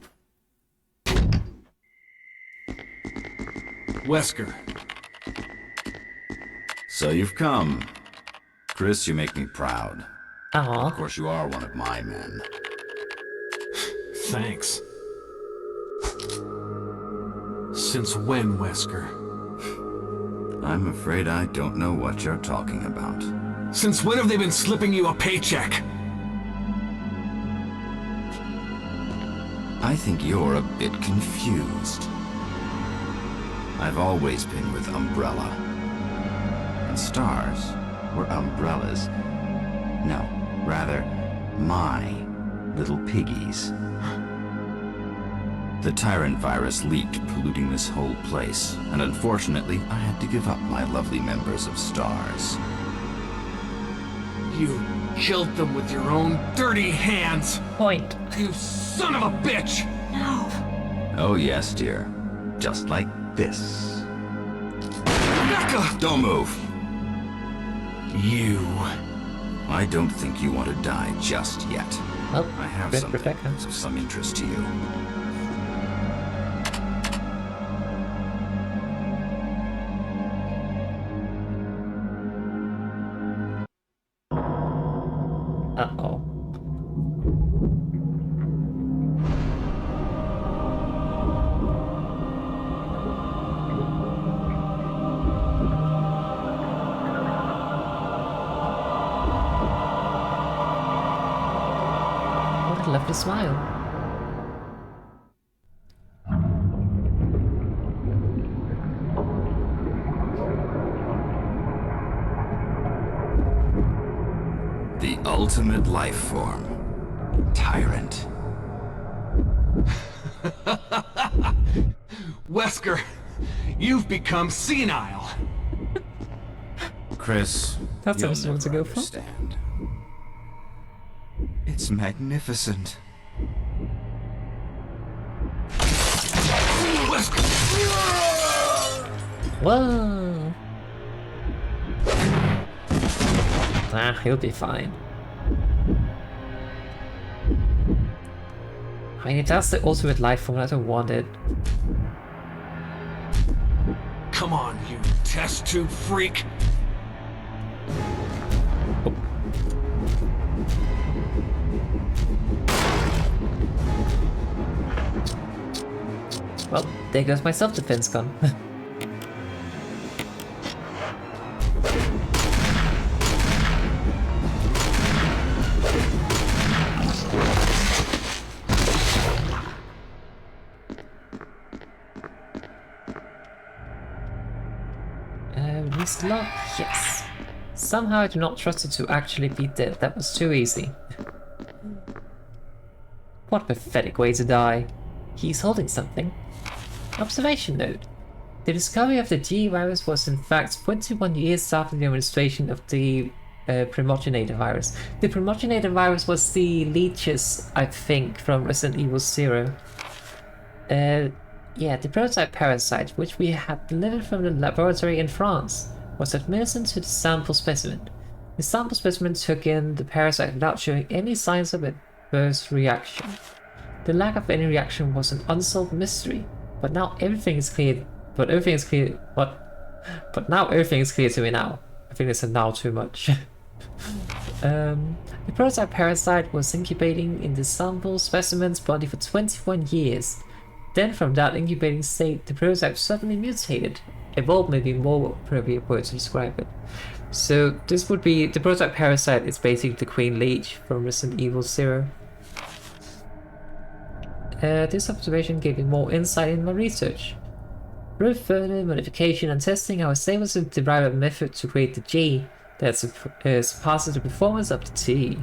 Wesker. So you've come. Chris, you make me proud. Aww. Of course, you are one of my men. Thanks. Since when, Wesker? I'm afraid I don't know what you're talking about. Since when have they been slipping you a paycheck? I think you're a bit confused. I've always been with Umbrella. And stars were umbrellas. No, rather, my little piggies. The Tyrant virus leaked, polluting this whole place, and unfortunately, I had to give up my lovely members of Stars. You killed them with your own dirty hands! Point. You son of a bitch! No. Oh yes, dear. Just like this. Rebecca! Don't move! You... I don't think you want to die just yet. Well, I have good something Rebecca. that's of some interest to you. Uh-oh. What a lovely smile. The ultimate life form. Tyrant. Wesker, you've become senile. Chris, That's you'll awesome to never go for. understand. It's magnificent. Wesker! Whoa! Ah, he'll be fine. I mean, if that's the ultimate life form, I don't want it. Come on, you test tube freak! Well, there goes my self-defense gun. Lock? Yes. Somehow I do not trust it to actually be dead. That was too easy. What a pathetic way to die. He's holding something. Observation note. The discovery of the G virus was in fact 21 years after the administration of the primogenitor virus. The primogenitor virus was the leeches, I think, from Resident Evil 0. Yeah, the prototype parasite, which we had delivered from the laboratory in France, was administered to the sample specimen. The sample specimen took in the parasite without showing any signs of adverse reaction. The lack of any reaction was an unsolved mystery, but now everything is clear. But now everything is clear to me now. I think it's a now too much. The prototype parasite was incubating in the sample specimen's body for 21 years. Then from that incubating state, the prototype suddenly mutated. Evolved may be more appropriate word to describe it. So this would be, the prototype parasite is basically the Queen Leech from Resident Evil 0. This observation gave me more insight in my research. Through further modification and testing, I was able to derive a method to create the G that surpasses the performance of the T.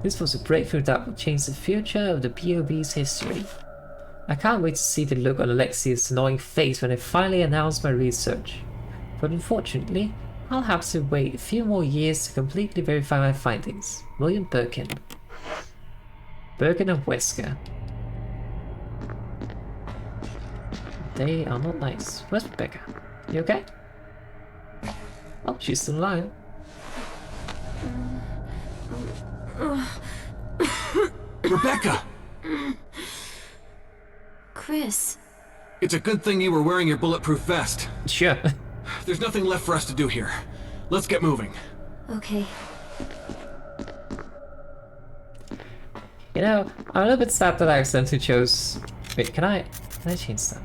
This was a breakthrough that would change the future of the BOB's history. I can't wait to see the look on Alexia's annoying face when I finally announce my research. But unfortunately, I'll have to wait a few more years to completely verify my findings. William Birkin. Birkin and Wesker. They are not nice. Where's Rebecca? You okay? Oh, she's still alive. Rebecca! Chris. It's a good thing you were wearing your bulletproof vest. Sure. There's nothing left for us to do here. Let's get moving. Okay. You know, I'm a little bit sad that I accidentally chose... Wait, can I change that?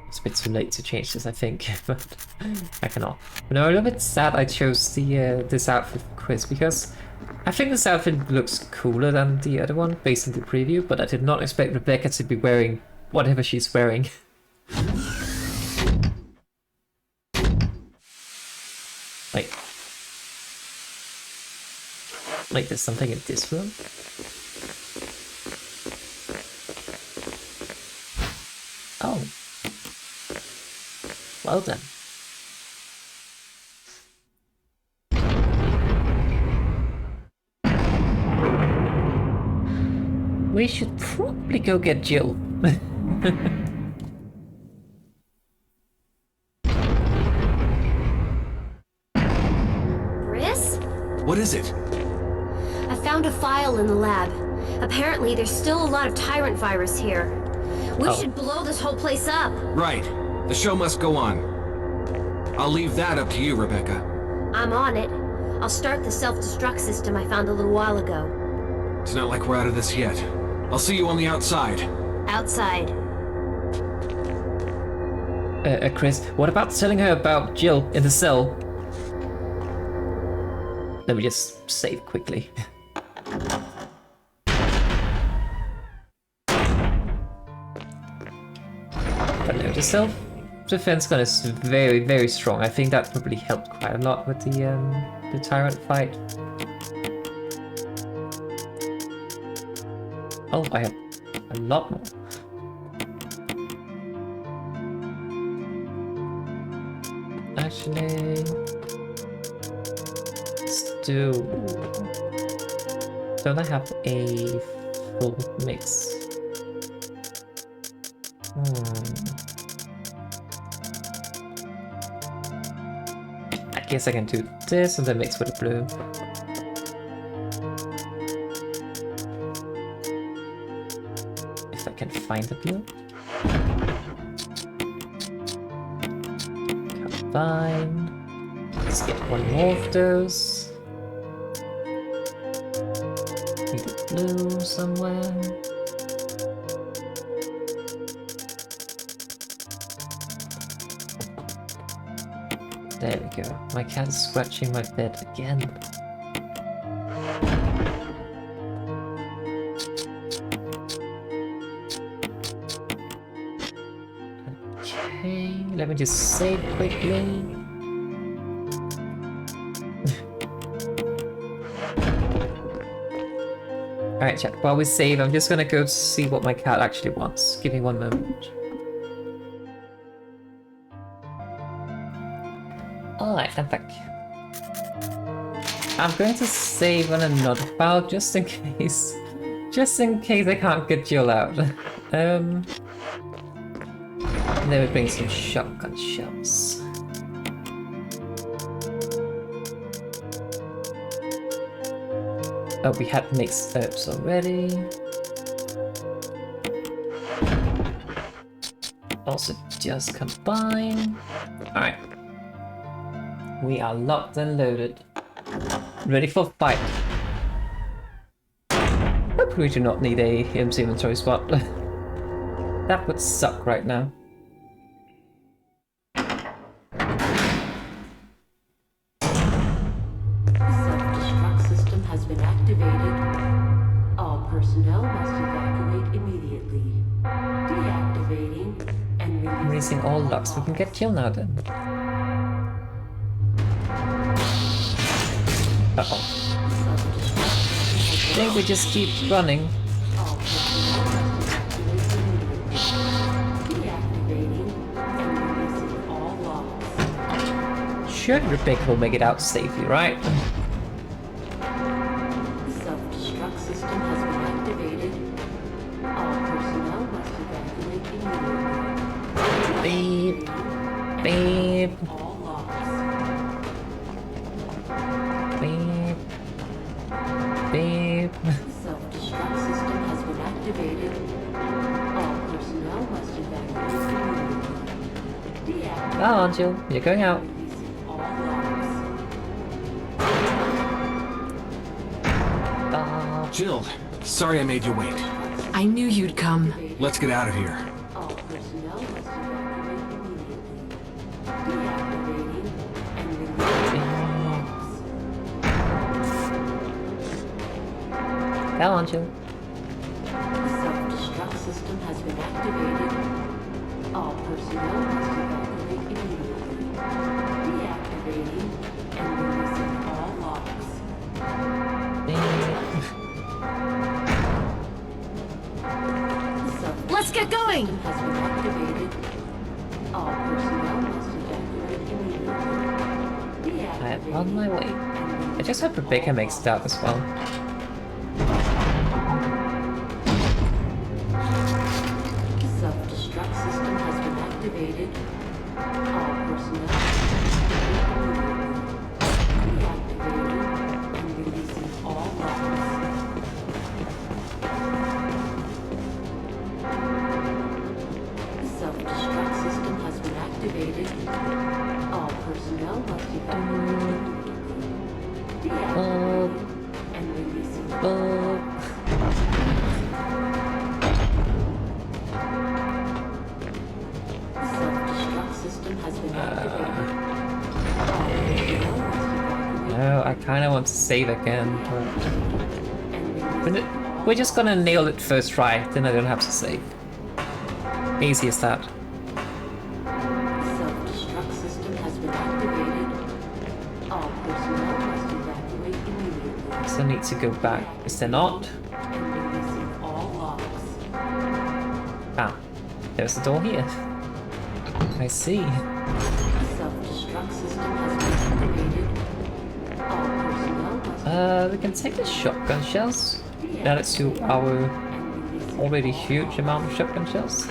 It's a bit too late to change this, I think, but I cannot. But no, I'm a little bit sad I chose the this outfit for Chris, because I think this outfit looks cooler than the other one, based on the preview, but I did not expect Rebecca to be wearing whatever she's wearing. Like there's something in this room? Oh. Well then. We should probably go get Jill. Chris? What is it? I found a file in the lab. Apparently, there's still a lot of tyrant virus here. We should blow this whole place up. Right. The show must go on. I'll leave that up to you, Rebecca. I'm on it. I'll start the self-destruct system I found a little while ago. It's not like we're out of this yet. I'll see you on the outside. Outside. Chris, what about telling her about Jill in the cell? Let me just save quickly. But no, the self-defense gun is very, very strong. I think that probably helped quite a lot with the tyrant fight. Oh, I have a lot more. Actually, don't I have a full mix? I guess I can do this and then mix with the blue. If I can find the blue. Combine. Let's get one more of those. Need the blue somewhere. There we go. My cat is scratching my bed again. Okay, let me just save quickly. Alright, chat. While we save, I'm just gonna go see what my cat actually wants. Give me one moment. Alright, I'm back. I'm going to save on another file just in case. Just in case I can't get Jill out. Then we bring some shotgun shells. Oh, we had mixed herbs already. Also just combine. Alright. We are locked and loaded. Ready for fight. Hope we do not need a inventory spot. That would suck right now. Self-destruct system has been activated. All personnel must evacuate immediately. Deactivating and Releasing all locks. We can get Jill now then. Uh-oh. I think we just keep running. Sure, Rebecca will make it out safely, right? Self-destruct system has been activated. All personnel must evacuate immediately. Beep. Beep. All locks. Beep. Beep. Self-destruct system has been activated. All personnel must evacuate immediately. Deactivate. Come on, Jill. You're going out. All locks. Jill, sorry I made you wait. I knew you'd come. Let's get out of here. All personnel must evacuate immediately. Deactivating and releasing all locks. Come on, Jill. The self-destruct system has been activated. All personnel must evacuate immediately. Deactivating and releasing all locks. The Let's get going! self-destruct has been activated. All personnel must evacuate immediately. I am on my way. I just hope Rebecca makes it out as well. The self-destruct system has been activated. All personnel deactivating and releasing all locks. The self-destruct system has been activated. All personnel must evacuate immediately. Deactivating and releasing all locks. The self-destruct system has been activated. All personnel must evacuate No, I kind of want to save again, and but release we're just gonna nail it first try, then I don't have to save. Easy as that. The self-destruct system has been activated. All personnel must evacuate immediately. Still need to go back. Is there not? And releasing all locks. Ah, there's the door here. I see. The self-destruct system has been activated. All personnel must We can take the shotgun shells. Add it to our and releasing already all huge locks. amount of shotgun shells.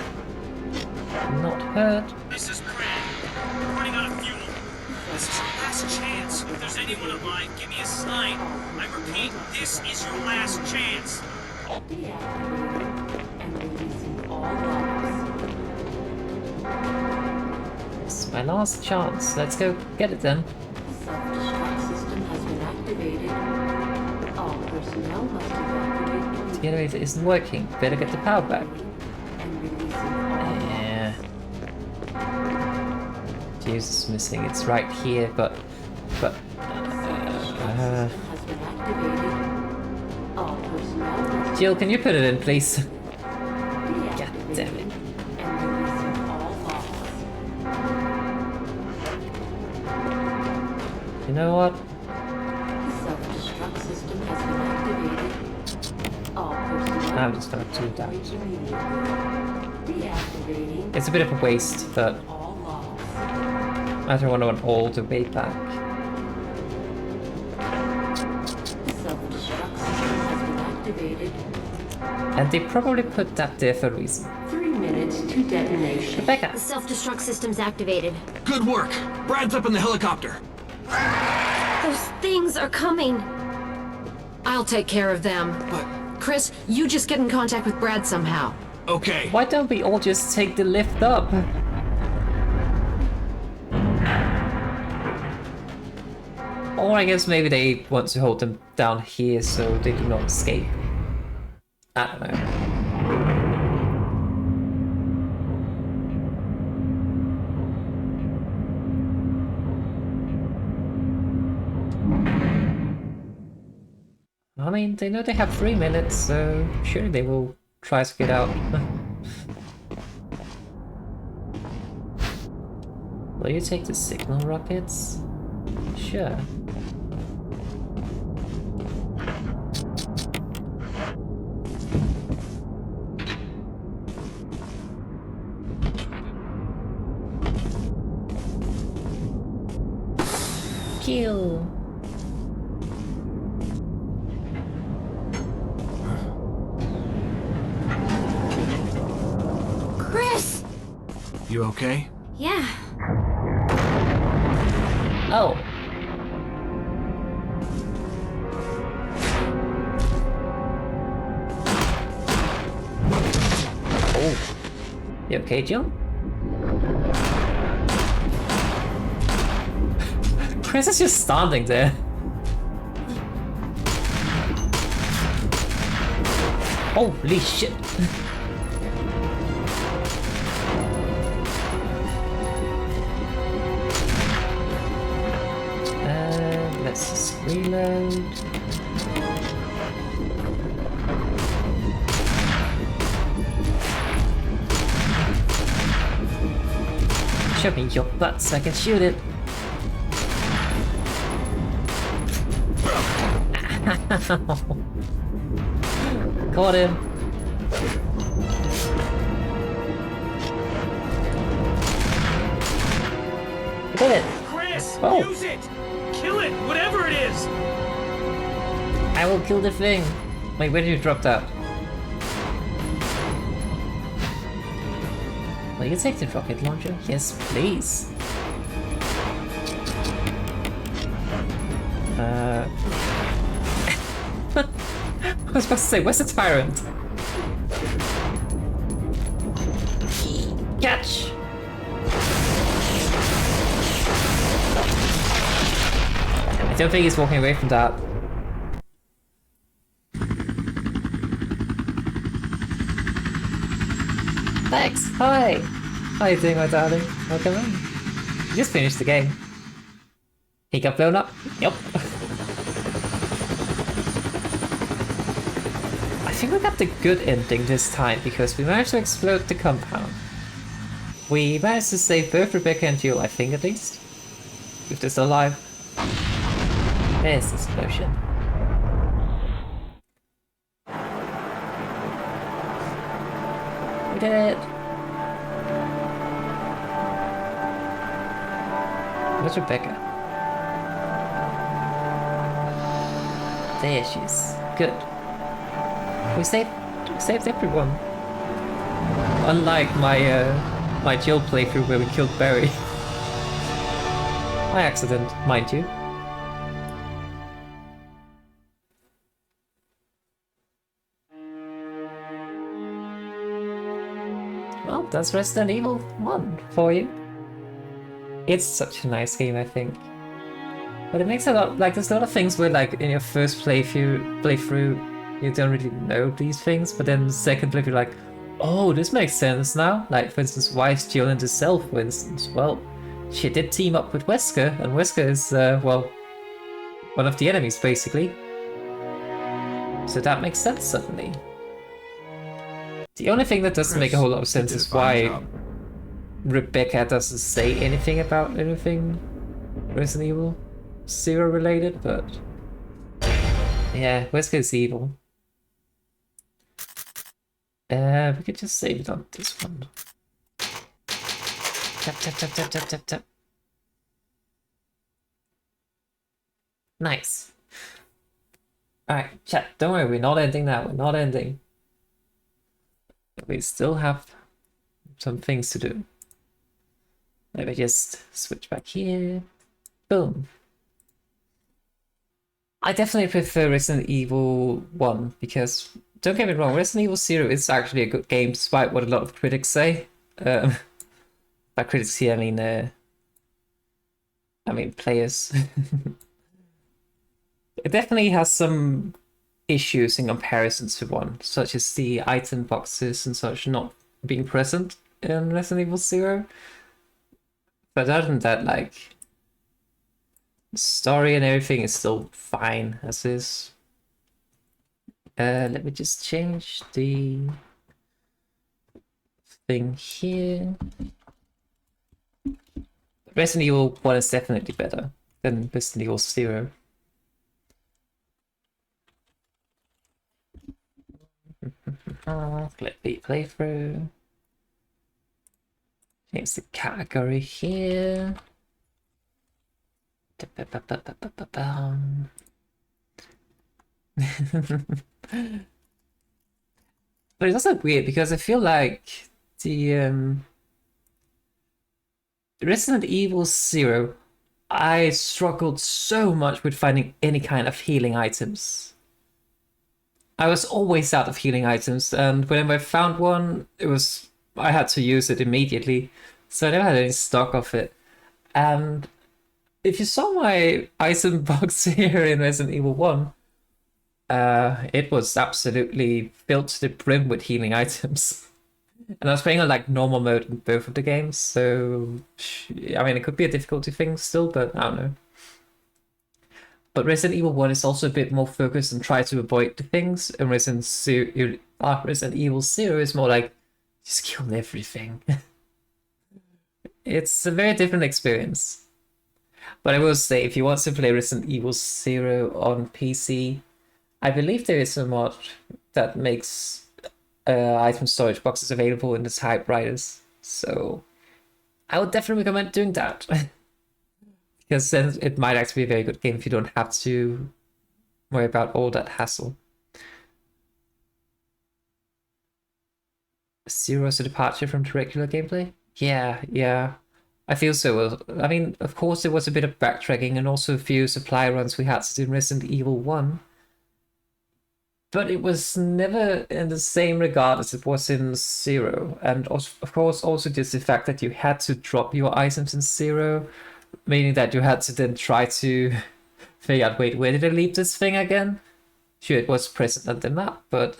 Not hurt. This is Brad. We're running out of fuel. This is your last chance. If there's anyone alive, give me a sign. I repeat, this is your last chance. Deactivating and releasing all locks. It's my last chance. Let's go get it then. The self-destruct system has been activated. All personnel must evacuate The generator isn't working. Better get the power back. and releasing all Yeah. Fuse is missing. It's right here, but system has been activated. All personnel must Jill, can you put it in, please? deactivating damn it. and releasing all locks. You know what? The self-destruct system has been activated. All I'm just gonna do that. Deactivating It's a bit of a waste, but all logs. I don't want all the way back. Self-destruct system has been activated. And they probably put that there for a reason. 3 minutes to detonation. Rebecca! The self-destruct system's activated. Good work. Brad's up in the helicopter. Those things are coming. I'll take care of them. But Chris, you just get in contact with Brad somehow. okay. Why don't we all just take the lift up? Or I guess maybe they want to hold them down here so they do not escape. I don't know. I mean, they know they have 3 minutes, so surely they will try to get out. Will you take the signal rockets? Sure. Kill. Chris! You okay? Yeah. Oh. Oh. You okay, Jill? Chris is just standing there. Holy shit. Let's just reload. Show me your butt so I can shoot it. Caught him. You did it. Chris, Oh. use it! Kill it, whatever it is! I will kill the thing. Wait, where did you drop that? Will you take the rocket launcher? Yes, please. I was about to say, where's the tyrant? Catch! I don't think he's walking away from that. Thanks! Hi! How you doing, my darling? Welcome in. You just finished the game. He got blown up? Yep. I think we got the good ending this time because we managed to explode the compound. We managed to save both Rebecca and Jill, I think at least. If they're still alive. There's the explosion. We did it! Where's Rebecca? There she is. Good. We saved everyone. Unlike my Jill playthrough where we killed Barry. By accident, mind you. Well, that's Resident Evil 1 for you. It's such a nice game, I think. But it makes a lot, like, there's a lot of things where, like, in your first playthrough, you don't really know these things, but then the second playthrough, you're like, oh, this makes sense now. Like, for instance, why is Jill in the cell, for instance? Well, she did team up with Wesker, and Wesker is, well, one of the enemies, basically. So that makes sense, suddenly. The only thing that doesn't make a whole lot of sense is why Rebecca doesn't say anything about anything Resident Evil 0 related, but yeah, Wesker is evil. We could just save it on this one. Tap, tap, tap, tap, tap, tap, tap. Nice. Alright, chat, don't worry, we're not ending now, we're not ending. We still have some things to do. Let me just switch back here. Boom. I definitely prefer Resident Evil 1 because, don't get me wrong, Resident Evil 0 is actually a good game despite what a lot of critics say. By critics here, I mean players. It definitely has some issues in comparison to 1, such as the item boxes and such not being present in Resident Evil 0. But other than that, like, the story and everything is still fine as is. Let me just change the thing here. Resident Evil 1 is definitely better than Resident Evil 0. Click the playthrough. Change the category here. But it's also weird because I feel like the Resident Evil 0, I struggled so much with finding any kind of healing items. I was always out of healing items, and whenever I found one, I had to use it immediately, so I never had any stock of it. And if you saw my item box here in Resident Evil 1, it was absolutely filled to the brim with healing items. And I was playing on like normal mode in both of the games, so I mean it could be a difficulty thing still, but I don't know. But Resident Evil 1 is also a bit more focused and try to avoid the things, and Resident Evil 0 is more like, just kill everything. It's a very different experience. But I will say, if you want to play Resident Evil 0 on PC, I believe there is a mod that makes item storage boxes available in the typewriters. So I would definitely recommend doing that. Because then it might actually be a very good game if you don't have to worry about all that hassle. Zero's a departure from the regular gameplay? Yeah. I feel so. I mean, of course there was a bit of backtracking and also a few supply runs we had to do in Resident Evil 1. But it was never in the same regard as it was in 0. And of course also just the fact that you had to drop your items in 0. Meaning that you had to then try to figure out, wait, where did I leave this thing again? Sure, it was present on the map, but...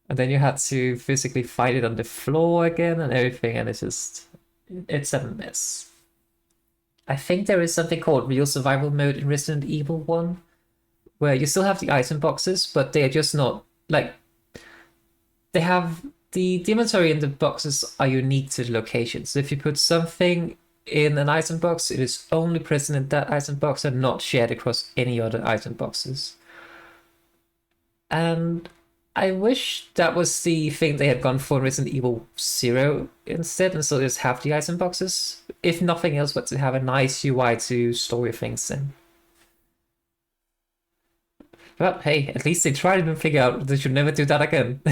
And then you had to physically find it on the floor again and everything, and it's a mess. I think there is something called Real Survival Mode in Resident Evil 1, where you still have the item boxes, but they are just not, like... They have... The inventory in the boxes are unique to the location, so if you put something in an item box, it is only present in that item box and not shared across any other item boxes. And I wish that was the thing they had gone for in Resident Evil 0 instead, and so just have the item boxes. If nothing else, but to have a nice UI to store your things in. But hey, at least they tried and figured out they should never do that again.